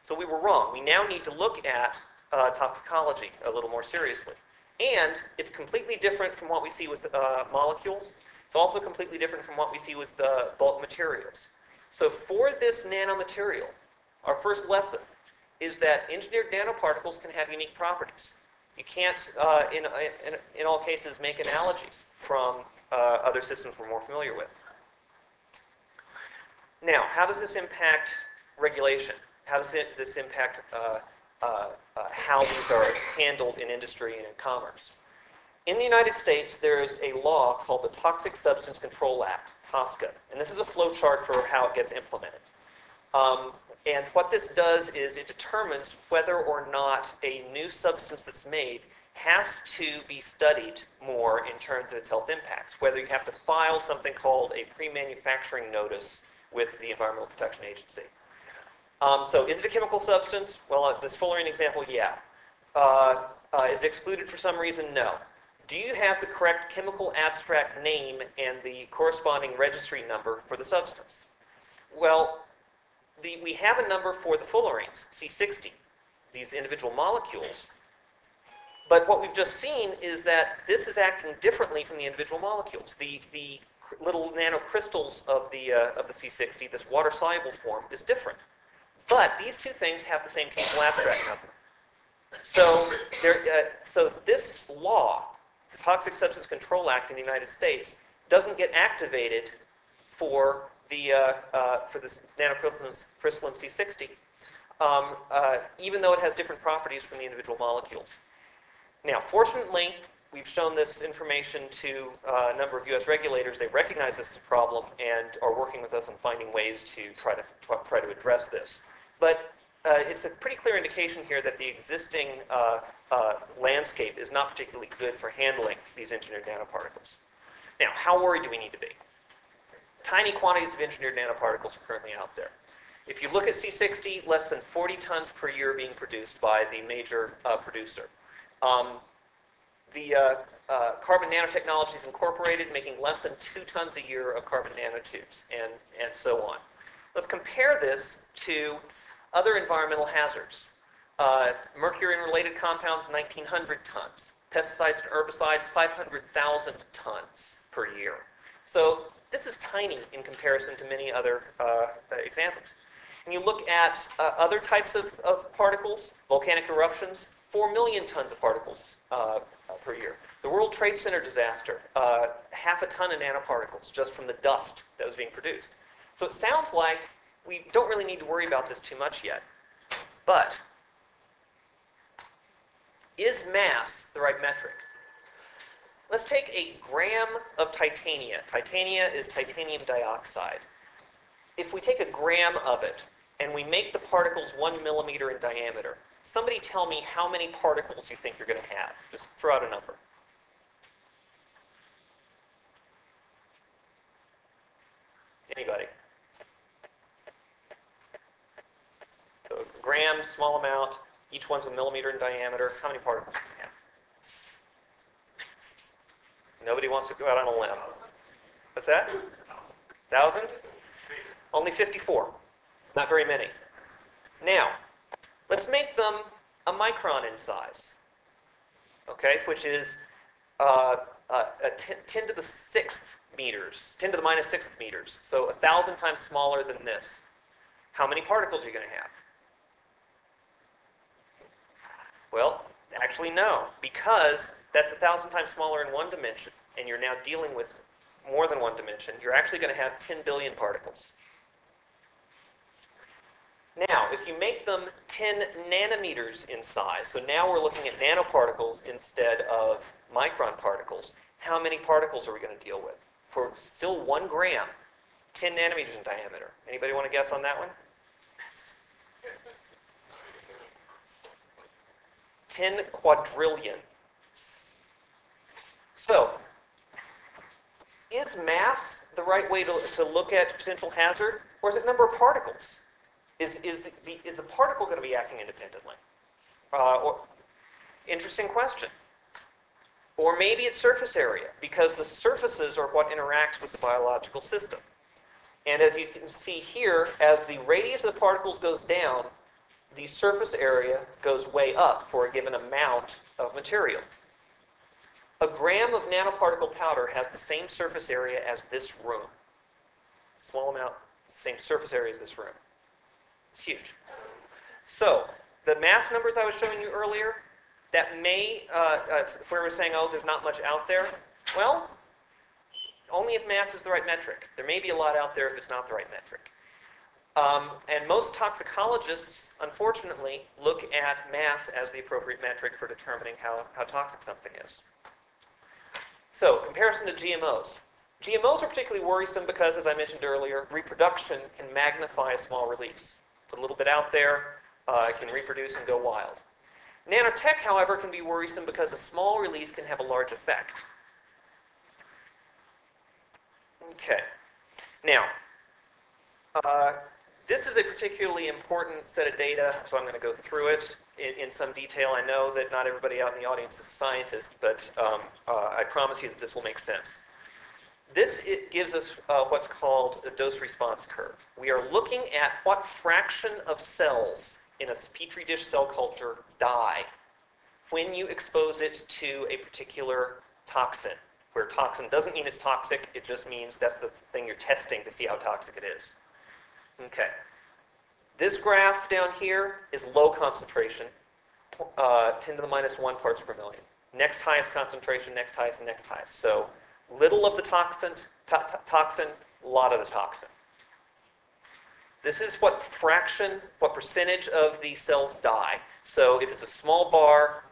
So we were wrong. We now need to look at toxicology a little more seriously. And it's completely different from what we see with molecules. It's also completely different from what we see with bulk materials. So for this nanomaterial, our first lesson is that engineered nanoparticles can have unique properties. You can't, in all cases, make analogies from other systems we're more familiar with. Now, how does this impact regulation? How does this impact how these are handled in industry and in commerce? In the United States, there is a law called the Toxic Substance Control Act, TSCA, and this is a flow chart for how it gets implemented. And what this does is it determines whether or not a new substance that's made has to be studied more in terms of its health impacts, whether you have to file something called a pre-manufacturing notice with the Environmental Protection Agency. So is it a chemical substance? Well, this fullerene example, yeah. Is it excluded for some reason? No. Do you have the correct chemical abstract name and the corresponding registry number for the substance? Well, we have a number for the fullerenes, C60, these individual molecules. But what we've just seen is that this is acting differently from the individual molecules. The little nanocrystals of the C60, this water-soluble form, is different. But these two things have the same chemical abstract number. So this law, the Toxic Substance Control Act in the United States, doesn't get activated for this nanocrystalline C60, even though it has different properties from the individual molecules. Now, fortunately, we've shown this information to a number of U.S. regulators. They recognize this as a problem and are working with us on finding ways to try to address this. But it's a pretty clear indication here that the existing landscape is not particularly good for handling these engineered nanoparticles. Now, how worried do we need to be? Tiny quantities of engineered nanoparticles are currently out there. If you look at C60, less than 40 tons per year being produced by the major producer. Carbon Nanotechnologies Incorporated making less than 2 tons a year of carbon nanotubes, and so on. Let's compare this to other environmental hazards. Mercury and related compounds, 1,900 tons. Pesticides and herbicides, 500,000 tons per year. So This is tiny in comparison to many other examples. And you look at other types of particles, volcanic eruptions, 4 million tons of particles per year. The World Trade Center disaster, half a ton of nanoparticles just from the dust that was being produced. So it sounds like we don't really need to worry about this too much yet. But is mass the right metric? Let's take a gram of titania. Titania is titanium dioxide. If we take a gram of it and we make the particles 1 millimeter in diameter, somebody tell me how many particles you think you're going to have. Just throw out a number. Anybody? So a gram, small amount, each one's a millimeter in diameter. How many particles do you have? Nobody wants to go out on a limb. What's that? 1,000? Only 54. Not very many. Now, let's make them a micron in size, okay, which is 10 to the 6th meters, 10 to the minus 6th meters, so 1,000 times smaller than this. How many particles are you going to have? Well, actually no, because that's 1,000 times smaller in one dimension, and you're now dealing with more than one dimension. You're actually going to have 10 billion particles. Now, if you make them 10 nanometers in size, so now we're looking at nanoparticles instead of micron particles, how many particles are we going to deal with? For still 1 gram, 10 nanometers in diameter. Anybody want to guess on that one? 10 quadrillion. So, is mass the right way to look at potential hazard, or is it number of particles? Is the particle going to be acting independently? Interesting question. Or maybe it's surface area, because the surfaces are what interacts with the biological system. And as you can see here, as the radius of the particles goes down, the surface area goes way up for a given amount of material. A gram of nanoparticle powder has the same surface area as this room. Small amount, same surface area as this room. It's huge. So, the mass numbers I was showing you earlier, that may, where we're saying, oh, there's not much out there. Well, only if mass is the right metric. There may be a lot out there if it's not the right metric. And most toxicologists, unfortunately, look at mass as the appropriate metric for determining how toxic something is. So, comparison to GMOs. GMOs are particularly worrisome because, as I mentioned earlier, reproduction can magnify a small release. Put a little bit out there, it can reproduce and go wild. Nanotech, however, can be worrisome because a small release can have a large effect. Okay. Now, this is a particularly important set of data, so I'm going to go through it in some detail. I know that not everybody out in the audience is a scientist, but I promise you that this will make sense. It gives us what's called a dose-response curve. We are looking at what fraction of cells in a petri dish cell culture die when you expose it to a particular toxin, where toxin doesn't mean it's toxic, it just means that's the thing you're testing to see how toxic it is. Okay. This graph down here is low concentration, 10 to the minus 1 parts per million. Next highest concentration, next highest, and next highest. So, little of the toxin, a lot of the toxin. This is what fraction, what percentage of the cells die. So if it's a small bar,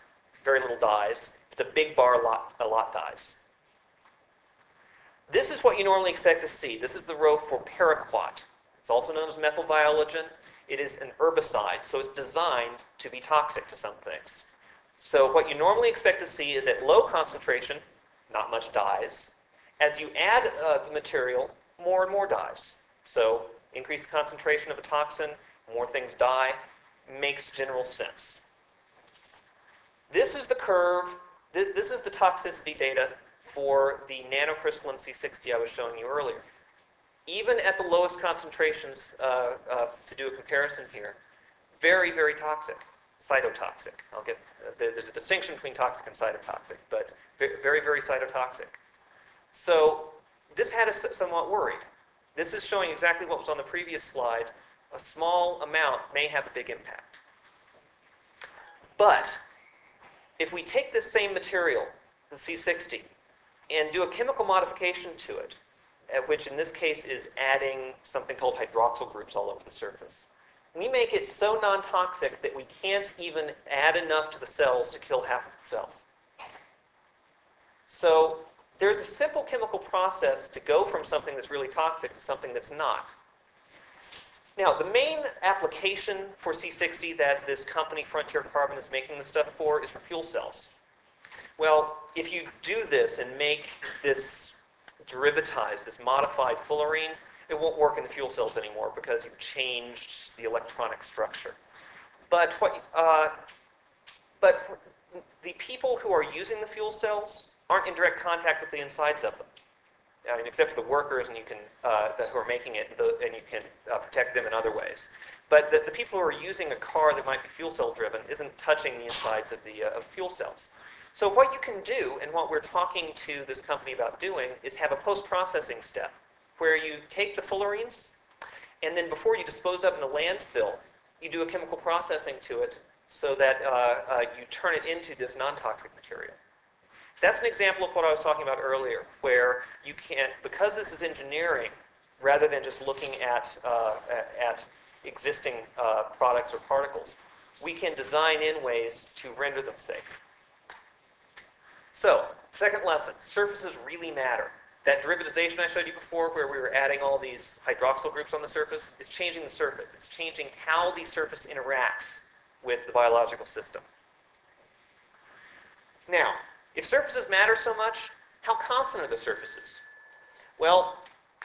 very little dies. If it's a big bar, a lot dies. This is what you normally expect to see. This is the row for paraquat. It's also known as methylviologen. It is an herbicide, so it's designed to be toxic to some things. So what you normally expect to see is at low concentration, not much dies. As you add the material, more and more dies. So increased concentration of a toxin, more things die, makes general sense. This is the curve, this is the toxicity data for the nanocrystalline C60 I was showing you earlier. Even at the lowest concentrations, to do a comparison here, very, very toxic, cytotoxic. There's a distinction between toxic and cytotoxic, but very, very cytotoxic. So this had us somewhat worried. This is showing exactly what was on the previous slide. A small amount may have a big impact. But if we take this same material, the C60, and do a chemical modification to it, which in this case is adding something called hydroxyl groups all over the surface, we make it so non-toxic that we can't even add enough to the cells to kill half of the cells. So there's a simple chemical process to go from something that's really toxic to something that's not. Now, the main application for C60 that this company, Frontier Carbon, is making this stuff for is for fuel cells. Well, if you do this and make this derivatized, this modified fullerene, it won't work in the fuel cells anymore because you've changed the electronic structure. But the people who are using the fuel cells aren't in direct contact with the insides of them. I mean, except for the workers, and you can who are making it, and you can protect them in other ways. But the people who are using a car that might be fuel cell driven isn't touching the insides of the fuel cells. So what you can do, and what we're talking to this company about doing, is have a post-processing step where you take the fullerenes, and then before you dispose of it in a landfill, you do a chemical processing to it so that you turn it into this non-toxic material. That's an example of what I was talking about earlier, where you can, because this is engineering, rather than just looking at existing products or particles, we can design in ways to render them safe. So, second lesson, surfaces really matter. That derivatization I showed you before, where we were adding all these hydroxyl groups on the surface, is changing the surface. It's changing how the surface interacts with the biological system. Now, if surfaces matter so much, how constant are the surfaces? Well,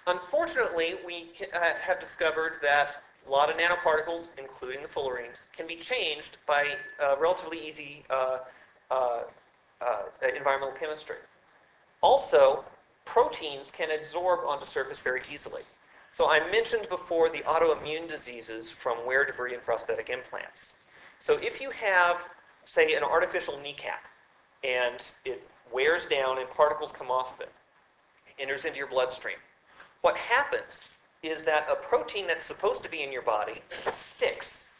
unfortunately, we have discovered that a lot of nanoparticles, including the fullerenes, can be changed by relatively easy environmental chemistry. Also, proteins can absorb onto surface very easily. So I mentioned before the autoimmune diseases from wear debris and prosthetic implants. So if you have, say, an artificial kneecap, and it wears down and particles come off of it, enters into your bloodstream, what happens is that a protein that's supposed to be in your body sticks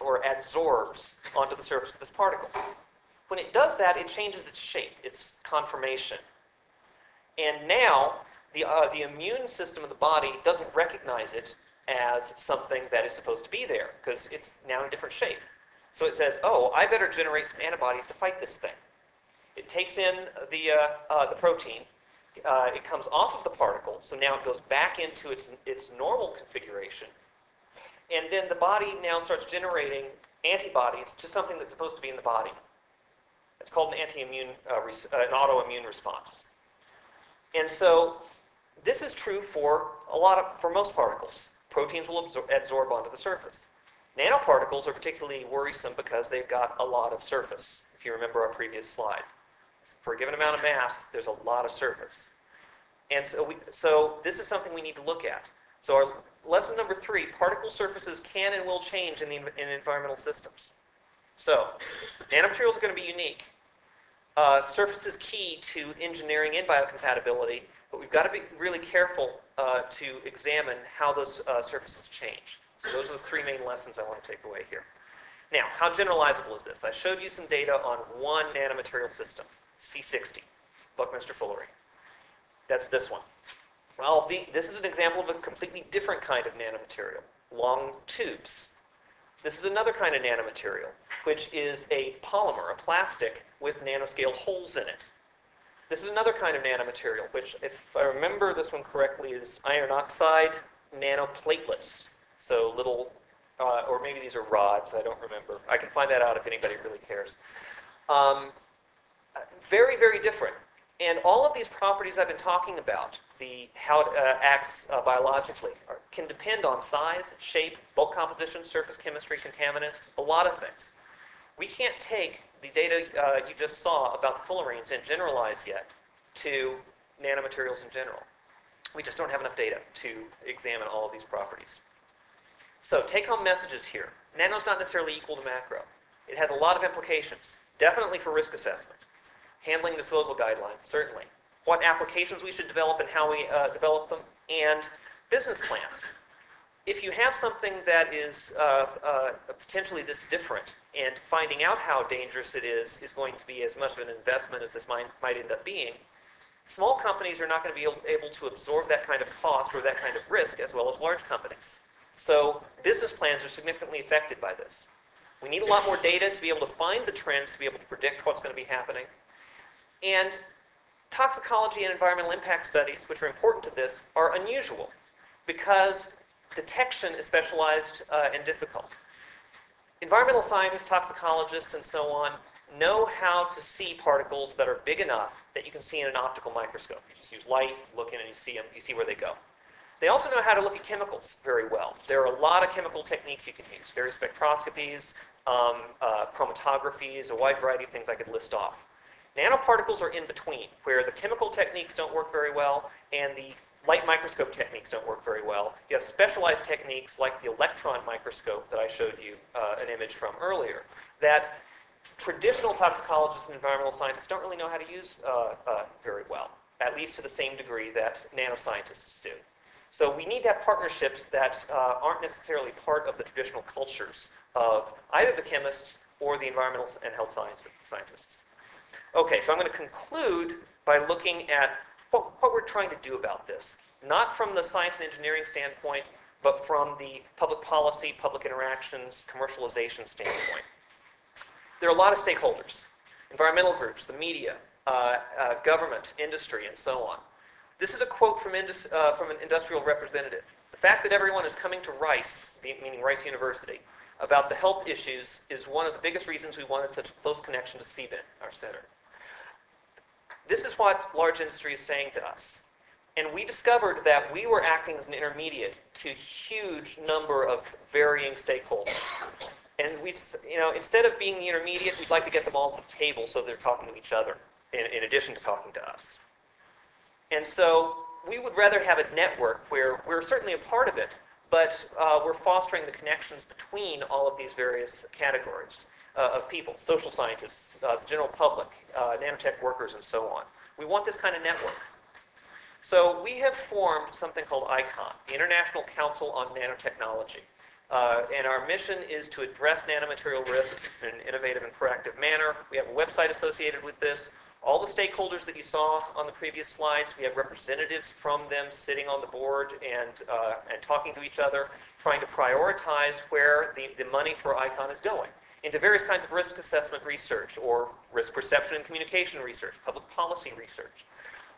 or adsorbs onto the surface of this particle. When it does that, it changes its shape, its conformation. And now, the immune system of the body doesn't recognize it as something that is supposed to be there, because it's now in a different shape. So it says, oh, I better generate some antibodies to fight this thing. It takes in the protein, it comes off of the particle, so now it goes back into its normal configuration, and then the body now starts generating antibodies to something that's supposed to be in the body. It's called an an autoimmune response. And so this is true for most particles. Proteins will adsorb onto the surface. Nanoparticles are particularly worrisome because they've got a lot of surface, if you remember our previous slide. For a given amount of mass, there's a lot of surface. And so this is something we need to look at. So our lesson number 3, particle surfaces can and will change in environmental systems. So nanomaterials are going to be unique. Surface is key to engineering and biocompatibility, but we've got to be really careful to examine how those surfaces change. So those are the 3 main lessons I want to take away here. Now, how generalizable is this? I showed you some data on one nanomaterial system, C60, Buckminster fullerene. That's this one. Well, this is an example of a completely different kind of nanomaterial, long tubes. This is another kind of nanomaterial, which is a polymer, a plastic, with nanoscale holes in it. This is another kind of nanomaterial, which, if I remember this one correctly, is iron oxide nanoplatelets. So little, or maybe these are rods, I don't remember. I can find that out if anybody really cares. Very, very different. And all of these properties I've been talking about, how it acts biologically, can depend on size, shape, bulk composition, surface chemistry, contaminants, a lot of things. We can't take the data you just saw about the fullerenes and generalize yet to nanomaterials in general. We just don't have enough data to examine all of these properties. So take-home messages here. Nano is not necessarily equal to macro. It has a lot of implications, definitely for risk assessment. Handling disposal guidelines, certainly. what applications we should develop and how we develop them, and business plans. If you have something that is potentially this different, and finding out how dangerous it is going to be as much of an investment as this might end up being, small companies are not going to be able to absorb that kind of cost or that kind of risk as well as large companies. So business plans are significantly affected by this. We need a lot more data to be able to find the trends, to be able to predict what's going to be happening. And toxicology and environmental impact studies, which are important to this, are unusual because detection is specialized and difficult. Environmental scientists, toxicologists, and so on know how to see particles that are big enough that you can see in an optical microscope. You just use light, look in, and you see them, you see where they go. They also know how to look at chemicals very well. There are a lot of chemical techniques you can use, various spectroscopies, chromatographies, a wide variety of things I could list off. Nanoparticles are in between, where the chemical techniques don't work very well and the light microscope techniques don't work very well. You have specialized techniques like the electron microscope that I showed you an image from earlier, that traditional toxicologists and environmental scientists don't really know how to use very well, at least to the same degree that nanoscientists do. So we need to have partnerships that aren't necessarily part of the traditional cultures of either the chemists or the environmental and health scientists. Okay, so I'm going to conclude by looking at what we're trying to do about this, not from the science and engineering standpoint, but from the public policy, public interactions, commercialization standpoint. There are a lot of stakeholders, environmental groups, the media, government, industry, and so on. This is a quote from an industrial representative. The fact that everyone is coming to Rice, meaning Rice University, about the health issues is one of the biggest reasons we wanted such a close connection to CBIN, our center. This is what large industry is saying to us. And we discovered that we were acting as an intermediate to a huge number of varying stakeholders. And we, instead of being the intermediate, we'd like to get them all to the table so they're talking to each other, in addition to talking to us. And so we would rather have a network where we're certainly a part of it, but we're fostering the connections between all of these various categories of people, social scientists, the general public, nanotech workers, and so on. We want this kind of network. So we have formed something called ICON, the International Council on Nanotechnology. And our mission is to address nanomaterial risk in an innovative and proactive manner. We have a website associated with this. All the stakeholders that you saw on the previous slides, we have representatives from them sitting on the board and talking to each other, trying to prioritize where the money for ICON is going, into various kinds of risk assessment research or risk perception and communication research, public policy research.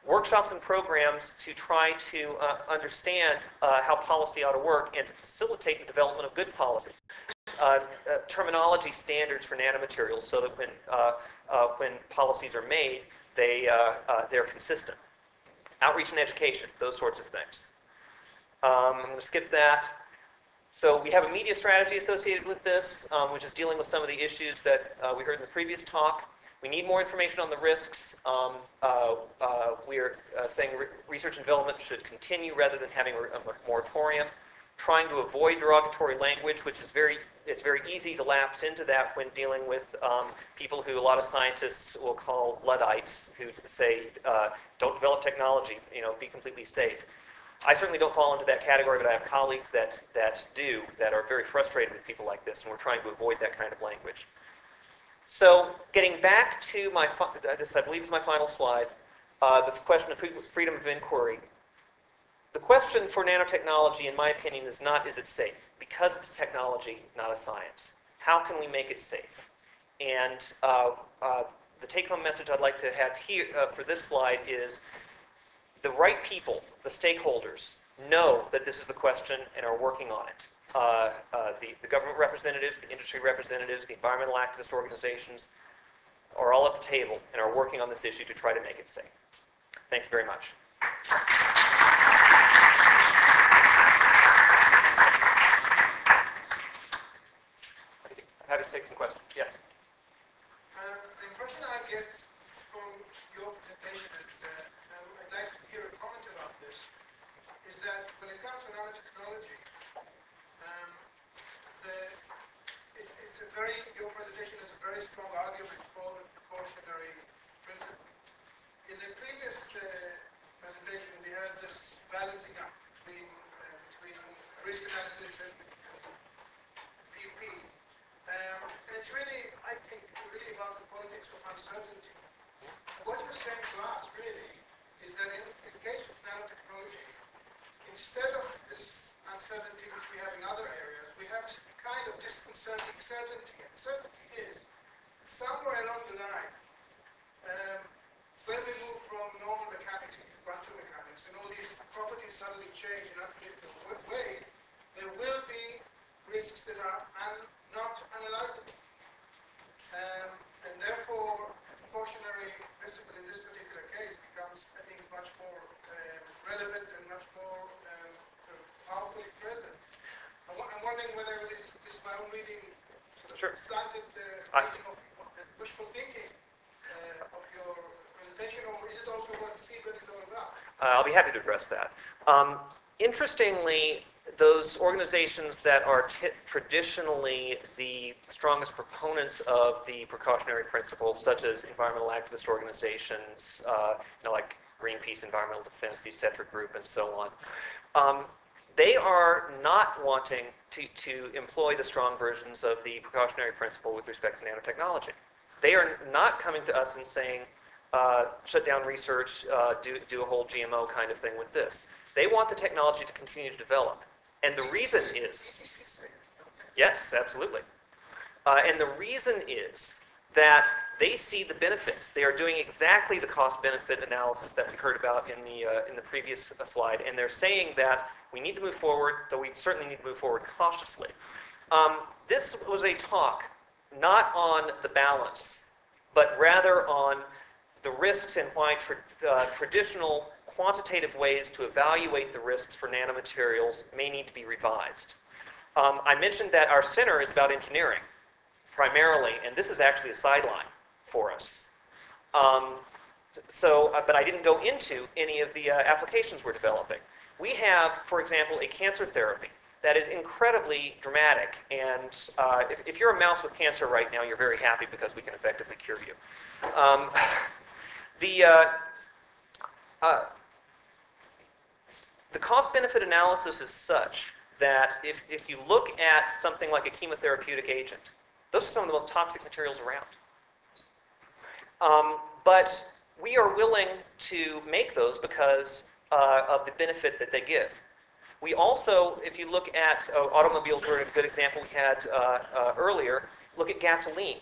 Workshops and programs to try to understand how policy ought to work and to facilitate the development of good policy. Terminology standards for nanomaterials so that when policies are made, they're consistent. Outreach and education, those sorts of things. I'm going to skip that. So we have a media strategy associated with this, which is dealing with some of the issues that we heard in the previous talk. We need more information on the risks. We're saying research and development should continue rather than having a moratorium. Trying to avoid derogatory language, which is it's very easy to lapse into that when dealing with people who a lot of scientists will call Luddites, who say, don't develop technology, be completely safe. I certainly don't fall into that category, but I have colleagues that are very frustrated with people like this, and we're trying to avoid that kind of language. So getting back to this I believe is my final slide, this question of freedom of inquiry. The question for nanotechnology, in my opinion, is not, is it safe? Because it's technology, not a science. How can we make it safe? And the take-home message I'd like to have here for this slide is the right people, the stakeholders, know that this is the question and are working on it. The government representatives, the industry representatives, the environmental activist organizations are all at the table and are working on this issue to try to make it safe. Thank you very much. I'm happy to take some questions. Yeah. The impression I get from your presentation, and I'd like to hear a comment about this, is that when it comes to nanotechnology, your presentation is a very strong argument for the precautionary principle. in the previous presentation, we had this balancing up between risk analysis and PUP. And it's really, I think, really about the politics of uncertainty. What you're saying to us, really, is that in the case of nanotechnology, instead of this uncertainty which we have in other areas, we have a kind of disconcerting certainty. And the certainty is somewhere along the line, when we move from normal mechanics into quantum mechanics and all these properties suddenly change in unpredictable ways, there will be risks that are not analyzable. And therefore, the precautionary principle in this particular case becomes, I think, much more relevant and much more sort of powerfully present. I'm wondering whether this is my own reading, sort of slanted reading of wishful thinking of your presentation, or is it also what CBIT is all about? I'll be happy to address that. Interestingly, those organizations that are traditionally the strongest proponents of the precautionary principle, such as environmental activist organizations, like Greenpeace, Environmental Defense, the etc. Group, and so on, they are not wanting to employ the strong versions of the precautionary principle with respect to nanotechnology. They are not coming to us and saying, shut down research, do a whole GMO kind of thing with this. They want the technology to continue to develop. And the reason is, yes, absolutely. And the reason is that they see the benefits. They are doing exactly the cost-benefit analysis that we heard about in the previous slide, and they're saying that we need to move forward, though we certainly need to move forward cautiously. This was a talk not on the balance, but rather on the risks and why traditional quantitative ways to evaluate the risks for nanomaterials may need to be revised. I mentioned that our center is about engineering, primarily, and this is actually a sideline for us. But I didn't go into any of the applications we're developing. We have, for example, a cancer therapy that is incredibly dramatic, and if you're a mouse with cancer right now, you're very happy because we can effectively cure you. The cost-benefit analysis is such that if you look at something like a chemotherapeutic agent, those are some of the most toxic materials around. But we are willing to make those because of the benefit that they give. We also, if you look at automobiles, were a good example we had earlier, look at gasoline,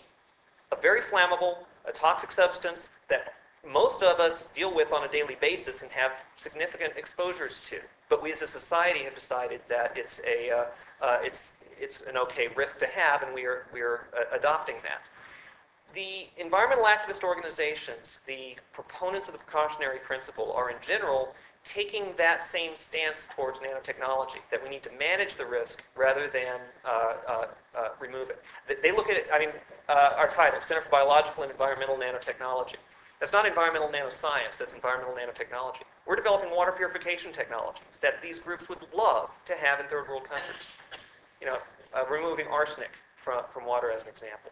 a very flammable, a toxic substance that most of us deal with on a daily basis and have significant exposures to. But we as a society have decided that it's an okay risk to have, and we are adopting that. The environmental activist organizations, the proponents of the precautionary principle, are in general taking that same stance towards nanotechnology, that we need to manage the risk rather than remove it. They look at it, our title, Center for Biological and Environmental Nanotechnology. That's not environmental nanoscience, that's environmental nanotechnology. We're developing water purification technologies that these groups would love to have in third world countries. Removing arsenic from water as an example.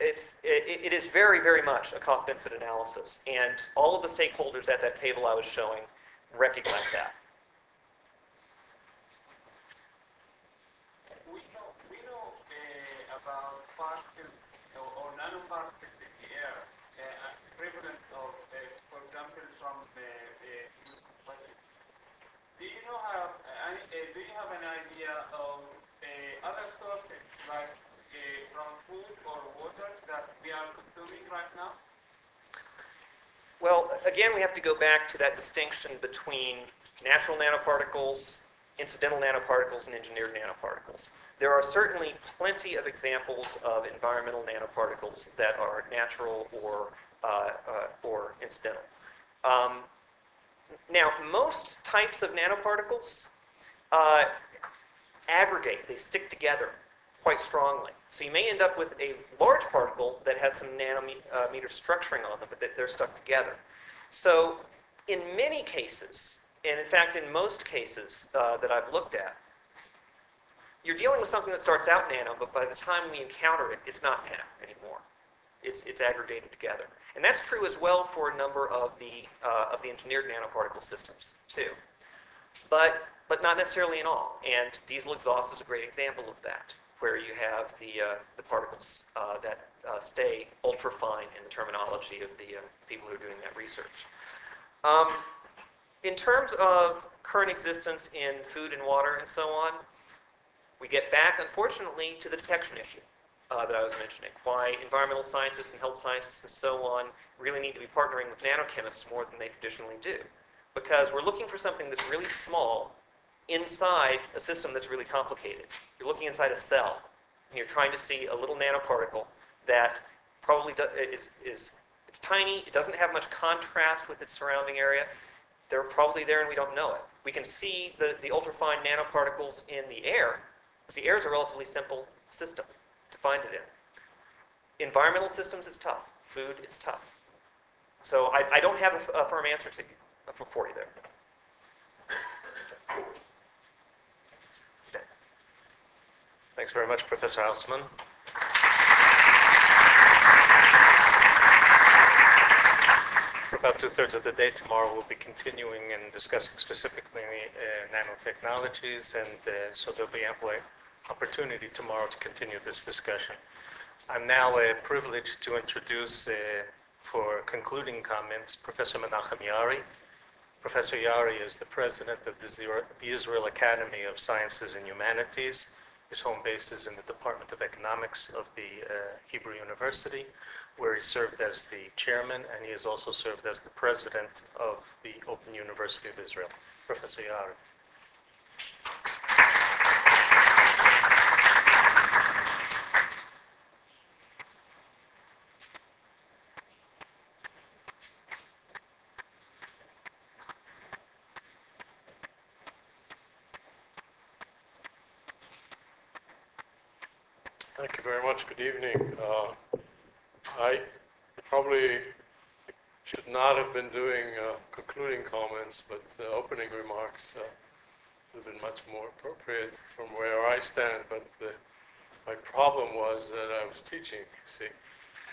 It is very, very much a cost-benefit analysis, and all of the stakeholders at that table I was showing recognize that. We know about particles or nanoparticles in the air, prevalence of, for example, from combustion. Do you have an idea of other sources like from food or water that we are consuming right now? Well, again, we have to go back to that distinction between natural nanoparticles, incidental nanoparticles, and engineered nanoparticles. There are certainly plenty of examples of environmental nanoparticles that are natural or incidental. Now, most types of nanoparticles aggregate, they stick together quite strongly. So you may end up with a large particle that has some nanometer structuring on them, but they're stuck together. So in many cases, and in fact in most cases that I've looked at, you're dealing with something that starts out nano, but by the time we encounter it, it's not nano anymore. It's aggregated together. And that's true as well for a number of the engineered nanoparticle systems too. But not necessarily in all. And diesel exhaust is a great example of that, where you have the particles that stay ultrafine in the terminology of the people who are doing that research. In terms of current existence in food and water and so on, we get back, unfortunately, to the detection issue that I was mentioning. Why environmental scientists and health scientists and so on really need to be partnering with nanochemists more than they traditionally do. Because we're looking for something that's really small inside a system that's really complicated. You're looking inside a cell, and you're trying to see a little nanoparticle that probably it's tiny, it doesn't have much contrast with its surrounding area. They're probably there and we don't know it. We can see the ultrafine nanoparticles in the air, because the air is a relatively simple system to find it in. Environmental systems is tough. Food is tough. So I don't have a firm answer to you, for you there. Thanks very much, Professor Ausman. For about 2/3 of the day tomorrow, we'll be continuing and discussing specifically nanotechnologies, and so there'll be ample opportunity tomorrow to continue this discussion. I'm now privileged to introduce, for concluding comments, Professor Menahem Yaari. Professor Yaari is the president of the Israel Academy of Sciences and Humanities. His home base is in the Department of Economics of the Hebrew University, where he served as the chairman, and he has also served as the president of the Open University of Israel. Professor Yaari. Thank you very much. Good evening. I probably should not have been doing concluding comments, but opening remarks would have been much more appropriate from where I stand. But my problem was that I was teaching, you see,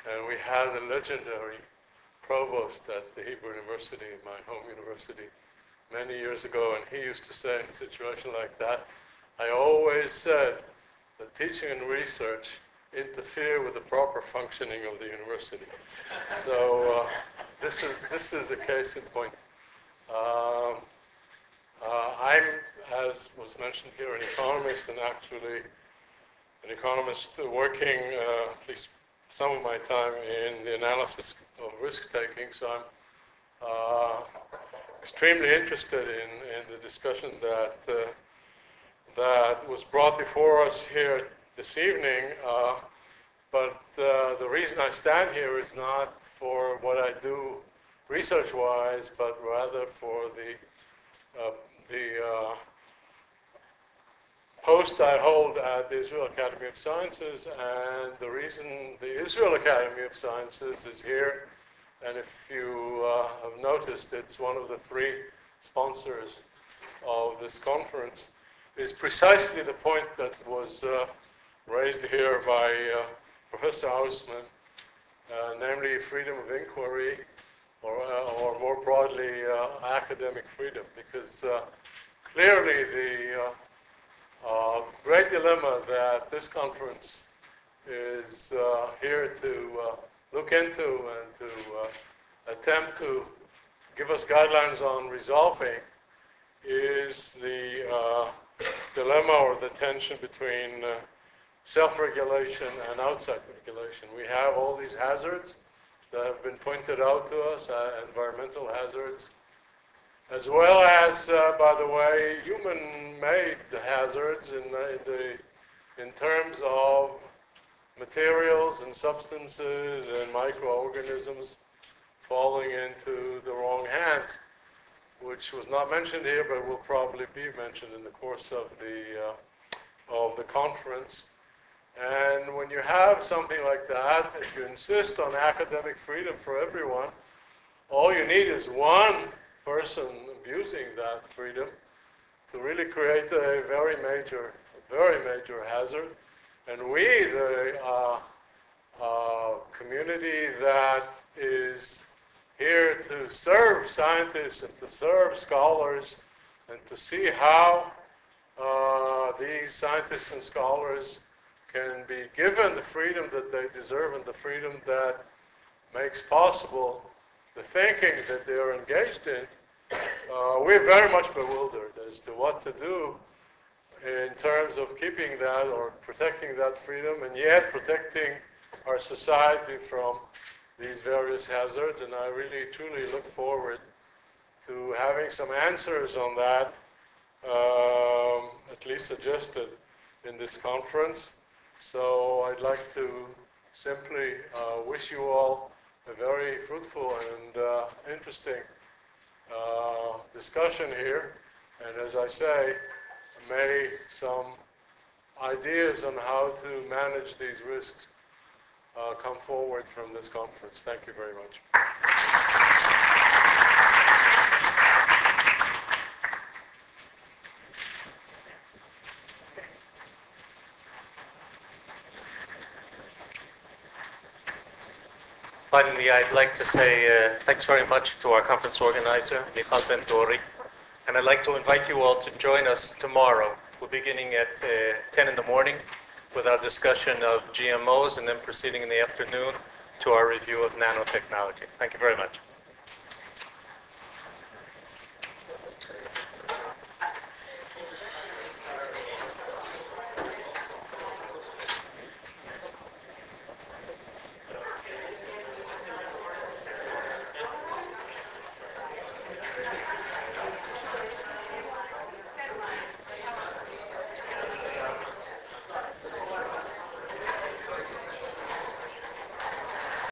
and we had a legendary provost at the Hebrew University, my home university, many years ago, and he used to say in a situation like that, I always said that teaching and research interfere with the proper functioning of the university. So this is a case in point. I'm, as was mentioned here, an economist, and actually an economist working at least some of my time in the analysis of risk-taking. So I'm extremely interested in the discussion that was brought before us here this evening, but the reason I stand here is not for what I do research-wise, but rather for the post I hold at the Israel Academy of Sciences, and the reason the Israel Academy of Sciences is here, and if you have noticed, it's one of the 3 sponsors of this conference, is precisely the point that was raised here by Professor Ausman, namely freedom of inquiry, or more broadly, academic freedom, because clearly the great dilemma that this conference is here to look into and to attempt to give us guidelines on resolving is the dilemma or the tension between self-regulation and outside regulation. We have all these hazards that have been pointed out to us, environmental hazards, as well as, by the way, human-made hazards in terms of materials and substances and microorganisms falling into the wrong hands, which was not mentioned here, but will probably be mentioned in the course of the conference. And when you have something like that, if you insist on academic freedom for everyone, all you need is one person abusing that freedom to really create a very major hazard. And we, the community that is here to serve scientists and to serve scholars and to see how these scientists and scholars can be given the freedom that they deserve and the freedom that makes possible the thinking that they are engaged in. We're very much bewildered as to what to do in terms of keeping that or protecting that freedom and yet protecting our society from these various hazards. And I really, truly look forward to having some answers on that, at least suggested in this conference. So I'd like to simply wish you all a very fruitful and interesting discussion here. And as I say, may some ideas on how to manage these risks come forward from this conference. Thank you very much. Finally, I'd like to say thanks very much to our conference organizer, Michal Ben-Dori. And I'd like to invite you all to join us tomorrow. We're beginning at 10 in the morning with our discussion of GMOs and then proceeding in the afternoon to our review of nanotechnology. Thank you very much.